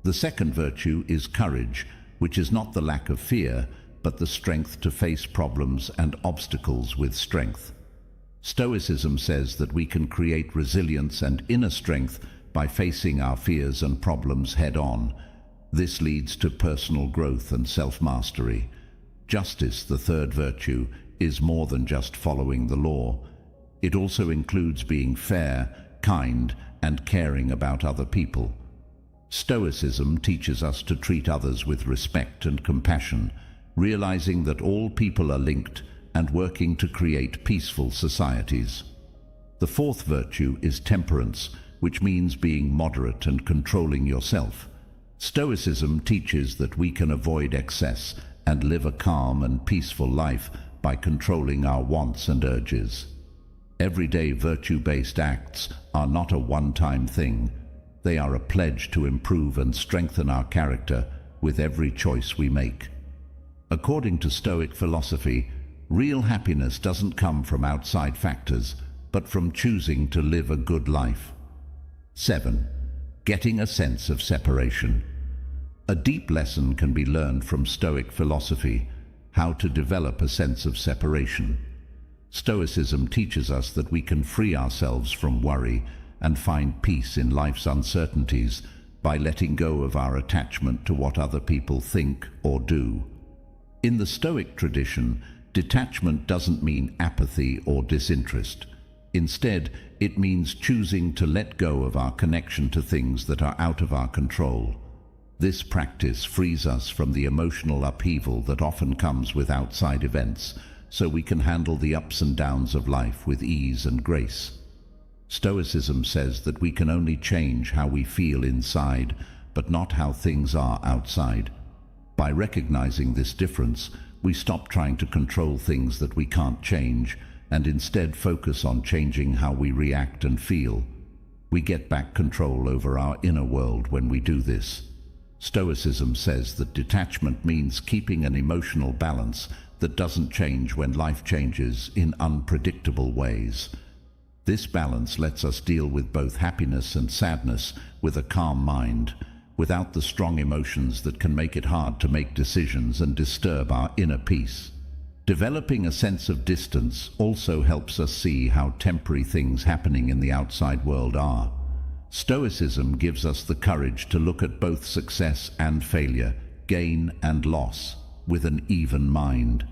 The second virtue is courage, which is not the lack of fear, but the strength to face problems and obstacles with strength. Stoicism says that we can create resilience and inner strength by facing our fears and problems head-on. This leads to personal growth and self-mastery. Justice, the third virtue, is more than just following the law. It also includes being fair, kind, and caring about other people. Stoicism teaches us to treat others with respect and compassion, realizing that all people are linked and working to create peaceful societies. The fourth virtue is temperance, which means being moderate and controlling yourself. Stoicism teaches that we can avoid excess and live a calm and peaceful life by controlling our wants and urges. Everyday virtue-based acts are not a one-time thing. They are a pledge to improve and strengthen our character with every choice we make. According to Stoic philosophy, real happiness doesn't come from outside factors, but from choosing to live a good life. 7. Getting a sense of separation. A deep lesson can be learned from Stoic philosophy, how to develop a sense of separation. Stoicism teaches us that we can free ourselves from worry and find peace in life's uncertainties by letting go of our attachment to what other people think or do. In the Stoic tradition, detachment doesn't mean apathy or disinterest. Instead, it means choosing to let go of our connection to things that are out of our control. This practice frees us from the emotional upheaval that often comes with outside events, so we can handle the ups and downs of life with ease and grace. Stoicism says that we can only change how we feel inside, but not how things are outside. By recognizing this difference, we stop trying to control things that we can't change, and instead focus on changing how we react and feel. We get back control over our inner world when we do this. Stoicism says that detachment means keeping an emotional balance that doesn't change when life changes in unpredictable ways. This balance lets us deal with both happiness and sadness with a calm mind, without the strong emotions that can make it hard to make decisions and disturb our inner peace. Developing a sense of distance also helps us see how temporary things happening in the outside world are. Stoicism gives us the courage to look at both success and failure, gain and loss, with an even mind.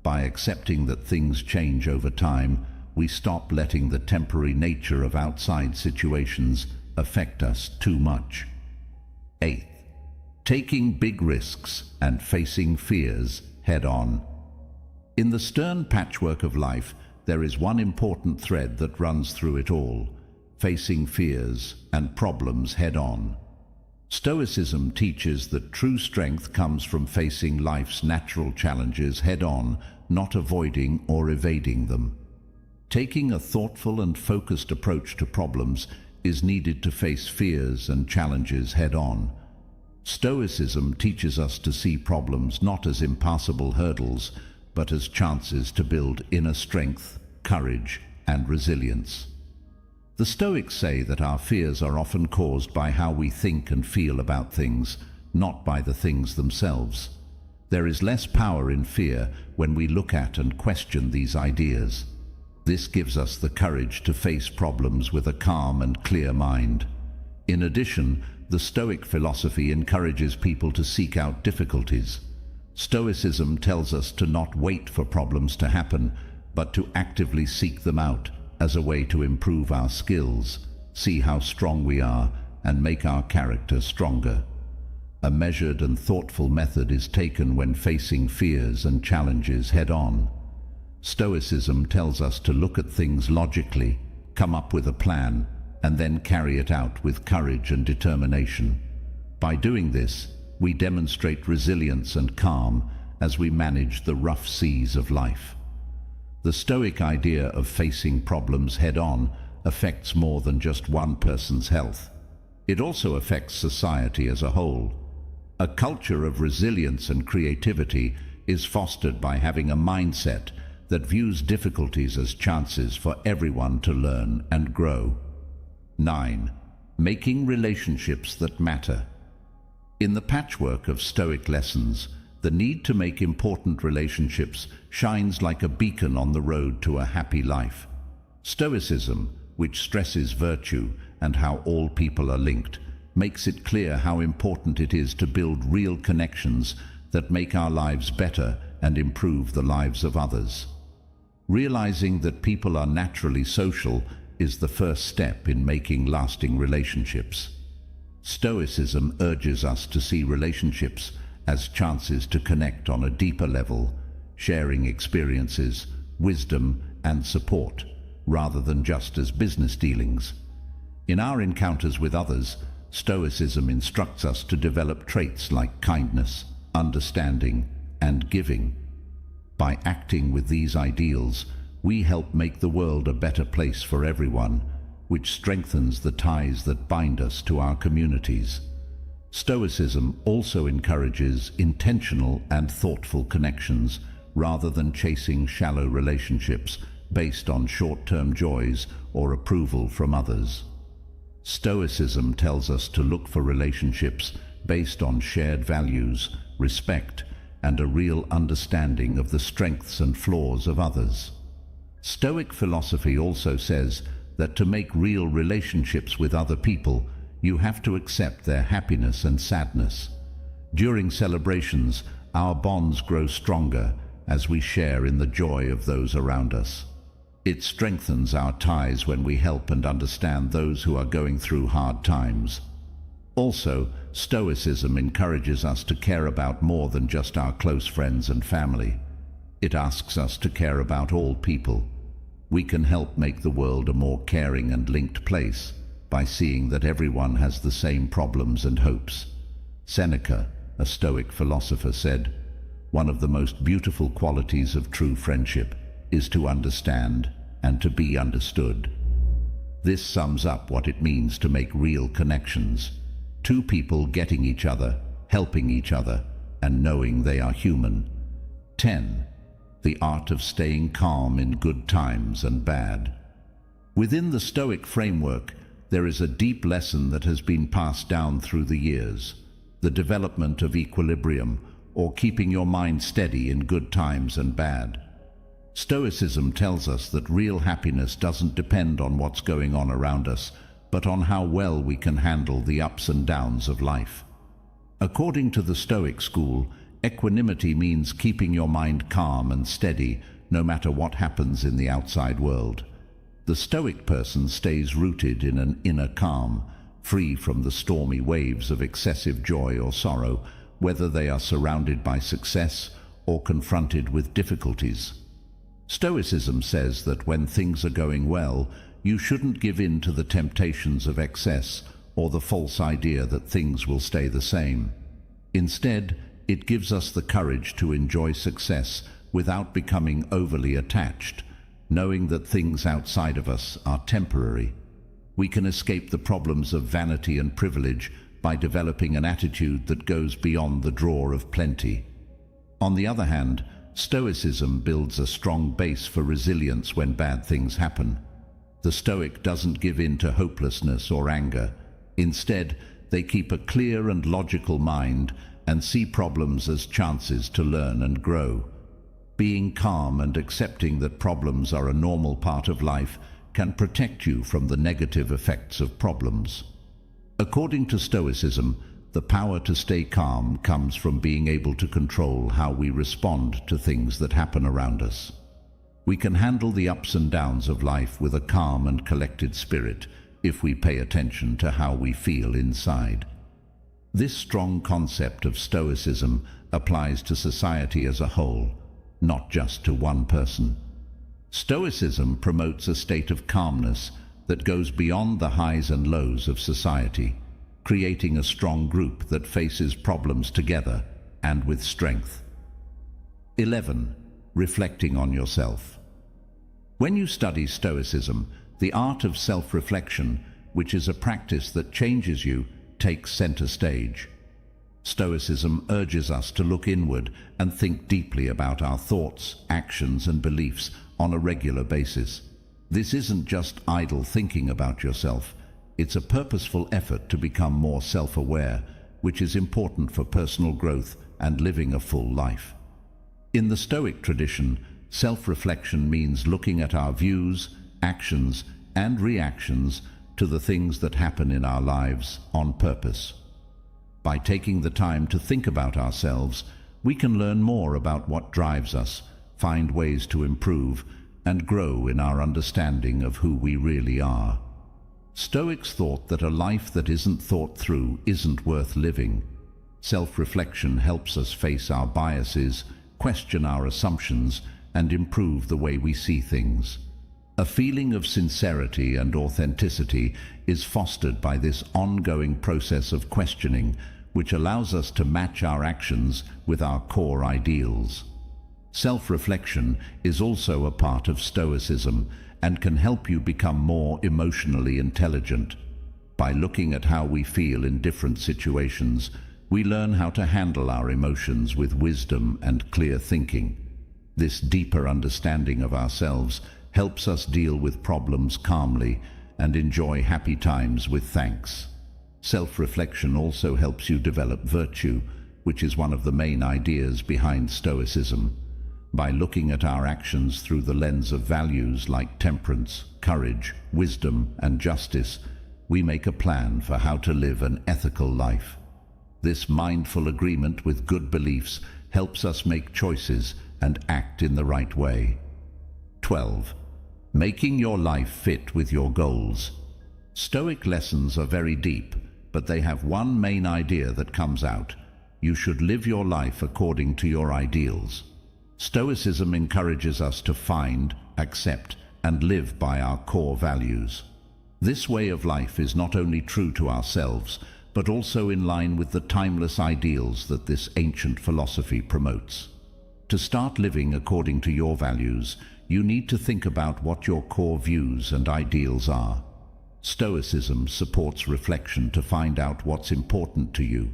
By accepting that things change over time, we stop letting the temporary nature of outside situations affect us too much. 8. Taking big risks and facing fears head-on. In the stern patchwork of life, there is one important thread that runs through it all: facing fears and problems head-on. Stoicism teaches that true strength comes from facing life's natural challenges head-on, not avoiding or evading them. Taking a thoughtful and focused approach to problems is needed to face fears and challenges head-on. Stoicism teaches us to see problems not as impassable hurdles, but as chances to build inner strength, courage, and resilience. The Stoics say that our fears are often caused by how we think and feel about things, not by the things themselves. There is less power in fear when we look at and question these ideas. This gives us the courage to face problems with a calm and clear mind. In addition, the Stoic philosophy encourages people to seek out difficulties. Stoicism tells us to not wait for problems to happen, but to actively seek them out as a way to improve our skills, see how strong we are, and make our character stronger. A measured and thoughtful method is taken when facing fears and challenges head-on. Stoicism tells us to look at things logically, come up with a plan, and then carry it out with courage and determination. By doing this, we demonstrate resilience and calm as we manage the rough seas of life. The Stoic idea of facing problems head-on affects more than just one person's health. It also affects society as a whole. A culture of resilience and creativity is fostered by having a mindset that views difficulties as chances for everyone to learn and grow. 9. Making relationships that matter. In the patchwork of Stoic lessons, the need to make important relationships shines like a beacon on the road to a happy life. Stoicism, which stresses virtue and how all people are linked, makes it clear how important it is to build real connections that make our lives better and improve the lives of others. Realizing that people are naturally social is the first step in making lasting relationships. Stoicism urges us to see relationships as chances to connect on a deeper level, sharing experiences, wisdom, and support, rather than just as business dealings. In our encounters with others, Stoicism instructs us to develop traits like kindness, understanding, and giving. By acting with these ideals, we help make the world a better place for everyone, which strengthens the ties that bind us to our communities. Stoicism also encourages intentional and thoughtful connections rather than chasing shallow relationships based on short-term joys or approval from others. Stoicism tells us to look for relationships based on shared values, respect, and a real understanding of the strengths and flaws of others. Stoic philosophy also says that to make real relationships with other people, you have to accept their happiness and sadness. During celebrations, our bonds grow stronger as we share in the joy of those around us. It strengthens our ties when we help and understand those who are going through hard times. Also, Stoicism encourages us to care about more than just our close friends and family. It asks us to care about all people. We can help make the world a more caring and linked place by seeing that everyone has the same problems and hopes. Seneca, a Stoic philosopher, said, "One of the most beautiful qualities of true friendship is to understand and to be understood." This sums up what it means to make real connections. Two people getting each other, helping each other, and knowing they are human. 10. The art of staying calm in good times and bad. Within the Stoic framework, there is a deep lesson that has been passed down through the years: the development of equilibrium, or keeping your mind steady in good times and bad. Stoicism tells us that real happiness doesn't depend on what's going on around us, but on how well we can handle the ups and downs of life. According to the Stoic school, equanimity means keeping your mind calm and steady no matter what happens in the outside world. The Stoic person stays rooted in an inner calm, free from the stormy waves of excessive joy or sorrow, whether they are surrounded by success or confronted with difficulties. Stoicism says that when things are going well, you shouldn't give in to the temptations of excess or the false idea that things will stay the same. Instead, it gives us the courage to enjoy success without becoming overly attached, knowing that things outside of us are temporary. We can escape the problems of vanity and privilege by developing an attitude that goes beyond the drawer of plenty. On the other hand, Stoicism builds a strong base for resilience when bad things happen. The Stoic doesn't give in to hopelessness or anger. Instead, they keep a clear and logical mind and see problems as chances to learn and grow. Being calm and accepting that problems are a normal part of life can protect you from the negative effects of problems. According to Stoicism, the power to stay calm comes from being able to control how we respond to things that happen around us. We can handle the ups and downs of life with a calm and collected spirit if we pay attention to how we feel inside. This strong concept of Stoicism applies to society as a whole, not just to one person. Stoicism promotes a state of calmness that goes beyond the highs and lows of society, creating a strong group that faces problems together and with strength. 11. Reflecting on yourself. When you study Stoicism, the art of self-reflection, which is a practice that changes you, takes center stage. Stoicism urges us to look inward and think deeply about our thoughts, actions, and beliefs on a regular basis. This isn't just idle thinking about yourself. It's a purposeful effort to become more self-aware, which is important for personal growth and living a full life. In the Stoic tradition, self-reflection means looking at our views, actions, and reactions to the things that happen in our lives on purpose. By taking the time to think about ourselves, we can learn more about what drives us, find ways to improve, and grow in our understanding of who we really are. Stoics thought that a life that isn't thought through isn't worth living. Self-reflection helps us face our biases, question our assumptions, and improve the way we see things. A feeling of sincerity and authenticity is fostered by this ongoing process of questioning, which allows us to match our actions with our core ideals. Self-reflection is also a part of Stoicism and can help you become more emotionally intelligent. By looking at how we feel in different situations, we learn how to handle our emotions with wisdom and clear thinking. This deeper understanding of ourselves helps us deal with problems calmly and enjoy happy times with thanks. Self-reflection also helps you develop virtue, which is one of the main ideas behind Stoicism. By looking at our actions through the lens of values like temperance, courage, wisdom, and justice, we make a plan for how to live an ethical life. This mindful agreement with good beliefs helps us make choices and act in the right way. 12. Making your life fit with your goals. Stoic lessons are very deep, but they have one main idea that comes out. You should live your life according to your ideals. Stoicism encourages us to find, accept, and live by our core values. This way of life is not only true to ourselves, but also in line with the timeless ideals that this ancient philosophy promotes. To start living according to your values, you need to think about what your core views and ideals are. Stoicism supports reflection to find out what's important to you,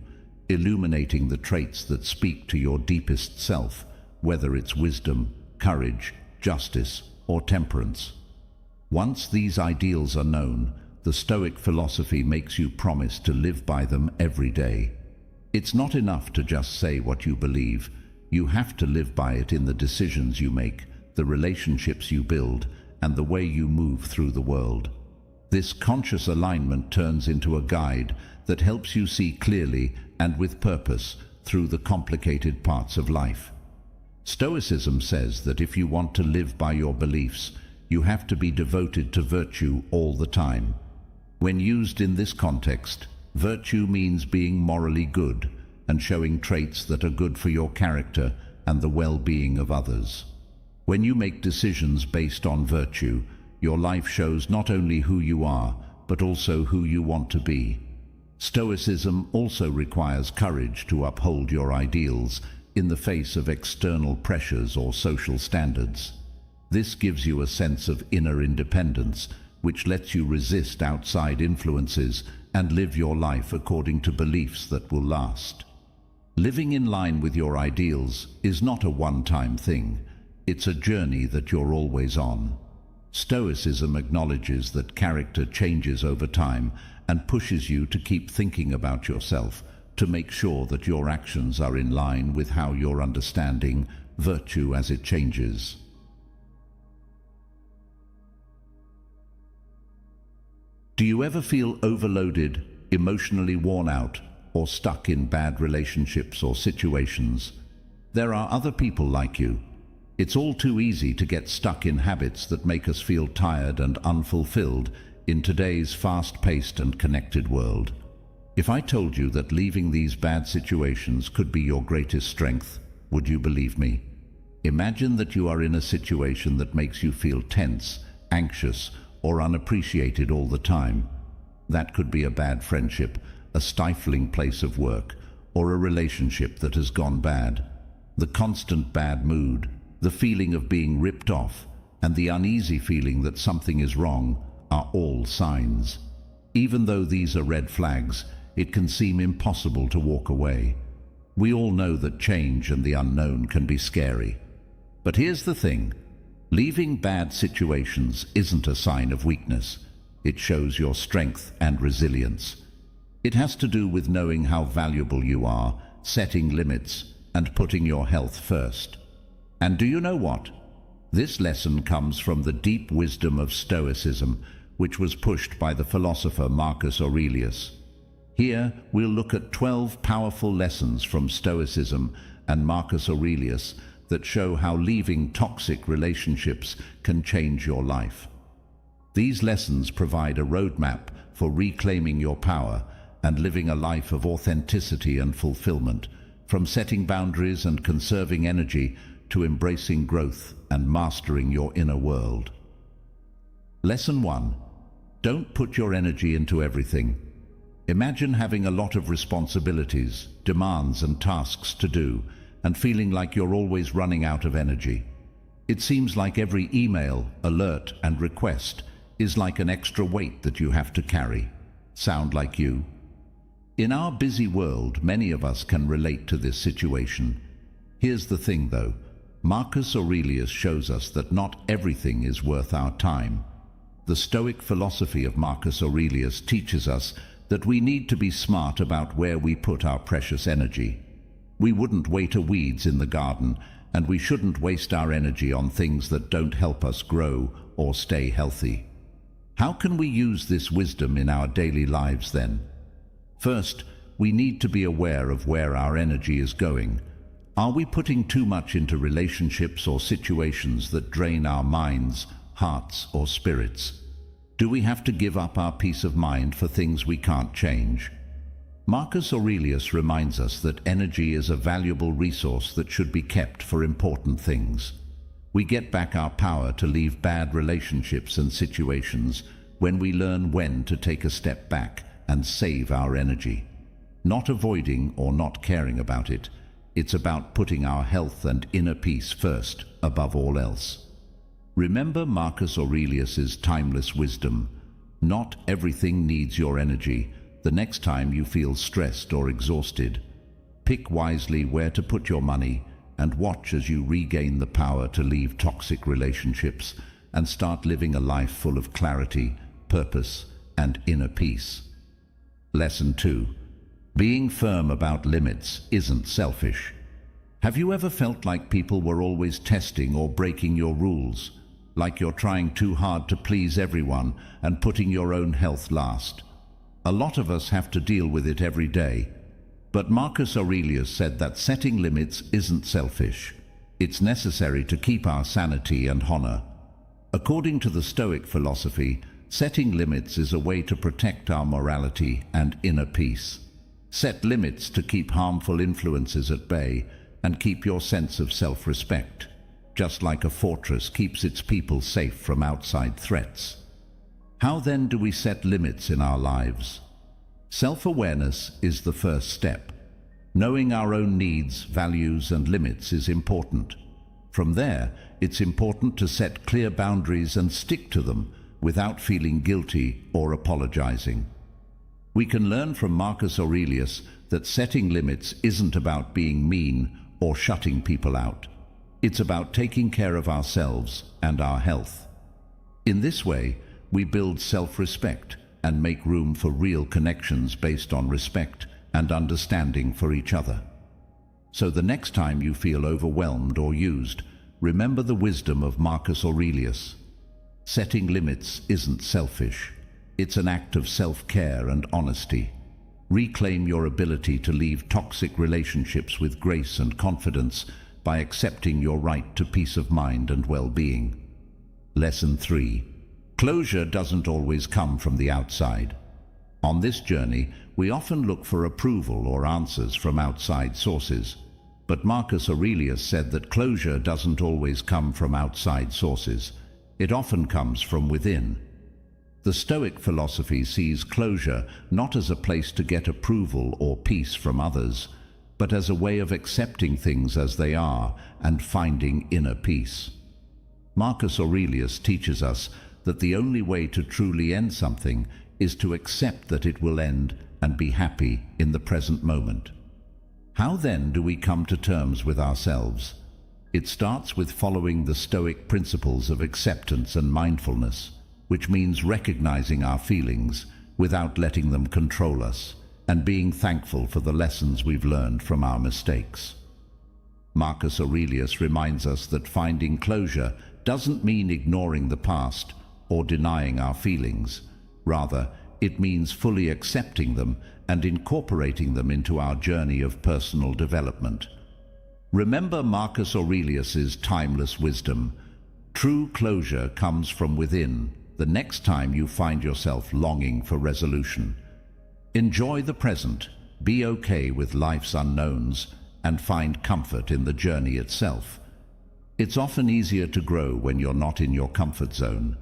illuminating the traits that speak to your deepest self, whether it's wisdom, courage, justice, or temperance. Once these ideals are known, the Stoic philosophy makes you promise to live by them every day. It's not enough to just say what you believe. You have to live by it in the decisions you make, the relationships you build, and the way you move through the world. This conscious alignment turns into a guide that helps you see clearly and with purpose through the complicated parts of life. Stoicism says that if you want to live by your beliefs, you have to be devoted to virtue all the time. When used in this context, virtue means being morally good and showing traits that are good for your character and the well-being of others. When you make decisions based on virtue, your life shows not only who you are, but also who you want to be. Stoicism also requires courage to uphold your ideals in the face of external pressures or social standards. This gives you a sense of inner independence, which lets you resist outside influences and live your life according to beliefs that will last. Living in line with your ideals is not a one-time thing. It's a journey that you're always on. Stoicism acknowledges that character changes over time and pushes you to keep thinking about yourself, to make sure that your actions are in line with how you're understanding virtue as it changes. Do you ever feel overloaded, emotionally worn out, or stuck in bad relationships or situations? There are other people like you. It's all too easy to get stuck in habits that make us feel tired and unfulfilled in today's fast-paced and connected world. If I told you that leaving these bad situations could be your greatest strength, would you believe me? Imagine that you are in a situation that makes you feel tense, anxious, or unappreciated all the time. That could be a bad friendship, a stifling place of work, or a relationship that has gone bad. The constant bad mood, the feeling of being ripped off, and the uneasy feeling that something is wrong are all signs. Even though these are red flags, it can seem impossible to walk away. We all know that change and the unknown can be scary. But here's the thing. Leaving bad situations isn't a sign of weakness. It shows your strength and resilience. It has to do with knowing how valuable you are, setting limits, and putting your health first. And do you know what? This lesson comes from the deep wisdom of Stoicism, which was pushed by the philosopher Marcus Aurelius. Here, we'll look at 12 powerful lessons from Stoicism and Marcus Aurelius that show how leaving toxic relationships can change your life. These lessons provide a roadmap for reclaiming your power and living a life of authenticity and fulfillment, from setting boundaries and conserving energy to embracing growth and mastering your inner world. Lesson 1. Don't put your energy into everything. Imagine having a lot of responsibilities, demands and tasks to do, and feeling like you're always running out of energy. It seems like every email, alert and request is like an extra weight that you have to carry. Sound like you? In our busy world, many of us can relate to this situation. Here's the thing though. Marcus Aurelius shows us that not everything is worth our time. The Stoic philosophy of Marcus Aurelius teaches us that we need to be smart about where we put our precious energy. We wouldn't water weeds in the garden, and we shouldn't waste our energy on things that don't help us grow or stay healthy. How can we use this wisdom in our daily lives then? First, we need to be aware of where our energy is going. Are we putting too much into relationships or situations that drain our minds, hearts, or spirits? Do we have to give up our peace of mind for things we can't change? Marcus Aurelius reminds us that energy is a valuable resource that should be kept for important things. We get back our power to leave bad relationships and situations when we learn when to take a step back and save our energy. Not avoiding or not caring about it. It's about putting our health and inner peace first, above all else. Remember Marcus Aurelius's timeless wisdom. Not everything needs your energy. The next time you feel stressed or exhausted, pick wisely where to put your money and watch as you regain the power to leave toxic relationships and start living a life full of clarity, purpose, and inner peace. Lesson 2. Being firm about limits isn't selfish. Have you ever felt like people were always testing or breaking your rules? Like you're trying too hard to please everyone and putting your own health last? A lot of us have to deal with it every day. But Marcus Aurelius said that setting limits isn't selfish. It's necessary to keep our sanity and honor. According to the Stoic philosophy, setting limits is a way to protect our morality and inner peace. Set limits to keep harmful influences at bay and keep your sense of self-respect. just like a fortress keeps its people safe from outside threats. How then do we set limits in our lives? Self-awareness is the first step. Knowing our own needs, values, and limits is important. From there, it's important to set clear boundaries and stick to them without feeling guilty or apologizing. We can learn from Marcus Aurelius that setting limits isn't about being mean or shutting people out. It's about taking care of ourselves and our health. In this way, we build self-respect and make room for real connections based on respect and understanding for each other. So the next time you feel overwhelmed or used, remember the wisdom of Marcus Aurelius. Setting limits isn't selfish. It's an act of self-care and honesty. Reclaim your ability to leave toxic relationships with grace and confidence by accepting your right to peace of mind and well-being. Lesson 3. Closure doesn't always come from the outside. On this journey, we often look for approval or answers from outside sources. But Marcus Aurelius said that closure doesn't always come from outside sources. It often comes from within. The Stoic philosophy sees closure not as a place to get approval or peace from others, but as a way of accepting things as they are and finding inner peace. Marcus Aurelius teaches us that the only way to truly end something is to accept that it will end and be happy in the present moment. How then do we come to terms with ourselves? It starts with following the Stoic principles of acceptance and mindfulness, which means recognizing our feelings without letting them control us and being thankful for the lessons we've learned from our mistakes. Marcus Aurelius reminds us that finding closure doesn't mean ignoring the past or denying our feelings. Rather, it means fully accepting them and incorporating them into our journey of personal development. Remember Marcus Aurelius's timeless wisdom. True closure comes from within the next time you find yourself longing for resolution. Enjoy the present, be okay with life's unknowns, and find comfort in the journey itself. It's often easier to grow when you're not in your comfort zone.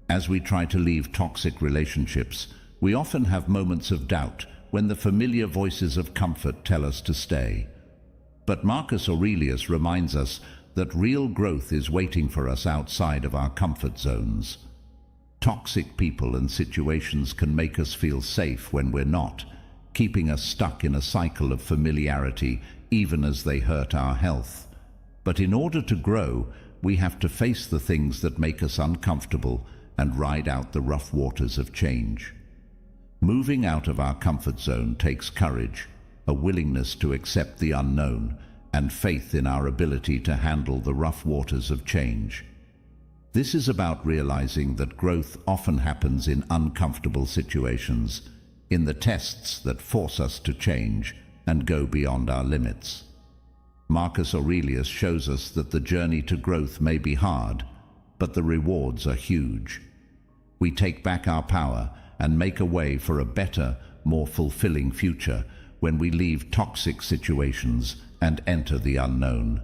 As we try to leave toxic relationships, we often have moments of doubt when the familiar voices of comfort tell us to stay. But Marcus Aurelius reminds us that real growth is waiting for us outside of our comfort zones. Toxic people and situations can make us feel safe when we're not, keeping us stuck in a cycle of familiarity even as they hurt our health. But in order to grow, we have to face the things that make us uncomfortable and ride out the rough waters of change. Moving out of our comfort zone takes courage, a willingness to accept the unknown, and faith in our ability to handle the rough waters of change. This is about realizing that growth often happens in uncomfortable situations, in the tests that force us to change and go beyond our limits. Marcus Aurelius shows us that the journey to growth may be hard, but the rewards are huge. We take back our power and make a way for a better, more fulfilling future when we leave toxic situations and enter the unknown.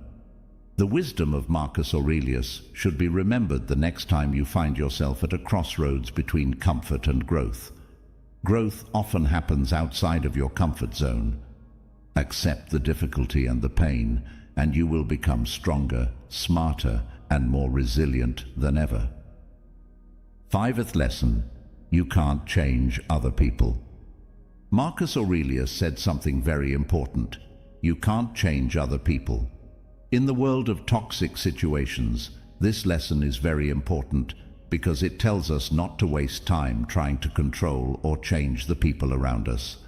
The wisdom of Marcus Aurelius should be remembered the next time you find yourself at a crossroads between comfort and growth. Growth often happens outside of your comfort zone. Accept the difficulty and the pain, and you will become stronger, smarter, and more resilient than ever. 5th lesson: you can't change other people. Marcus Aurelius said something very important. You can't change other people. In the world of toxic situations, this lesson is very important because it tells us not to waste time trying to control or change the people around us.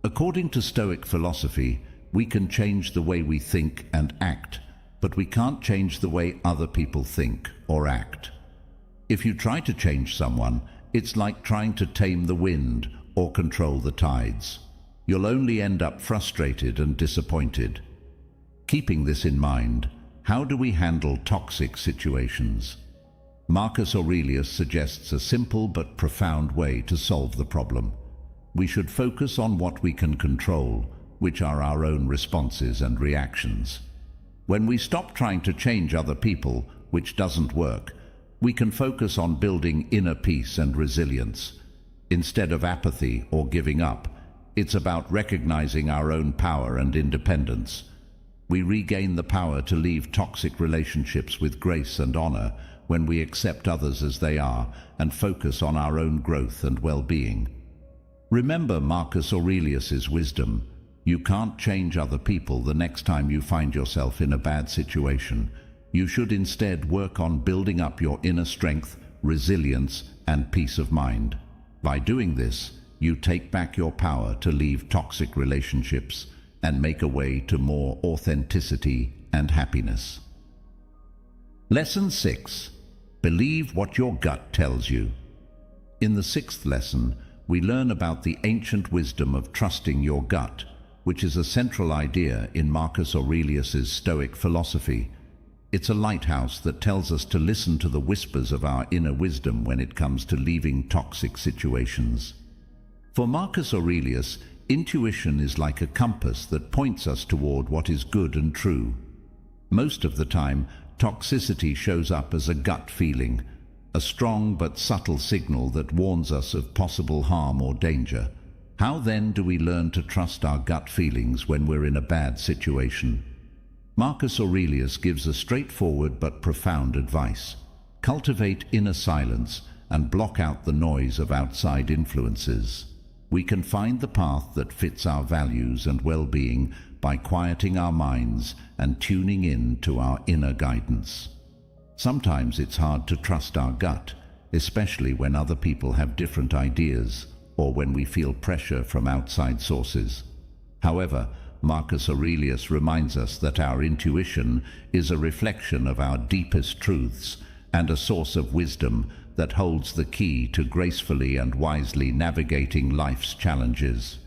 According to Stoic philosophy, we can change the way we think and act, but we can't change the way other people think or act. If you try to change someone, it's like trying to tame the wind or control the tides. You'll only end up frustrated and disappointed. Keeping this in mind, how do we handle toxic situations? Marcus Aurelius suggests a simple but profound way to solve the problem. We should focus on what we can control, which are our own responses and reactions. When we stop trying to change other people, which doesn't work, we can focus on building inner peace and resilience. Instead of apathy or giving up, it's about recognizing our own power and independence. We regain the power to leave toxic relationships with grace and honor when we accept others as they are and focus on our own growth and well-being. Remember Marcus Aurelius's wisdom: you can't change other people the next time you find yourself in a bad situation. You should instead work on building up your inner strength, resilience, and peace of mind. By doing this, you take back your power to leave toxic relationships and make a way to more authenticity and happiness. Lesson 6. Believe what your gut tells you. In the 6th lesson, we learn about the ancient wisdom of trusting your gut, which is a central idea in Marcus Aurelius's Stoic philosophy. It's a lighthouse that tells us to listen to the whispers of our inner wisdom when it comes to leaving toxic situations. For Marcus Aurelius, intuition is like a compass that points us toward what is good and true. Most of the time, toxicity shows up as a gut feeling, a strong but subtle signal that warns us of possible harm or danger. How then do we learn to trust our gut feelings when we're in a bad situation? Marcus Aurelius gives a straightforward but profound advice. Cultivate inner silence and block out the noise of outside influences. We can find the path that fits our values and well-being by quieting our minds and tuning in to our inner guidance. Sometimes it's hard to trust our gut, especially when other people have different ideas or when we feel pressure from outside sources. However, Marcus Aurelius reminds us that our intuition is a reflection of our deepest truths and a source of wisdom that holds the key to gracefully and wisely navigating life's challenges.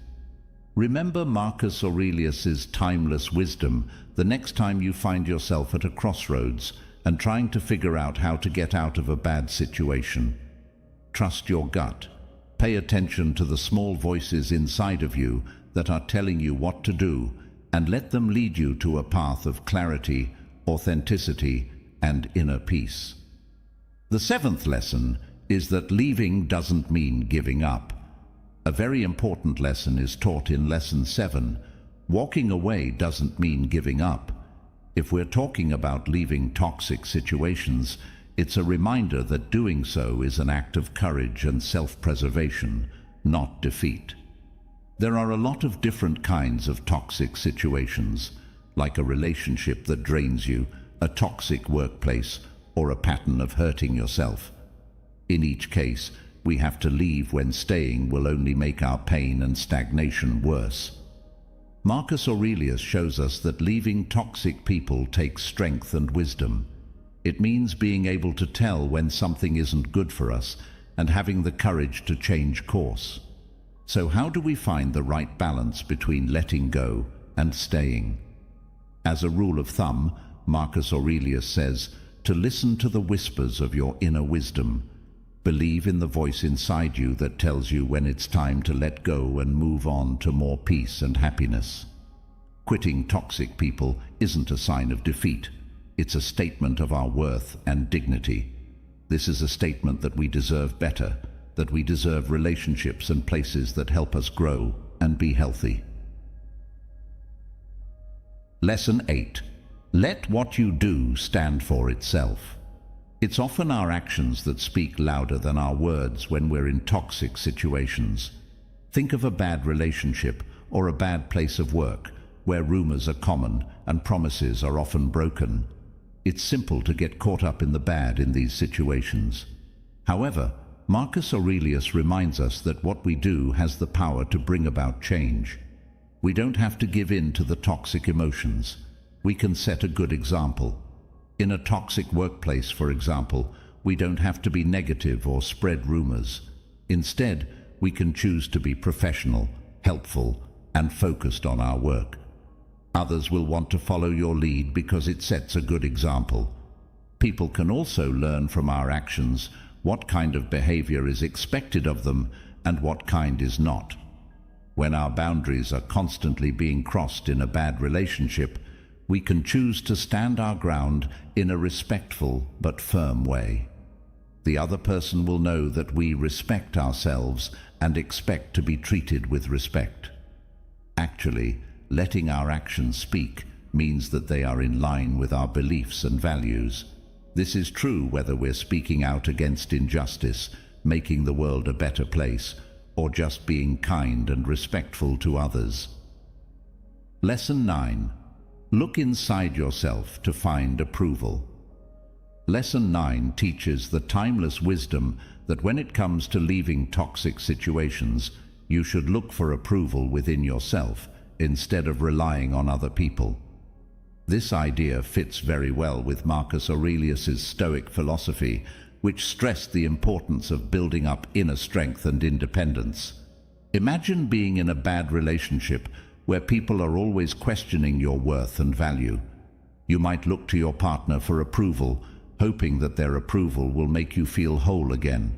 Remember Marcus Aurelius's timeless wisdom the next time you find yourself at a crossroads and trying to figure out how to get out of a bad situation. Trust your gut. Pay attention to the small voices inside of you that are telling you what to do, and let them lead you to a path of clarity, authenticity, and inner peace. The 7th lesson is that leaving doesn't mean giving up. A very important lesson is taught in Lesson 7. Walking away doesn't mean giving up. If we're talking about leaving toxic situations, it's a reminder that doing so is an act of courage and self-preservation, not defeat. There are a lot of different kinds of toxic situations, like a relationship that drains you, a toxic workplace, or a pattern of hurting yourself. In each case, we have to leave when staying will only make our pain and stagnation worse. Marcus Aurelius shows us that leaving toxic people takes strength and wisdom. It means being able to tell when something isn't good for us and having the courage to change course. So how do we find the right balance between letting go and staying? As a rule of thumb, Marcus Aurelius says to listen to the whispers of your inner wisdom. Believe in the voice inside you that tells you when it's time to let go and move on to more peace and happiness. Quitting toxic people isn't a sign of defeat. It's a statement of our worth and dignity. This is a statement that we deserve better, that we deserve relationships and places that help us grow and be healthy. Lesson 8. Let what you do stand for itself. It's often our actions that speak louder than our words when we're in toxic situations. Think of a bad relationship or a bad place of work where rumors are common and promises are often broken. It's simple to get caught up in the bad in these situations. However, Marcus Aurelius reminds us that what we do has the power to bring about change. We don't have to give in to the toxic emotions. We can set a good example. In a toxic workplace, for example, we don't have to be negative or spread rumors. Instead, we can choose to be professional, helpful, and focused on our work. Others will want to follow your lead because it sets a good example. People can also learn from our actions what kind of behavior is expected of them and what kind is not. When our boundaries are constantly being crossed in a bad relationship, we can choose to stand our ground in a respectful but firm way. The other person will know that we respect ourselves and expect to be treated with respect. Actually, letting our actions speak means that they are in line with our beliefs and values. This is true whether we're speaking out against injustice, making the world a better place, or just being kind and respectful to others. Lesson 9. Look inside yourself to find approval. Lesson 9 teaches the timeless wisdom that when it comes to leaving toxic situations, you should look for approval within yourself instead of relying on other people. This idea fits very well with Marcus Aurelius's Stoic philosophy, which stressed the importance of building up inner strength and independence. Imagine being in a bad relationship where people are always questioning your worth and value. You might look to your partner for approval, hoping that their approval will make you feel whole again.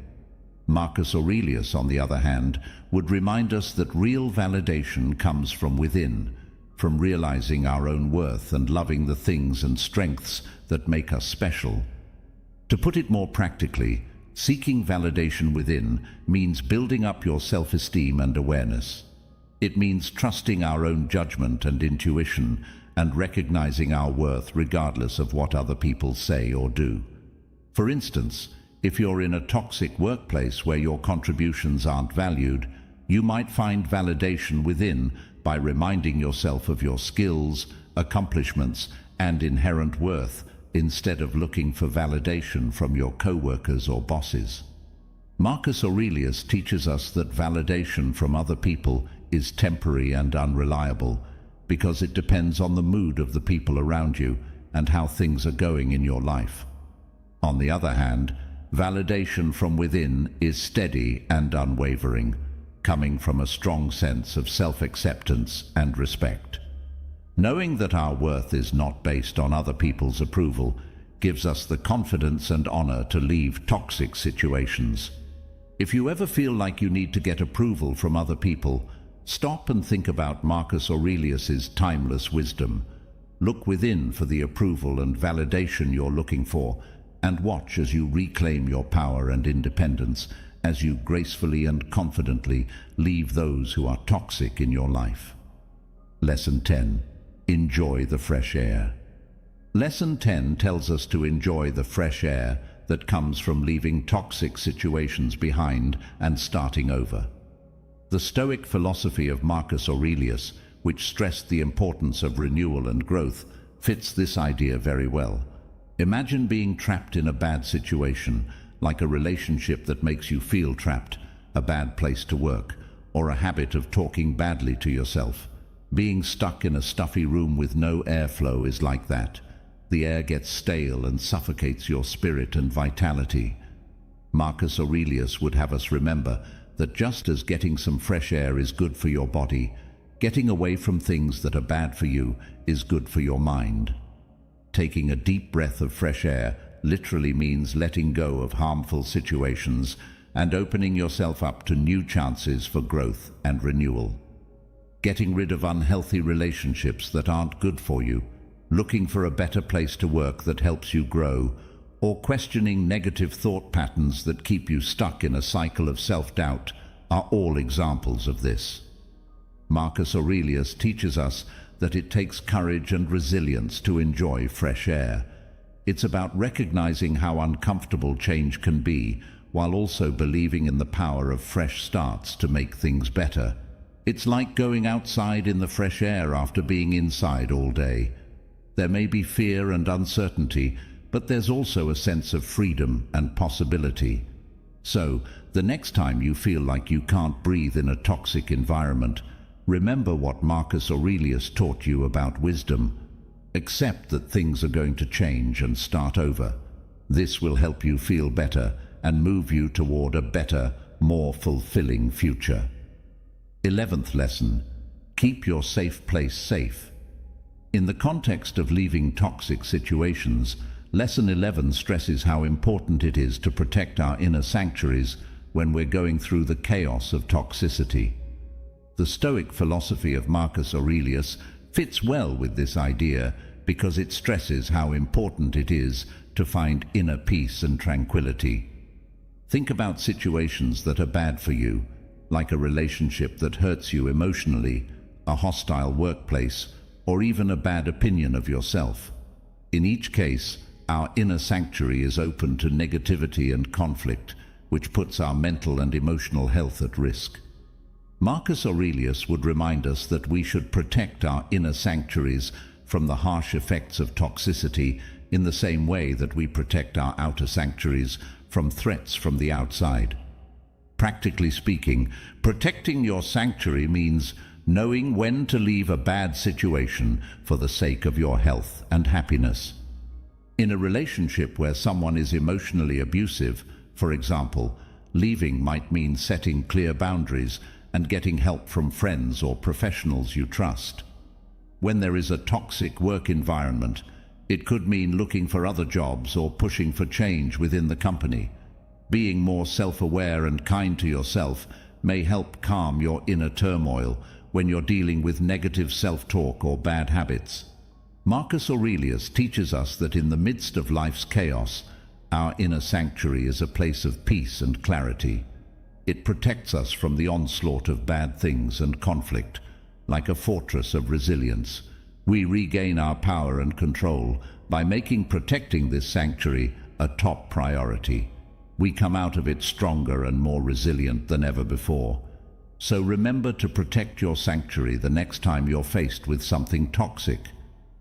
Marcus Aurelius, on the other hand, would remind us that real validation comes from within, from realizing our own worth and loving the things and strengths that make us special. To put it more practically, seeking validation within means building up your self-esteem and awareness. It means trusting our own judgment and intuition and recognizing our worth regardless of what other people say or do. For instance, if you're in a toxic workplace where your contributions aren't valued, you might find validation within by reminding yourself of your skills, accomplishments, and inherent worth, instead of looking for validation from your co-workers or bosses. Marcus Aurelius teaches us that validation from other people is temporary and unreliable because it depends on the mood of the people around you and how things are going in your life. On the other hand, validation from within is steady and unwavering, coming from a strong sense of self-acceptance and respect. Knowing that our worth is not based on other people's approval gives us the confidence and honor to leave toxic situations. If you ever feel like you need to get approval from other people, stop and think about Marcus Aurelius's timeless wisdom. Look within for the approval and validation you're looking for, and watch as you reclaim your power and independence as you gracefully and confidently leave those who are toxic in your life. Lesson 10. Enjoy the fresh air. Lesson 10 tells us to enjoy the fresh air that comes from leaving toxic situations behind and starting over. The Stoic philosophy of Marcus Aurelius, which stressed the importance of renewal and growth, fits this idea very well. Imagine being trapped in a bad situation, like a relationship that makes you feel trapped, a bad place to work, or a habit of talking badly to yourself. Being stuck in a stuffy room with no airflow is like that. The air gets stale and suffocates your spirit and vitality. Marcus Aurelius would have us remember that just as getting some fresh air is good for your body, getting away from things that are bad for you is good for your mind. Taking a deep breath of fresh air literally means letting go of harmful situations and opening yourself up to new chances for growth and renewal. Getting rid of unhealthy relationships that aren't good for you, looking for a better place to work that helps you grow, or questioning negative thought patterns that keep you stuck in a cycle of self-doubt are all examples of this. Marcus Aurelius teaches us that it takes courage and resilience to enjoy fresh air. It's about recognizing how uncomfortable change can be, while also believing in the power of fresh starts to make things better. It's like going outside in the fresh air after being inside all day. There may be fear and uncertainty, but there's also a sense of freedom and possibility. So, the next time you feel like you can't breathe in a toxic environment, remember what Marcus Aurelius taught you about wisdom. Accept that things are going to change and start over. This will help you feel better and move you toward a better, more fulfilling future. 11th lesson. Keep your safe place safe. In the context of leaving toxic situations, Lesson 11 stresses how important it is to protect our inner sanctuaries when we're going through the chaos of toxicity. The Stoic philosophy of Marcus Aurelius fits well with this idea because it stresses how important it is to find inner peace and tranquility. Think about situations that are bad for you, like a relationship that hurts you emotionally, a hostile workplace, or even a bad opinion of yourself. In each case, our inner sanctuary is open to negativity and conflict, which puts our mental and emotional health at risk. Marcus Aurelius would remind us that we should protect our inner sanctuaries from the harsh effects of toxicity in the same way that we protect our outer sanctuaries from threats from the outside. Practically speaking, protecting your sanctuary means knowing when to leave a bad situation for the sake of your health and happiness. In a relationship where someone is emotionally abusive, for example, leaving might mean setting clear boundaries and getting help from friends or professionals you trust. When there is a toxic work environment, it could mean looking for other jobs or pushing for change within the company. Being more self-aware and kind to yourself may help calm your inner turmoil when you're dealing with negative self-talk or bad habits. Marcus Aurelius teaches us that in the midst of life's chaos, our inner sanctuary is a place of peace and clarity. It protects us from the onslaught of bad things and conflict. Like a fortress of resilience, we regain our power and control by making protecting this sanctuary a top priority. We come out of it stronger and more resilient than ever before. So remember to protect your sanctuary the next time you're faced with something toxic.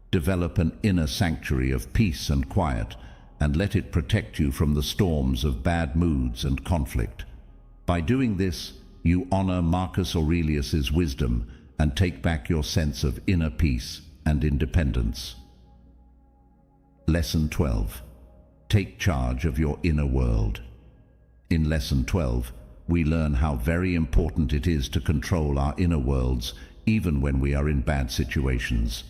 Develop an inner sanctuary of peace and quiet, and let it protect you from the storms of bad moods and conflict. By doing this, you honor Marcus Aurelius's wisdom and take back your sense of inner peace and independence. Lesson 12. Take charge of your inner world. In Lesson 12, we learn how very important it is to control our inner worlds even when we are in bad situations.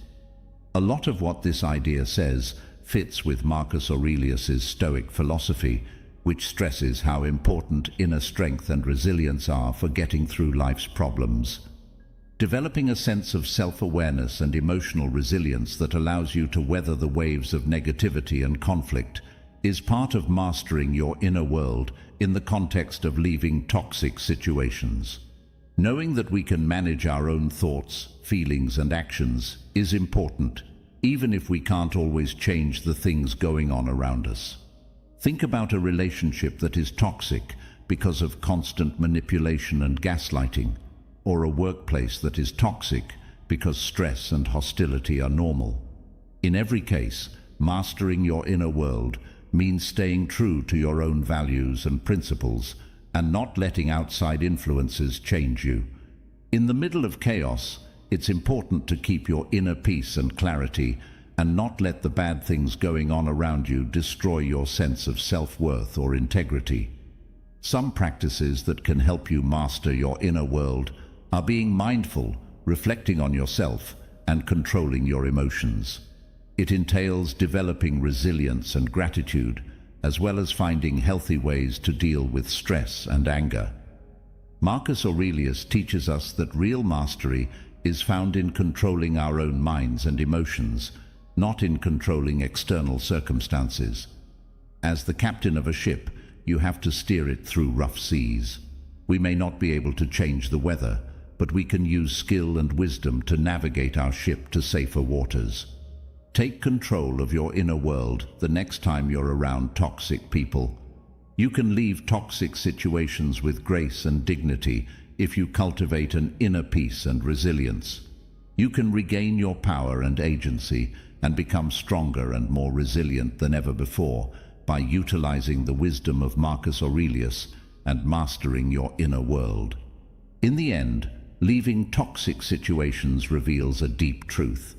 A lot of what this idea says fits with Marcus Aurelius's Stoic philosophy, which stresses how important inner strength and resilience are for getting through life's problems. Developing a sense of self-awareness and emotional resilience that allows you to weather the waves of negativity and conflict is part of mastering your inner world in the context of leaving toxic situations. Knowing that we can manage our own thoughts, feelings, and actions is important, even if we can't always change the things going on around us. Think about a relationship that is toxic because of constant manipulation and gaslighting, or a workplace that is toxic because stress and hostility are normal. In every case, mastering your inner world means staying true to your own values and principles and not letting outside influences change you. In the middle of chaos, it's important to keep your inner peace and clarity and not let the bad things going on around you destroy your sense of self-worth or integrity. Some practices that can help you master your inner world are being mindful, reflecting on yourself, and controlling your emotions. It entails developing resilience and gratitude, as well as finding healthy ways to deal with stress and anger. Marcus Aurelius teaches us that real mastery is found in controlling our own minds and emotions, not in controlling external circumstances. As the captain of a ship, you have to steer it through rough seas. We may not be able to change the weather, but we can use skill and wisdom to navigate our ship to safer waters. Take control of your inner world the next time you're around toxic people. You can leave toxic situations with grace and dignity if you cultivate an inner peace and resilience. You can regain your power and agency and become stronger and more resilient than ever before by utilizing the wisdom of Marcus Aurelius and mastering your inner world. In the end, leaving toxic situations reveals a deep truth.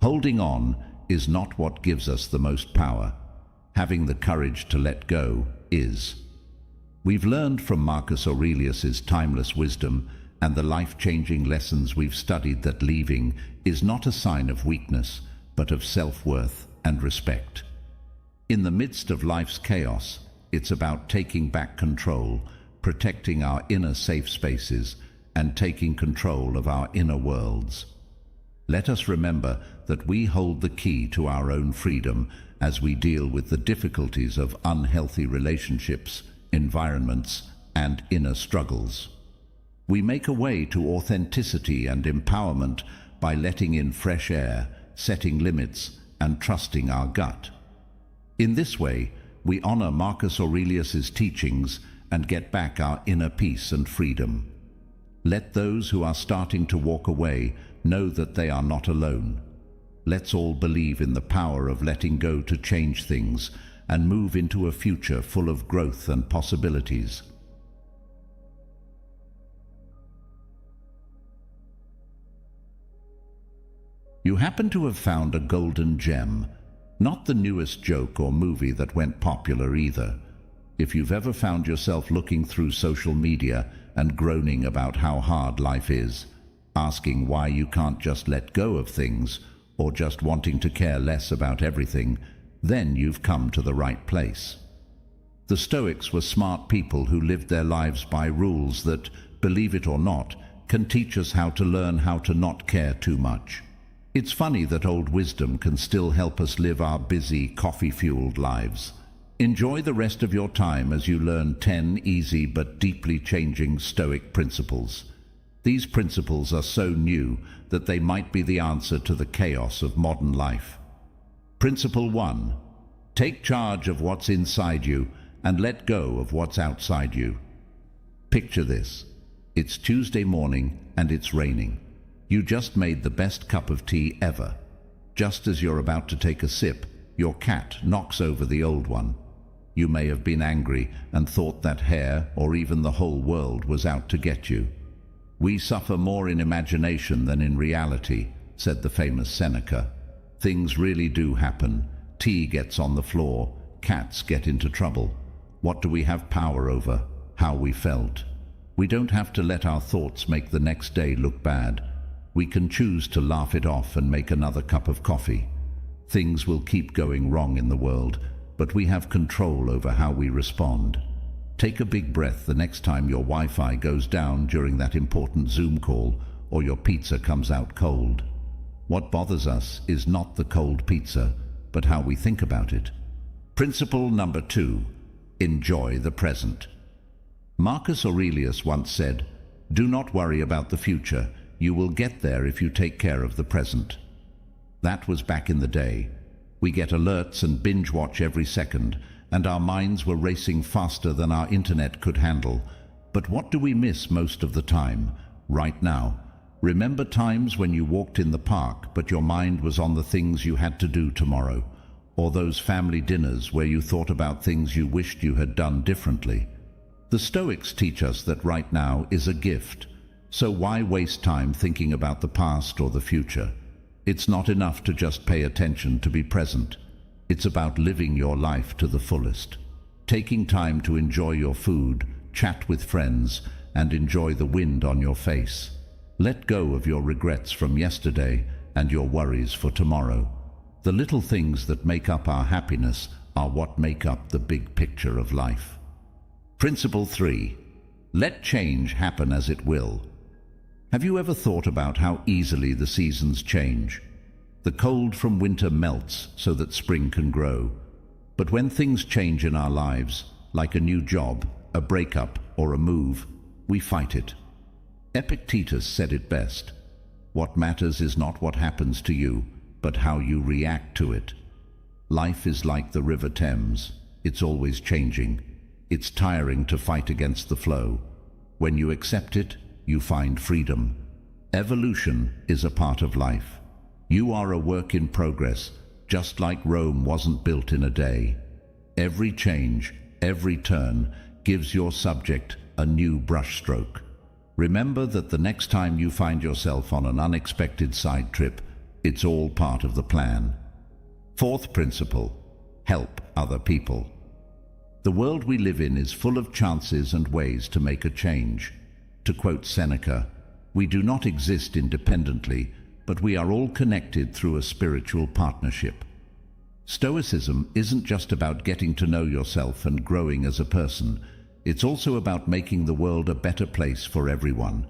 Holding on is not what gives us the most power. Having the courage to let go is. We've learned from Marcus Aurelius's timeless wisdom and the life-changing lessons we've studied that leaving is not a sign of weakness, but of self-worth and respect. In the midst of life's chaos, it's about taking back control, protecting our inner safe spaces, and taking control of our inner worlds. Let us remember that we hold the key to our own freedom as we deal with the difficulties of unhealthy relationships, environments, and inner struggles. We make a way to authenticity and empowerment by letting in fresh air, setting limits, and trusting our gut. In this way, we honor Marcus Aurelius's teachings and get back our inner peace and freedom. Let those who are starting to walk away know that they are not alone. Let's all believe in the power of letting go to change things and move into a future full of growth and possibilities. You happen to have found a golden gem, not the newest joke or movie that went popular either. If you've ever found yourself looking through social media and groaning about how hard life is, asking why you can't just let go of things, or just wanting to care less about everything, then you've come to the right place. The Stoics were smart people who lived their lives by rules that, believe it or not, can teach us how to learn how to not care too much. It's funny that old wisdom can still help us live our busy, coffee-fueled lives. Enjoy the rest of your time as you learn 10 easy but deeply changing Stoic principles. These principles are so new that they might be the answer to the chaos of modern life. Principle 1. Take charge of what's inside you and let go of what's outside you. Picture this. It's Tuesday morning and it's raining. You just made the best cup of tea ever. Just as you're about to take a sip, your cat knocks over the old one. You may have been angry and thought that hair or even the whole world was out to get you. We suffer more in imagination than in reality, said the famous Seneca. Things really do happen. Tea gets on the floor. Cats get into trouble. What do we have power over? How we felt. We don't have to let our thoughts make the next day look bad. We can choose to laugh it off and make another cup of coffee. Things will keep going wrong in the world, but we have control over how we respond. Take a big breath the next time your Wi-Fi goes down during that important Zoom call or your pizza comes out cold. What bothers us is not the cold pizza, but how we think about it. Principle number 2. Enjoy the present. Marcus Aurelius once said, "Do not worry about the future. You will get there if you take care of the present." That was back in the day. We get alerts and binge watch every second, and our minds were racing faster than our internet could handle. But what do we miss most of the time? Right now. Remember times when you walked in the park, but your mind was on the things you had to do tomorrow, or those family dinners where you thought about things you wished you had done differently. The Stoics teach us that right now is a gift. So why waste time thinking about the past or the future? It's not enough to just pay attention to be present. It's about living your life to the fullest. Taking time to enjoy your food, chat with friends, and enjoy the wind on your face. Let go of your regrets from yesterday and your worries for tomorrow. The little things that make up our happiness are what make up the big picture of life. Principle 3. Let change happen as it will. Have you ever thought about how easily the seasons change? The cold from winter melts so that spring can grow. But when things change in our lives, like a new job, a breakup, or a move, we fight it. Epictetus said it best. What matters is not what happens to you, but how you react to it. Life is like the River Thames. It's always changing. It's tiring to fight against the flow. When you accept it, you find freedom. Evolution is a part of life. You are a work in progress, just like Rome wasn't built in a day. Every change, every turn, gives your subject a new brushstroke. Remember that the next time you find yourself on an unexpected side trip, it's all part of the plan. Fourth principle, help other people. The world we live in is full of chances and ways to make a change. To quote Seneca, "We do not exist independently, but we are all connected through a spiritual partnership." Stoicism isn't just about getting to know yourself and growing as a person. It's also about making the world a better place for everyone.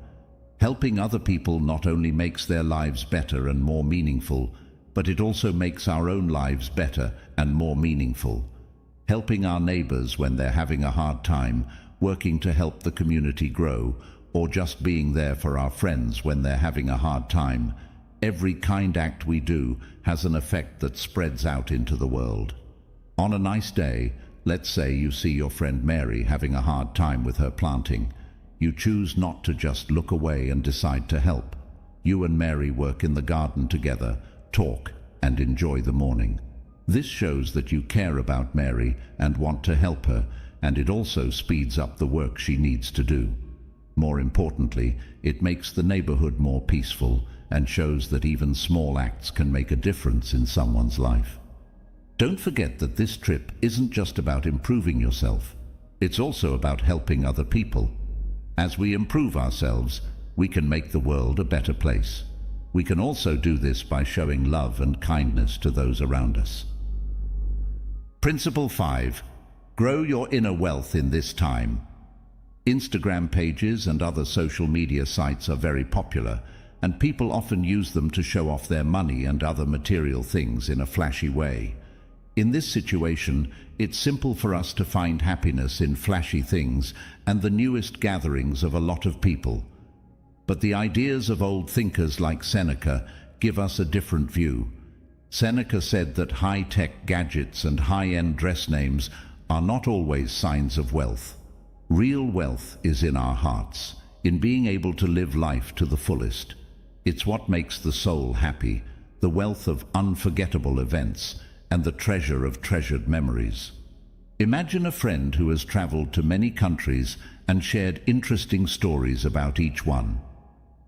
Helping other people not only makes their lives better and more meaningful, but it also makes our own lives better and more meaningful. Helping our neighbors when they're having a hard time, working to help the community grow, or just being there for our friends when they're having a hard time. Every kind act we do has an effect that spreads out into the world. On a nice day, let's say you see your friend Mary having a hard time with her planting. You choose not to just look away and decide to help. You and Mary work in the garden together, talk, and enjoy the morning. This shows that you care about Mary and want to help her, and it also speeds up the work she needs to do. More importantly, it makes the neighborhood more peaceful and shows that even small acts can make a difference in someone's life. Don't forget that this trip isn't just about improving yourself. It's also about helping other people. As we improve ourselves, we can make the world a better place. We can also do this by showing love and kindness to those around us. Principle 5. Grow your inner wealth in this time. Instagram pages and other social media sites are very popular, and people often use them to show off their money and other material things in a flashy way. In this situation, it's simple for us to find happiness in flashy things and the newest gatherings of a lot of people. But the ideas of old thinkers like Seneca give us a different view. Seneca said that high-tech gadgets and high-end dress names are not always signs of wealth. Real wealth is in our hearts, in being able to live life to the fullest. It's what makes the soul happy, the wealth of unforgettable events, and the treasure of treasured memories. Imagine a friend who has traveled to many countries and shared interesting stories about each one.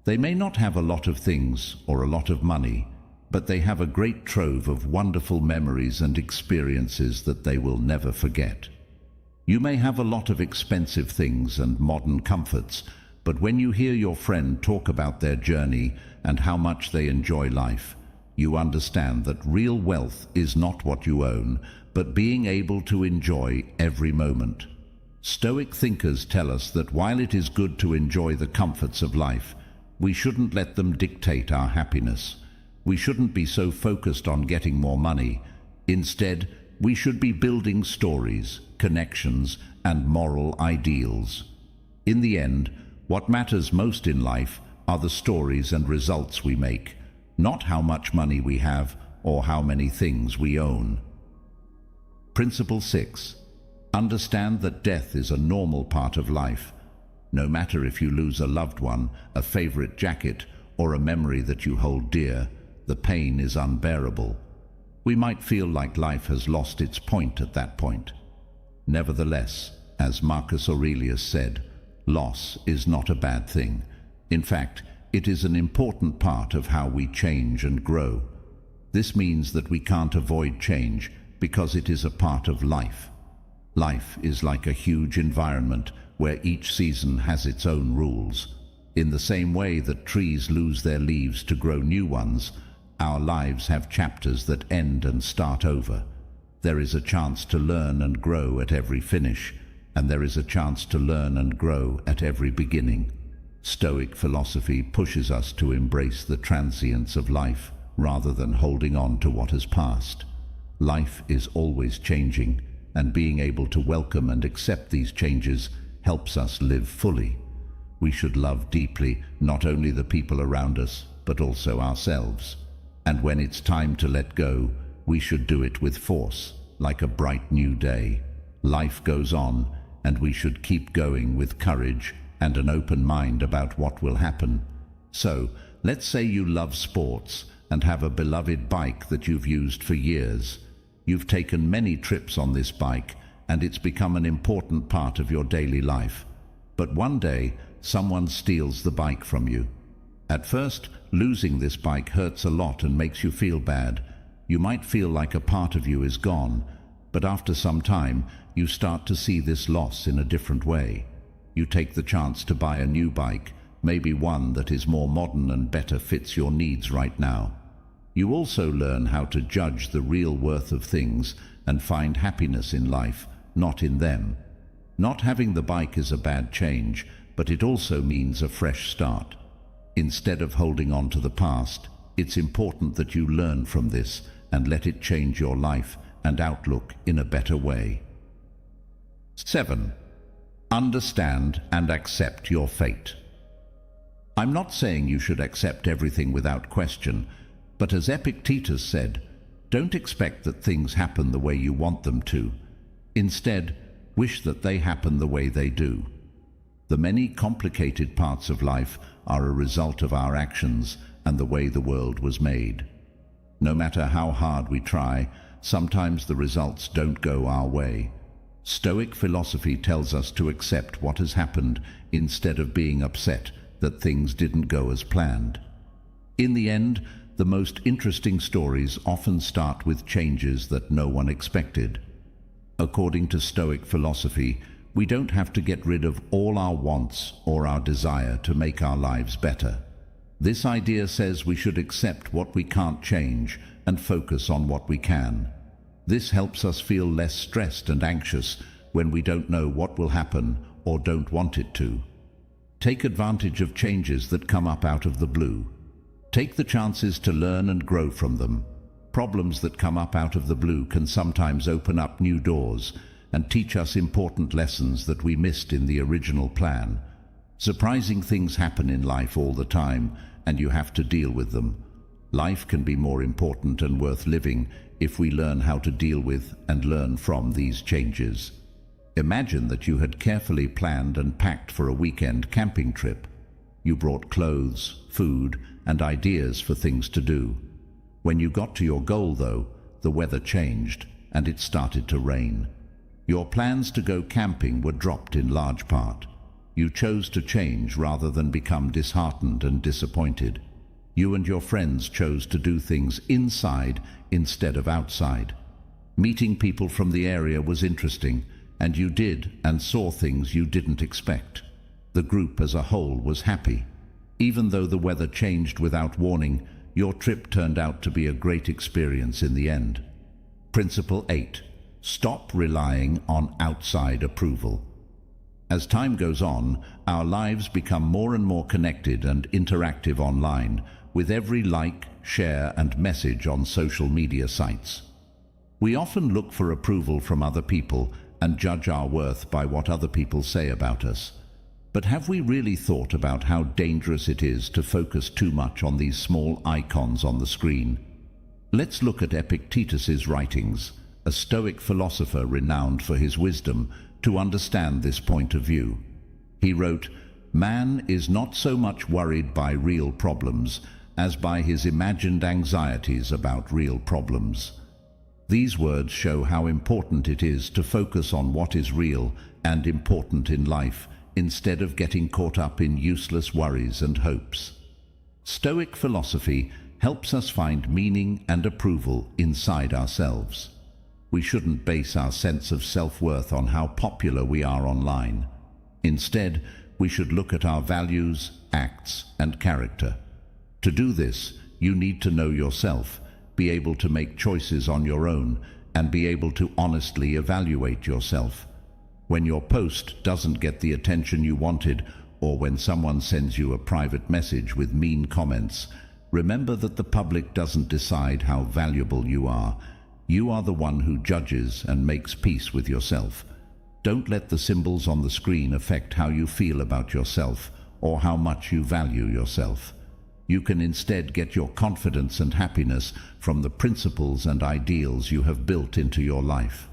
They may not have a lot of things or a lot of money, but they have a great trove of wonderful memories and experiences that they will never forget. You may have a lot of expensive things and modern comforts, but when you hear your friend talk about their journey and how much they enjoy life, you understand that real wealth is not what you own, but being able to enjoy every moment. Stoic thinkers tell us that while it is good to enjoy the comforts of life, we shouldn't let them dictate our happiness. We shouldn't be so focused on getting more money. Instead, we should be building stories, connections, and moral ideals. In the end, what matters most in life are the stories and results we make, not how much money we have or how many things we own. Principle 6. Understand that death is a normal part of life. No matter if you lose a loved one, a favorite jacket, or a memory that you hold dear, the pain is unbearable. We might feel like life has lost its point at that point. Nevertheless, as Marcus Aurelius said, loss is not a bad thing. In fact, it is an important part of how we change and grow. This means that we can't avoid change because it is a part of life. Life is like a huge environment where each season has its own rules. In the same way that trees lose their leaves to grow new ones, our lives have chapters that end and start over. There is a chance to learn and grow at every finish, and there is a chance to learn and grow at every beginning. Stoic philosophy pushes us to embrace the transience of life rather than holding on to what has passed. Life is always changing, and being able to welcome and accept these changes helps us live fully. We should love deeply not only the people around us, but also ourselves. And when it's time to let go, we should do it with force, like a bright new day. Life goes on, and we should keep going with courage and an open mind about what will happen. So, let's say you love sports and have a beloved bike that you've used for years. You've taken many trips on this bike, and it's become an important part of your daily life. But one day, someone steals the bike from you. At first, losing this bike hurts a lot and makes you feel bad. You might feel like a part of you is gone, but after some time, you start to see this loss in a different way. You take the chance to buy a new bike, maybe one that is more modern and better fits your needs right now. You also learn how to judge the real worth of things and find happiness in life, not in them. Not having the bike is a bad change, but it also means a fresh start. Instead of holding on to the past, it's important that you learn from this and let it change your life and outlook in a better way. 7. Understand and accept your fate. I'm not saying you should accept everything without question, but as Epictetus said, don't expect that things happen the way you want them to. Instead, wish that they happen the way they do. The many complicated parts of life are a result of our actions and the way the world was made. No matter how hard we try, sometimes the results don't go our way. Stoic philosophy tells us to accept what has happened instead of being upset that things didn't go as planned. In the end, the most interesting stories often start with changes that no one expected. According to Stoic philosophy, we don't have to get rid of all our wants or our desire to make our lives better. This idea says we should accept what we can't change and focus on what we can. This helps us feel less stressed and anxious when we don't know what will happen or don't want it to. Take advantage of changes that come up out of the blue. Take the chances to learn and grow from them. Problems that come up out of the blue can sometimes open up new doors and teach us important lessons that we missed in the original plan. Surprising things happen in life all the time, and you have to deal with them. Life can be more important and worth living if we learn how to deal with and learn from these changes. Imagine that you had carefully planned and packed for a weekend camping trip. You brought clothes, food, and ideas for things to do. When you got to your goal, though, the weather changed and it started to rain. Your plans to go camping were dropped in large part. You chose to change rather than become disheartened and disappointed. You and your friends chose to do things inside instead of outside. Meeting people from the area was interesting, and you did and saw things you didn't expect. The group as a whole was happy. Even though the weather changed without warning, your trip turned out to be a great experience in the end. Principle 8. Stop relying on outside approval. As time goes on, our lives become more and more connected and interactive online, with every like, share, and message on social media sites. We often look for approval from other people and judge our worth by what other people say about us. But have we really thought about how dangerous it is to focus too much on these small icons on the screen? Let's look at Epictetus's writings, a Stoic philosopher renowned for his wisdom, to understand this point of view. He wrote, "Man is not so much worried by real problems as by his imagined anxieties about real problems." These words show how important it is to focus on what is real and important in life, instead of getting caught up in useless worries and hopes. Stoic philosophy helps us find meaning and approval inside ourselves. We shouldn't base our sense of self-worth on how popular we are online. Instead, we should look at our values, acts, and character. To do this, you need to know yourself, be able to make choices on your own, and be able to honestly evaluate yourself. When your post doesn't get the attention you wanted, or when someone sends you a private message with mean comments, remember that the public doesn't decide how valuable you are. You are the one who judges and makes peace with yourself. Don't let the symbols on the screen affect how you feel about yourself or how much you value yourself. You can instead get your confidence and happiness from the principles and ideals you have built into your life.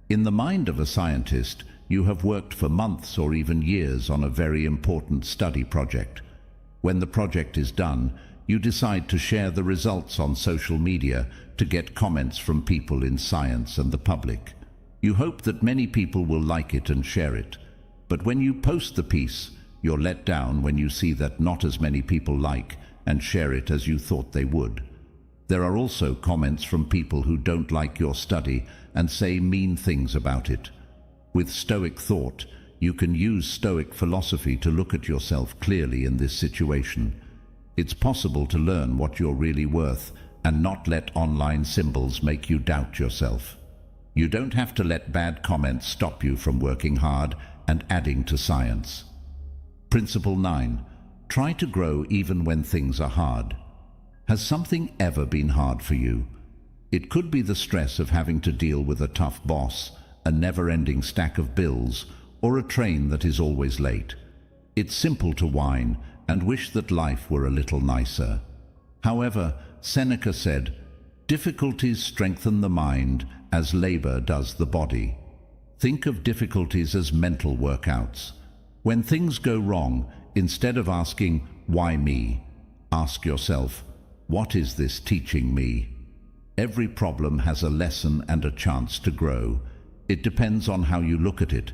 In the mind of a scientist, you have worked for months or even years on a very important study project. When the project is done, you decide to share the results on social media to get comments from people in science and the public. You hope that many people will like it and share it. But when you post the piece, you're let down when you see that not as many people like and share it as you thought they would. There are also comments from people who don't like your study and say mean things about it. With Stoic thought, you can use Stoic philosophy to look at yourself clearly in this situation. It's possible to learn what you're really worth and not let online symbols make you doubt yourself. You don't have to let bad comments stop you from working hard and adding to science. Principle 9. Try to grow even when things are hard. Has something ever been hard for you? It could be the stress of having to deal with a tough boss, a never-ending stack of bills, or a train that is always late. It's simple to whine and wish that life were a little nicer. However, Seneca said, "Difficulties strengthen the mind as labor does the body." Think of difficulties as mental workouts. When things go wrong, instead of asking, "Why me?" ask yourself, "What is this teaching me?" Every problem has a lesson and a chance to grow. It depends on how you look at it.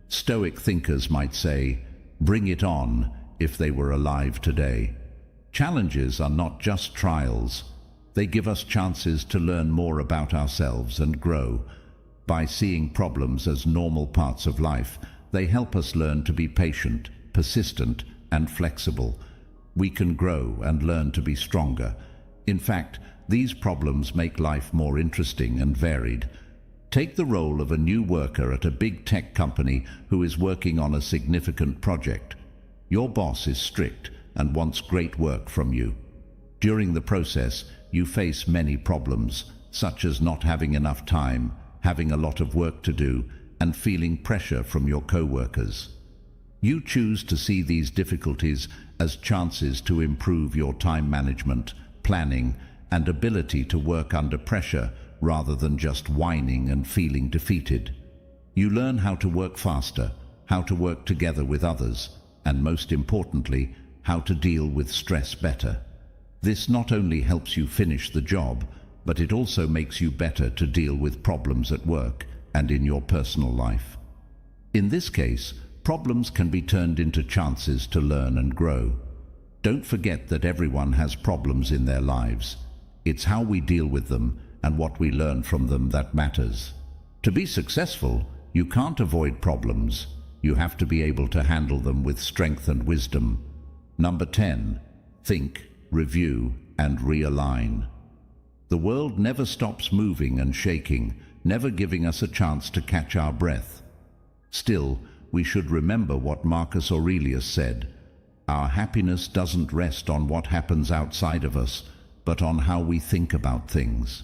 Stoic thinkers might say, "Bring it on," if they were alive today. Challenges are not just trials. They give us chances to learn more about ourselves and grow. By seeing problems as normal parts of life, they help us learn to be patient, persistent, and flexible. We can grow and learn to be stronger. In fact, these problems make life more interesting and varied. Take the role of a new worker at a big tech company who is working on a significant project. Your boss is strict and wants great work from you. During the process, you face many problems, such as not having enough time, having a lot of work to do, and feeling pressure from your co-workers. You choose to see these difficulties as chances to improve your time management, planning, and ability to work under pressure rather than just whining and feeling defeated. You learn how to work faster, how to work together with others, and most importantly, how to deal with stress better. This not only helps you finish the job, but it also makes you better to deal with problems at work and in your personal life. In this case, problems can be turned into chances to learn and grow. Don't forget that everyone has problems in their lives. It's how we deal with them and what we learn from them that matters. To be successful, you can't avoid problems. You have to be able to handle them with strength and wisdom. Number 10. Think, review, and realign. The world never stops moving and shaking, never giving us a chance to catch our breath. Still, we should remember what Marcus Aurelius said. Our happiness doesn't rest on what happens outside of us, but on how we think about things.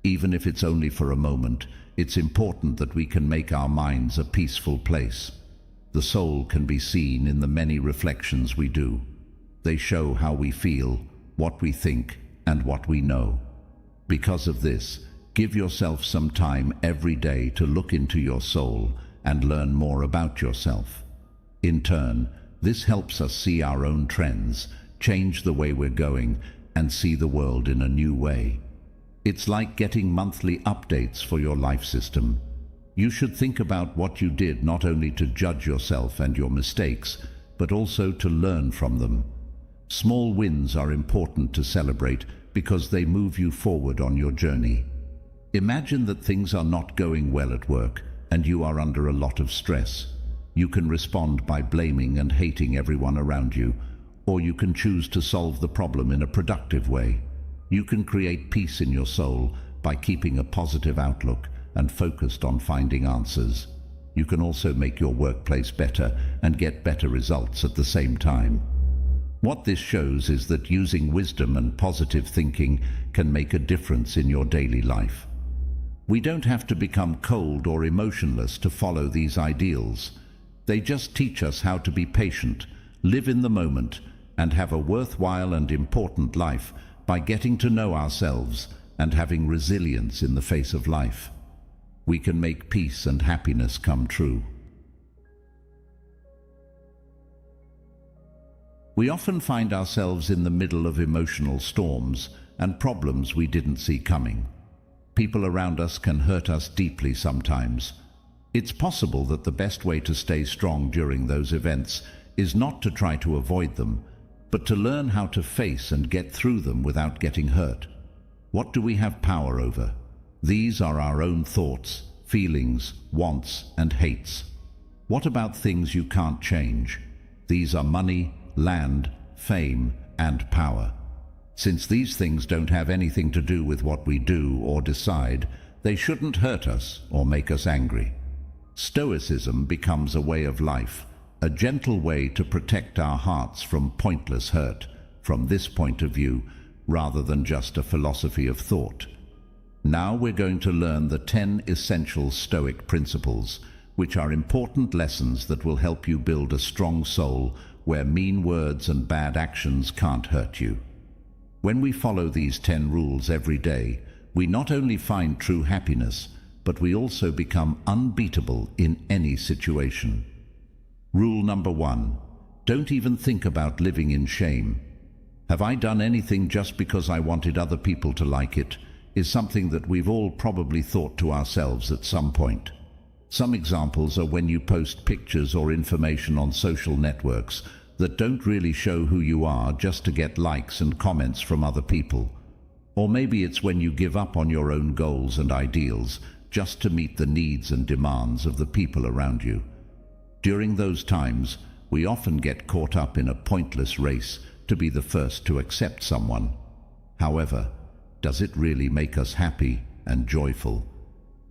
Even if it's only for a moment, it's important that we can make our minds a peaceful place. The soul can be seen in the many reflections we do. They show how we feel, what we think, and what we know. Because of this, give yourself some time every day to look into your soul and learn more about yourself. In turn, this helps us see our own trends, change the way we're going, and see the world in a new way. It's like getting monthly updates for your life system. You should think about what you did not only to judge yourself and your mistakes, but also to learn from them. Small wins are important to celebrate because they move you forward on your journey. Imagine that things are not going well at work and you are under a lot of stress. You can respond by blaming and hating everyone around you, or you can choose to solve the problem in a productive way. You can create peace in your soul by keeping a positive outlook and focused on finding answers. You can also make your workplace better and get better results at the same time. What this shows is that using wisdom and positive thinking can make a difference in your daily life. We don't have to become cold or emotionless to follow these ideals. They just teach us how to be patient, live in the moment, and have a worthwhile and important life by getting to know ourselves and having resilience in the face of life. We can make peace and happiness come true. We often find ourselves in the middle of emotional storms and problems we didn't see coming. People around us can hurt us deeply sometimes. It's possible that the best way to stay strong during those events is not to try to avoid them, but to learn how to face and get through them without getting hurt. What do we have power over? These are our own thoughts, feelings, wants, and hates. What about things you can't change? These are money, land, fame, and power. Since these things don't have anything to do with what we do or decide, they shouldn't hurt us or make us angry. Stoicism becomes a way of life, a gentle way to protect our hearts from pointless hurt, from this point of view, rather than just a philosophy of thought. Now we're going to learn the 10 essential Stoic principles, which are important lessons that will help you build a strong soul where mean words and bad actions can't hurt you. When we follow these 10 rules every day, we not only find true happiness, but we also become unbeatable in any situation. Rule number 1. Don't even think about living in shame. Have I done anything just because I wanted other people to like it? Is something that we've all probably thought to ourselves at some point. Some examples are when you post pictures or information on social networks that don't really show who you are just to get likes and comments from other people. Or maybe it's when you give up on your own goals and ideals just to meet the needs and demands of the people around you. During those times, we often get caught up in a pointless race to be the first to accept someone. However, does it really make us happy and joyful?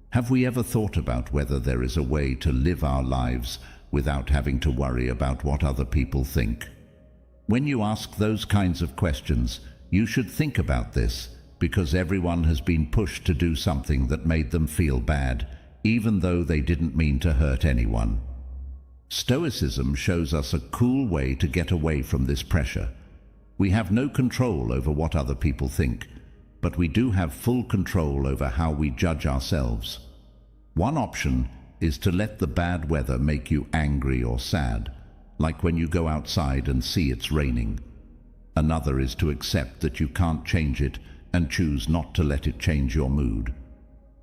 Have we ever thought about whether there is a way to live our lives without having to worry about what other people think? When you ask those kinds of questions, you should think about this, because everyone has been pushed to do something that made them feel bad, even though they didn't mean to hurt anyone. Stoicism shows us a cool way to get away from this pressure. We have no control over what other people think, but we do have full control over how we judge ourselves. One option is to let the bad weather make you angry or sad, like when you go outside and see it's raining. Another is to accept that you can't change it and choose not to let it change your mood.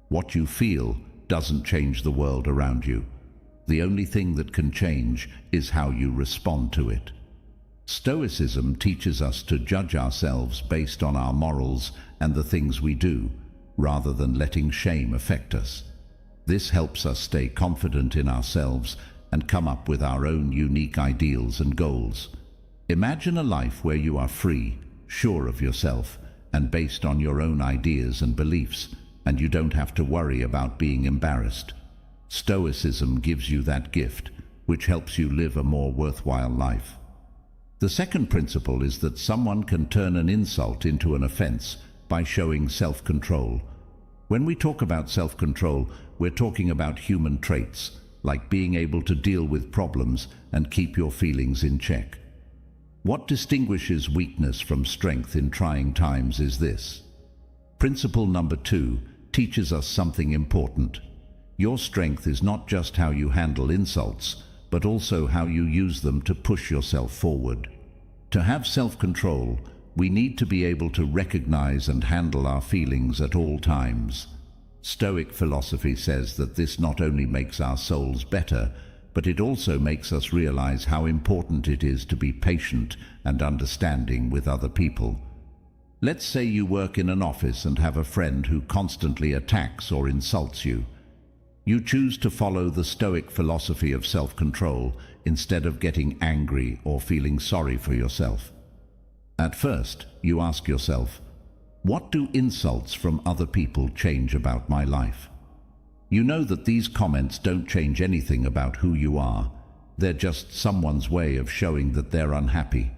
What you feel doesn't change the world around you. The only thing that can change is how you respond to it. Stoicism teaches us to judge ourselves based on our morals and the things we do, rather than letting shame affect us. This helps us stay confident in ourselves and come up with our own unique ideals and goals. Imagine a life where you are free, sure of yourself, and based on your own ideas and beliefs, and you don't have to worry about being embarrassed. Stoicism gives you that gift, which helps you live a more worthwhile life. The second principle is that someone can turn an insult into an offense by showing self-control. When we talk about self-control, we're talking about human traits, like being able to deal with problems and keep your feelings in check. What distinguishes weakness from strength in trying times is this. Principle number 2 teaches us something important. Your strength is not just how you handle insults, but also how you use them to push yourself forward. To have self-control, we need to be able to recognize and handle our feelings at all times. Stoic philosophy says that this not only makes our souls better, but it also makes us realize how important it is to be patient and understanding with other people. Let's say you work in an office and have a friend who constantly attacks or insults you. You choose to follow the Stoic philosophy of self-control instead of getting angry or feeling sorry for yourself. At first, you ask yourself, what do insults from other people change about my life? You know that these comments don't change anything about who you are. They're just someone's way of showing that they're unhappy.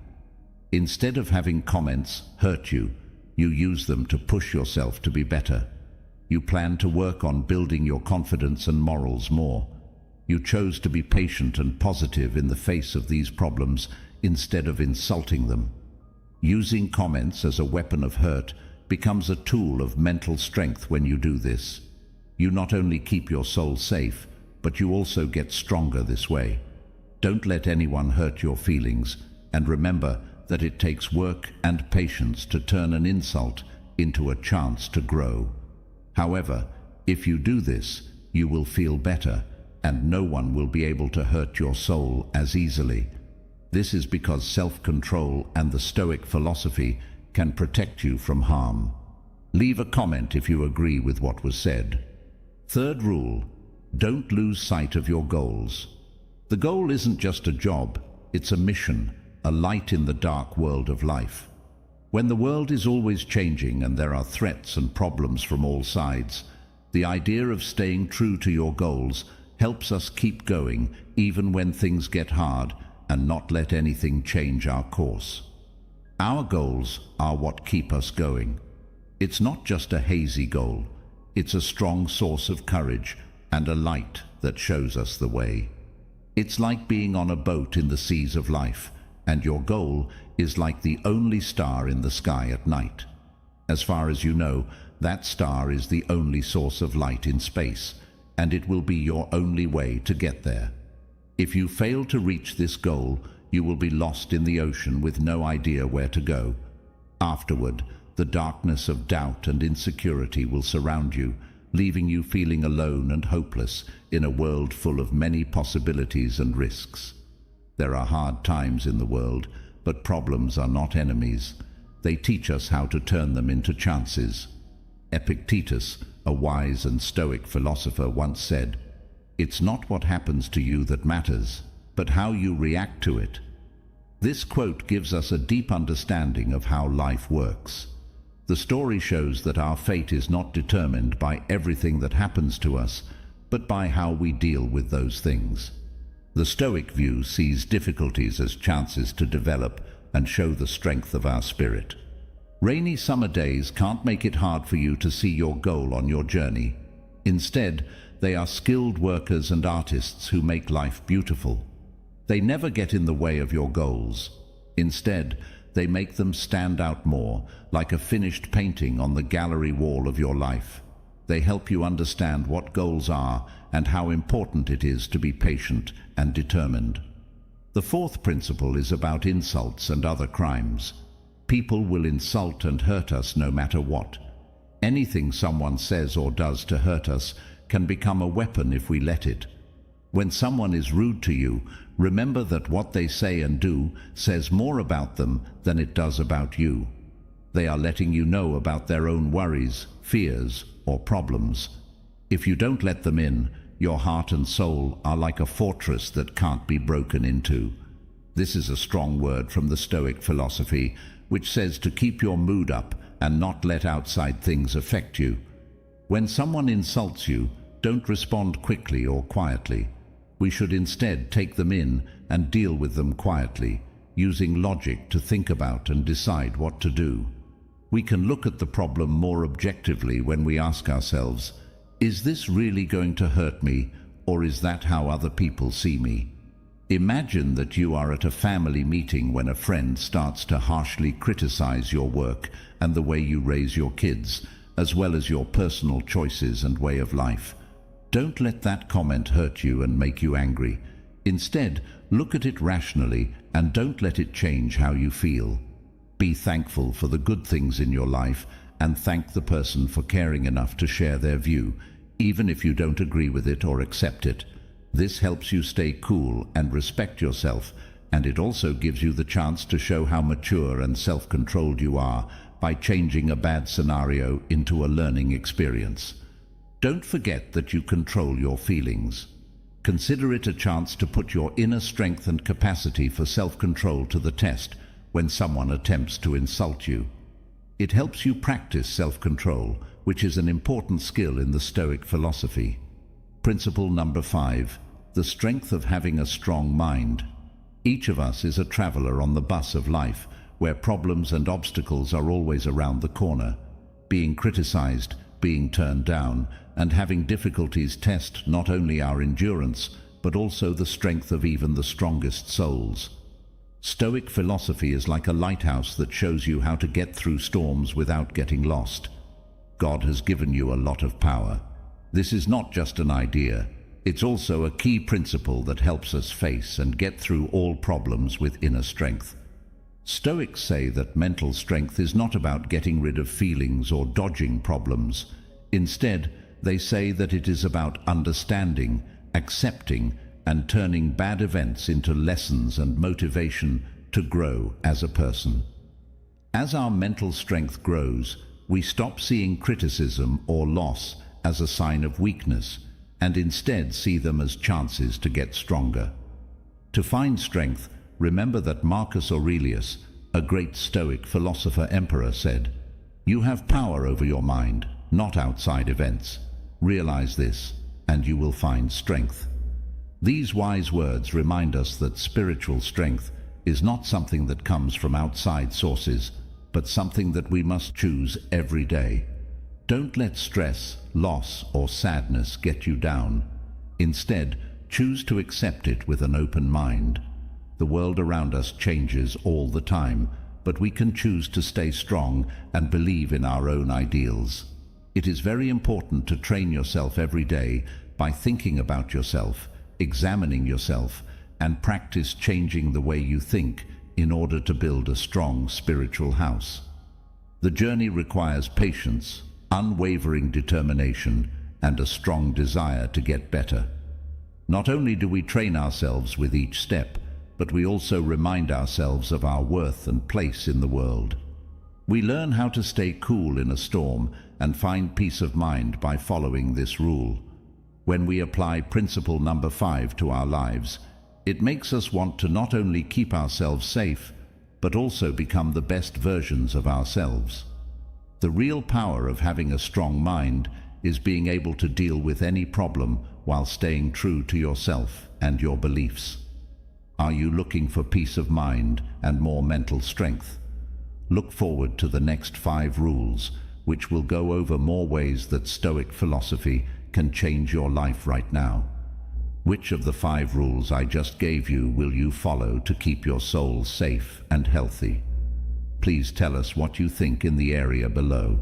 Instead of having comments hurt you, you use them to push yourself to be better. You plan to work on building your confidence and morals more. You chose to be patient and positive in the face of these problems instead of insulting them. Using comments as a weapon of hurt becomes a tool of mental strength when you do this. You not only keep your soul safe, but you also get stronger this way. Don't let anyone hurt your feelings, and remember that it takes work and patience to turn an insult into a chance to grow. However, if you do this, you will feel better, and no one will be able to hurt your soul as easily. This is because self-control and the Stoic philosophy can protect you from harm. Leave a comment if you agree with what was said. Third rule, don't lose sight of your goals. The goal isn't just a job, it's a mission, a light in the dark world of life. When the world is always changing and there are threats and problems from all sides, the idea of staying true to your goals helps us keep going even when things get hard and not let anything change our course. Our goals are what keep us going. It's not just a hazy goal, it's a strong source of courage and a light that shows us the way. It's like being on a boat in the seas of life, and your goal is like the only star in the sky at night. As far as you know, that star is the only source of light in space, and it will be your only way to get there. If you fail to reach this goal, you will be lost in the ocean with no idea where to go. Afterward, the darkness of doubt and insecurity will surround you, leaving you feeling alone and hopeless in a world full of many possibilities and risks. There are hard times in the world, but problems are not enemies. They teach us how to turn them into chances. Epictetus, a wise and Stoic philosopher, once said, "It's not what happens to you that matters, but how you react to it." This quote gives us a deep understanding of how life works. The story shows that our fate is not determined by everything that happens to us, but by how we deal with those things. The Stoic view sees difficulties as chances to develop and show the strength of our spirit. Rainy summer days can't make it hard for you to see your goal on your journey. Instead, they are skilled workers and artists who make life beautiful. They never get in the way of your goals. Instead, they make them stand out more, like a finished painting on the gallery wall of your life. They help you understand what goals are and how important it is to be patient and determined. The fourth principle is about insults and other crimes. People will insult and hurt us no matter what. Anything someone says or does to hurt us can become a weapon if we let it. When someone is rude to you, remember that what they say and do says more about them than it does about you. They are letting you know about their own worries, fears, or problems. If you don't let them in, your heart and soul are like a fortress that can't be broken into. This is a strong word from the Stoic philosophy, which says to keep your mood up and not let outside things affect you. When someone insults you, don't respond quickly or quietly. We should instead take them in and deal with them quietly, using logic to think about and decide what to do. We can look at the problem more objectively when we ask ourselves, is this really going to hurt me, or is that how other people see me? Imagine that you are at a family meeting when a friend starts to harshly criticize your work and the way you raise your kids, as well as your personal choices and way of life. Don't let that comment hurt you and make you angry. Instead, look at it rationally and don't let it change how you feel. Be thankful for the good things in your life and thank the person for caring enough to share their view, even if you don't agree with it or accept it. This helps you stay cool and respect yourself, and it also gives you the chance to show how mature and self-controlled you are by changing a bad scenario into a learning experience. Don't forget that you control your feelings. Consider it a chance to put your inner strength and capacity for self-control to the test when someone attempts to insult you. It helps you practice self-control, which is an important skill in the Stoic philosophy. Principle number 5, the strength of having a strong mind. Each of us is a traveler on the bus of life, where problems and obstacles are always around the corner. Being criticized, being turned down, and having difficulties test not only our endurance, but also the strength of even the strongest souls. Stoic philosophy is like a lighthouse that shows you how to get through storms without getting lost. God has given you a lot of power. This is not just an idea. It's also a key principle that helps us face and get through all problems with inner strength. Stoics say that mental strength is not about getting rid of feelings or dodging problems. Instead, they say that it is about understanding, accepting, and turning bad events into lessons and motivation to grow as a person. As our mental strength grows, we stop seeing criticism or loss as a sign of weakness, and instead see them as chances to get stronger. To find strength, remember that Marcus Aurelius, a great Stoic philosopher-emperor, said, "You have power over your mind, not outside events. Realize this, and you will find strength." These wise words remind us that spiritual strength is not something that comes from outside sources, but something that we must choose every day. Don't let stress, loss, or sadness get you down. Instead, choose to accept it with an open mind. The world around us changes all the time, but we can choose to stay strong and believe in our own ideals. It is very important to train yourself every day by thinking about yourself, examining yourself, and practice changing the way you think in order to build a strong spiritual house. The journey requires patience, unwavering determination, and a strong desire to get better. Not only do we train ourselves with each step, but we also remind ourselves of our worth and place in the world. We learn how to stay cool in a storm and find peace of mind by following this rule. When we apply principle number 5 to our lives, it makes us want to not only keep ourselves safe, but also become the best versions of ourselves. The real power of having a strong mind is being able to deal with any problem while staying true to yourself and your beliefs. Are you looking for peace of mind and more mental strength? Look forward to the next 5 rules, which will go over more ways that Stoic philosophy can change your life right now. Which of the 5 rules I just gave you will you follow to keep your soul safe and healthy? Please tell us what you think in the area below.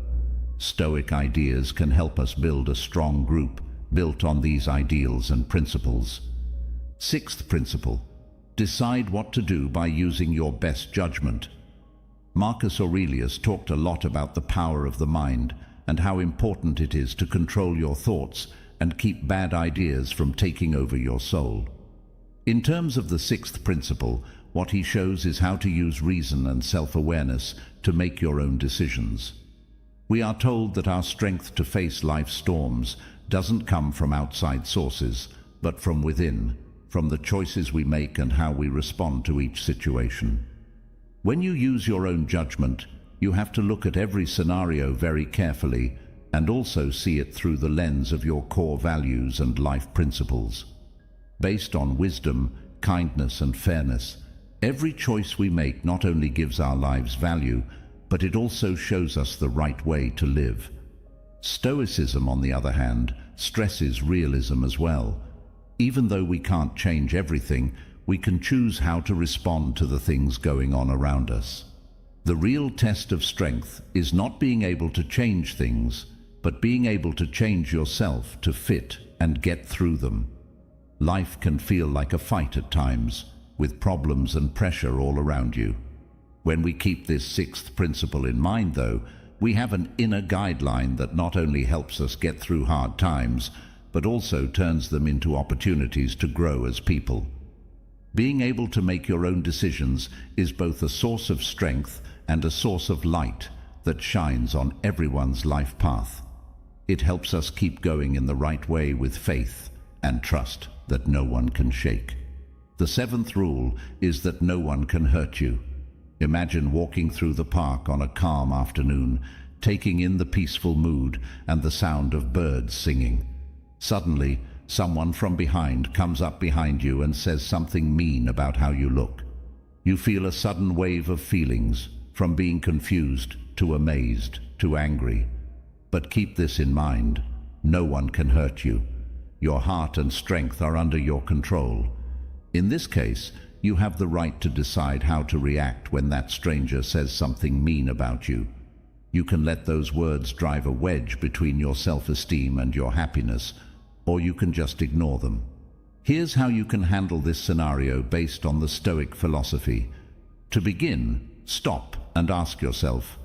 Stoic ideas can help us build a strong group built on these ideals and principles. 6th principle: decide what to do by using your best judgment. Marcus Aurelius talked a lot about the power of the mind and how important it is to control your thoughts and keep bad ideas from taking over your soul. In terms of the 6th principle, what he shows is how to use reason and self-awareness to make your own decisions. We are told that our strength to face life's storms doesn't come from outside sources, but from within, from the choices we make and how we respond to each situation. When you use your own judgment, you have to look at every scenario very carefully and also see it through the lens of your core values and life principles. Based on wisdom, kindness, and fairness, every choice we make not only gives our lives value, but it also shows us the right way to live. Stoicism, on the other hand, stresses realism as well. Even though we can't change everything, we can choose how to respond to the things going on around us. The real test of strength is not being able to change things, but being able to change yourself to fit and get through them. Life can feel like a fight at times, with problems and pressure all around you. When we keep this 6th principle in mind, though, we have an inner guideline that not only helps us get through hard times, but also turns them into opportunities to grow as people. Being able to make your own decisions is both a source of strength and a source of light that shines on everyone's life path. It helps us keep going in the right way with faith and trust that no one can shake. The 7th rule is that no one can hurt you. Imagine walking through the park on a calm afternoon, taking in the peaceful mood and the sound of birds singing. Suddenly, someone from behind comes up behind you and says something mean about how you look. You feel a sudden wave of feelings, from being confused to amazed to angry. But keep this in mind: no one can hurt you. Your heart and strength are under your control. In this case, you have the right to decide how to react when that stranger says something mean about you. You can let those words drive a wedge between your self-esteem and your happiness, or you can just ignore them. Here's how you can handle this scenario based on the Stoic philosophy. To begin, stop and ask yourself,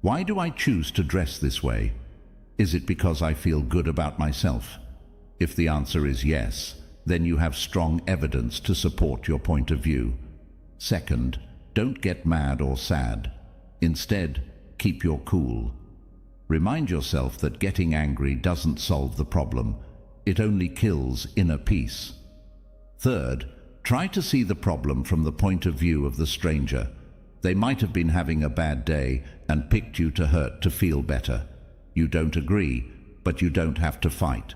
why do I choose to dress this way? Is it because I feel good about myself? If the answer is yes, then you have strong evidence to support your point of view. Second, don't get mad or sad. Instead, keep your cool. Remind yourself that getting angry doesn't solve the problem. It only kills inner peace. Third, try to see the problem from the point of view of the stranger. They might have been having a bad day and picked you to hurt to feel better. You don't agree, but you don't have to fight.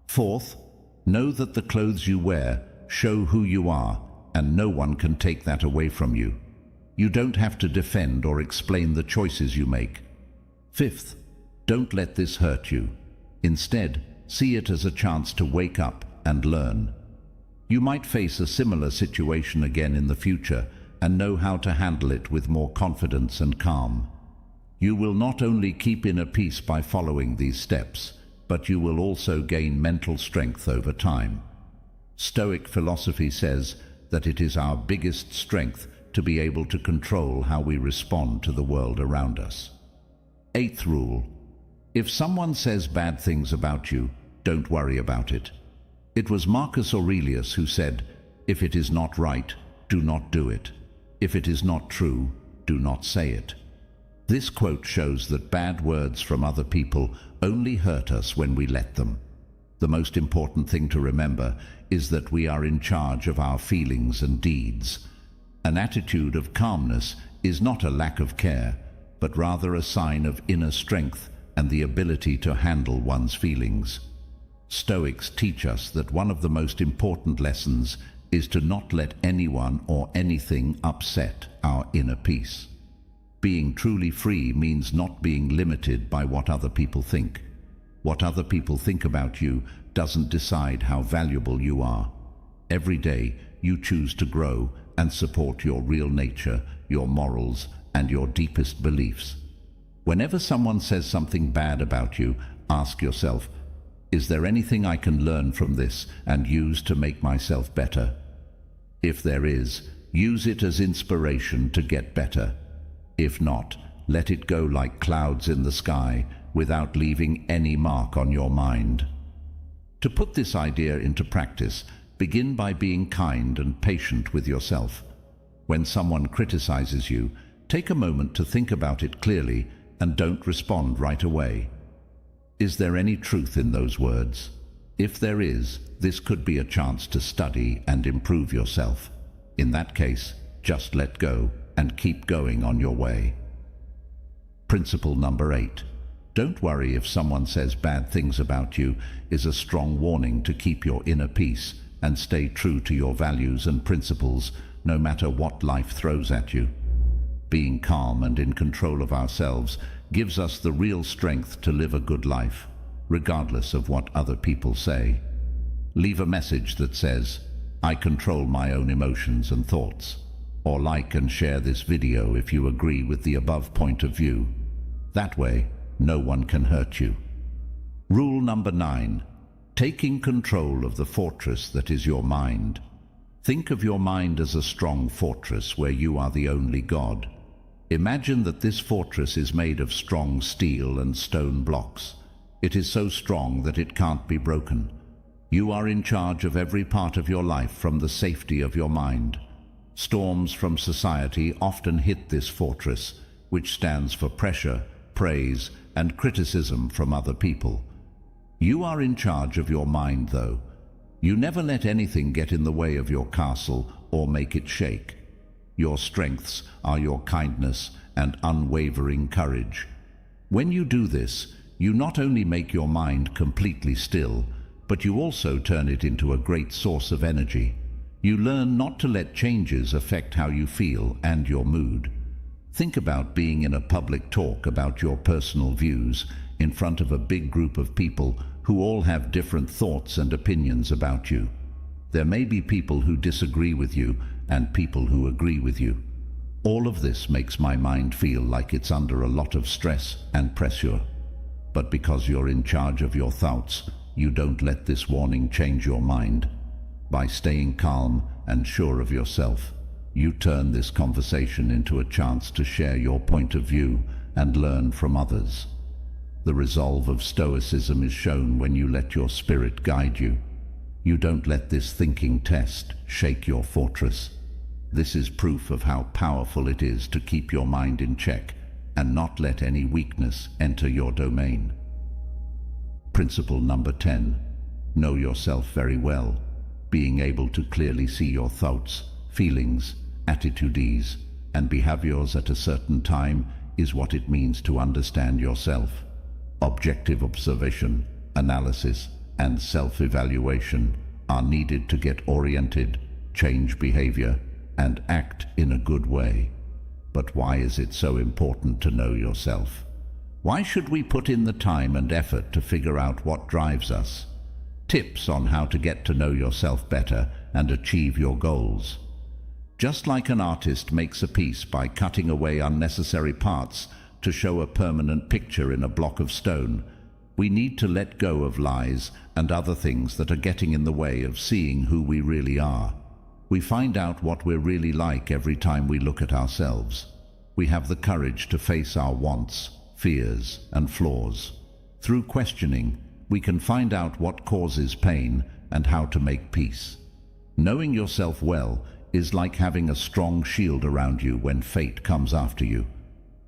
Fourth, Know that the clothes you wear show who you are, and no one can take that away from you. You don't have to defend or explain the choices you make. Fifth, don't let this hurt you. Instead, see it as a chance to wake up and learn. You might face a similar situation again in the future and know how to handle it with more confidence and calm. You will not only keep inner peace by following these steps, but you will also gain mental strength over time. Stoic philosophy says that it is our biggest strength to be able to control how we respond to the world around us. Eighth rule: if someone says bad things about you, don't worry about it. It was Marcus Aurelius who said, "If it is not right, do not do it. If it is not true, do not say it." This quote shows that bad words from other people only hurt us when we let them. The most important thing to remember is that we are in charge of our feelings and deeds. An attitude of calmness is not a lack of care, but rather a sign of inner strength and the ability to handle one's feelings. Stoics teach us that one of the most important lessons is to not let anyone or anything upset our inner peace. Being truly free means not being limited by what other people think. What other people think about you doesn't decide how valuable you are. Every day you choose to grow and support your real nature, your morals, and your deepest beliefs. Whenever someone says something bad about you, ask yourself, is there anything I can learn from this and use to make myself better? If there is, use it as inspiration to get better. If not, let it go like clouds in the sky without leaving any mark on your mind. To put this idea into practice, begin by being kind and patient with yourself. When someone criticizes you, take a moment to think about it clearly and don't respond right away. Is there any truth in those words? If there is, this could be a chance to study and improve yourself. In that case, just let go and keep going on your way. Principle number 8. Don't worry if someone says bad things about you is a strong warning to keep your inner peace and stay true to your values and principles no matter what life throws at you. Being calm and in control of ourselves gives us the real strength to live a good life, regardless of what other people say. Leave a message that says, "I control my own emotions and thoughts," or like and share this video if you agree with the above point of view. That way, no one can hurt you. Rule number 9. Taking control of the fortress that is your mind. Think of your mind as a strong fortress where you are the only God. Imagine that this fortress is made of strong steel and stone blocks. It is so strong that it can't be broken. You are in charge of every part of your life from the safety of your mind. Storms from society often hit this fortress, which stands for pressure, praise, and criticism from other people. You are in charge of your mind, though. You never let anything get in the way of your castle or make it shake. Your strengths are your kindness and unwavering courage. When you do this, you not only make your mind completely still, but you also turn it into a great source of energy. You learn not to let changes affect how you feel and your mood. Think about being in a public talk about your personal views in front of a big group of people who all have different thoughts and opinions about you. There may be people who disagree with you and people who agree with you. All of this makes my mind feel like it's under a lot of stress and pressure. But because you're in charge of your thoughts, you don't let this warning change your mind. By staying calm and sure of yourself, you turn this conversation into a chance to share your point of view and learn from others. The resolve of Stoicism is shown when you let your spirit guide you. You don't let this thinking test shake your fortress. This is proof of how powerful it is to keep your mind in check and not let any weakness enter your domain. Principle number 10. Know yourself very well. Being able to clearly see your thoughts, feelings, attitudes, and behaviors at a certain time is what it means to understand yourself. Objective observation, analysis, and self-evaluation are needed to get oriented, change behavior, and act in a good way. But why is it so important to know yourself? Why should we put in the time and effort to figure out what drives us? Tips on how to get to know yourself better and achieve your goals. Just like an artist makes a piece by cutting away unnecessary parts to show a permanent picture in a block of stone, we need to let go of lies and other things that are getting in the way of seeing who we really are. We find out what we're really like every time we look at ourselves. We have the courage to face our wants, fears, and flaws. Through questioning, we can find out what causes pain and how to make peace. Knowing yourself well is like having a strong shield around you when fate comes after you.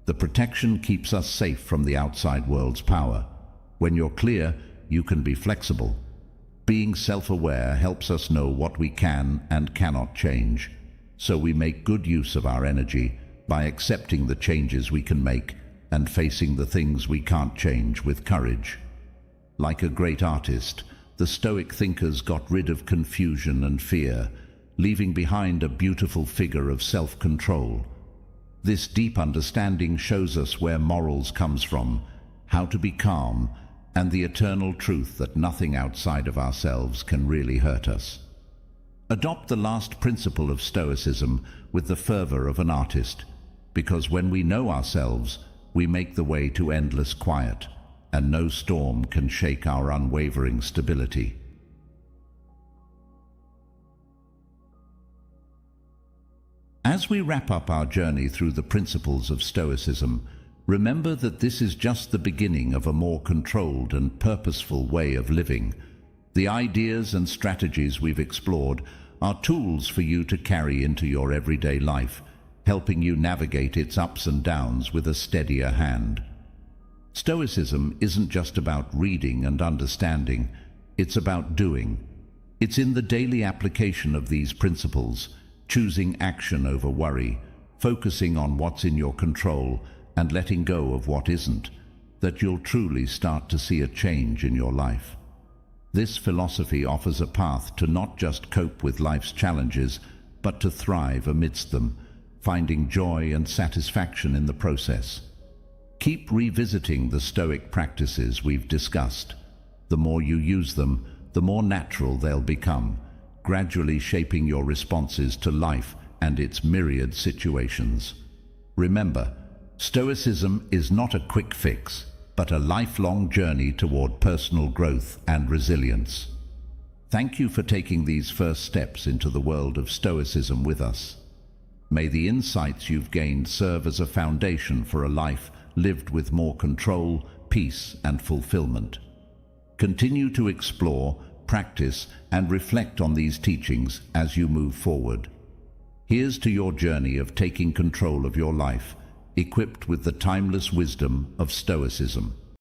The protection keeps us safe from the outside world's power. When you're clear, you can be flexible. Being self-aware helps us know what we can and cannot change, so we make good use of our energy by accepting the changes we can make and facing the things we can't change with courage. Like a great artist, the Stoic thinkers got rid of confusion and fear, leaving behind a beautiful figure of self-control. This deep understanding shows us where morals comes from, how to be calm, and the eternal truth that nothing outside of ourselves can really hurt us. Adopt the last principle of Stoicism with the fervor of an artist, because when we know ourselves, we make the way to endless quiet, and no storm can shake our unwavering stability. As we wrap up our journey through the principles of Stoicism, remember that this is just the beginning of a more controlled and purposeful way of living. The ideas and strategies we've explored are tools for you to carry into your everyday life, helping you navigate its ups and downs with a steadier hand. Stoicism isn't just about reading and understanding, it's about doing. It's in the daily application of these principles, choosing action over worry, focusing on what's in your control, and letting go of what isn't, that you'll truly start to see a change in your life. This philosophy offers a path to not just cope with life's challenges, but to thrive amidst them, finding joy and satisfaction in the process. Keep revisiting the Stoic practices we've discussed. The more you use them, the more natural they'll become, gradually shaping your responses to life and its myriad situations. Remember, Stoicism is not a quick fix, but a lifelong journey toward personal growth and resilience. Thank you for taking these first steps into the world of Stoicism with us. May the insights you've gained serve as a foundation for a life lived with more control, peace, and fulfillment. Continue to explore, practice, and reflect on these teachings as you move forward. Here's to your journey of taking control of your life, equipped with the timeless wisdom of Stoicism.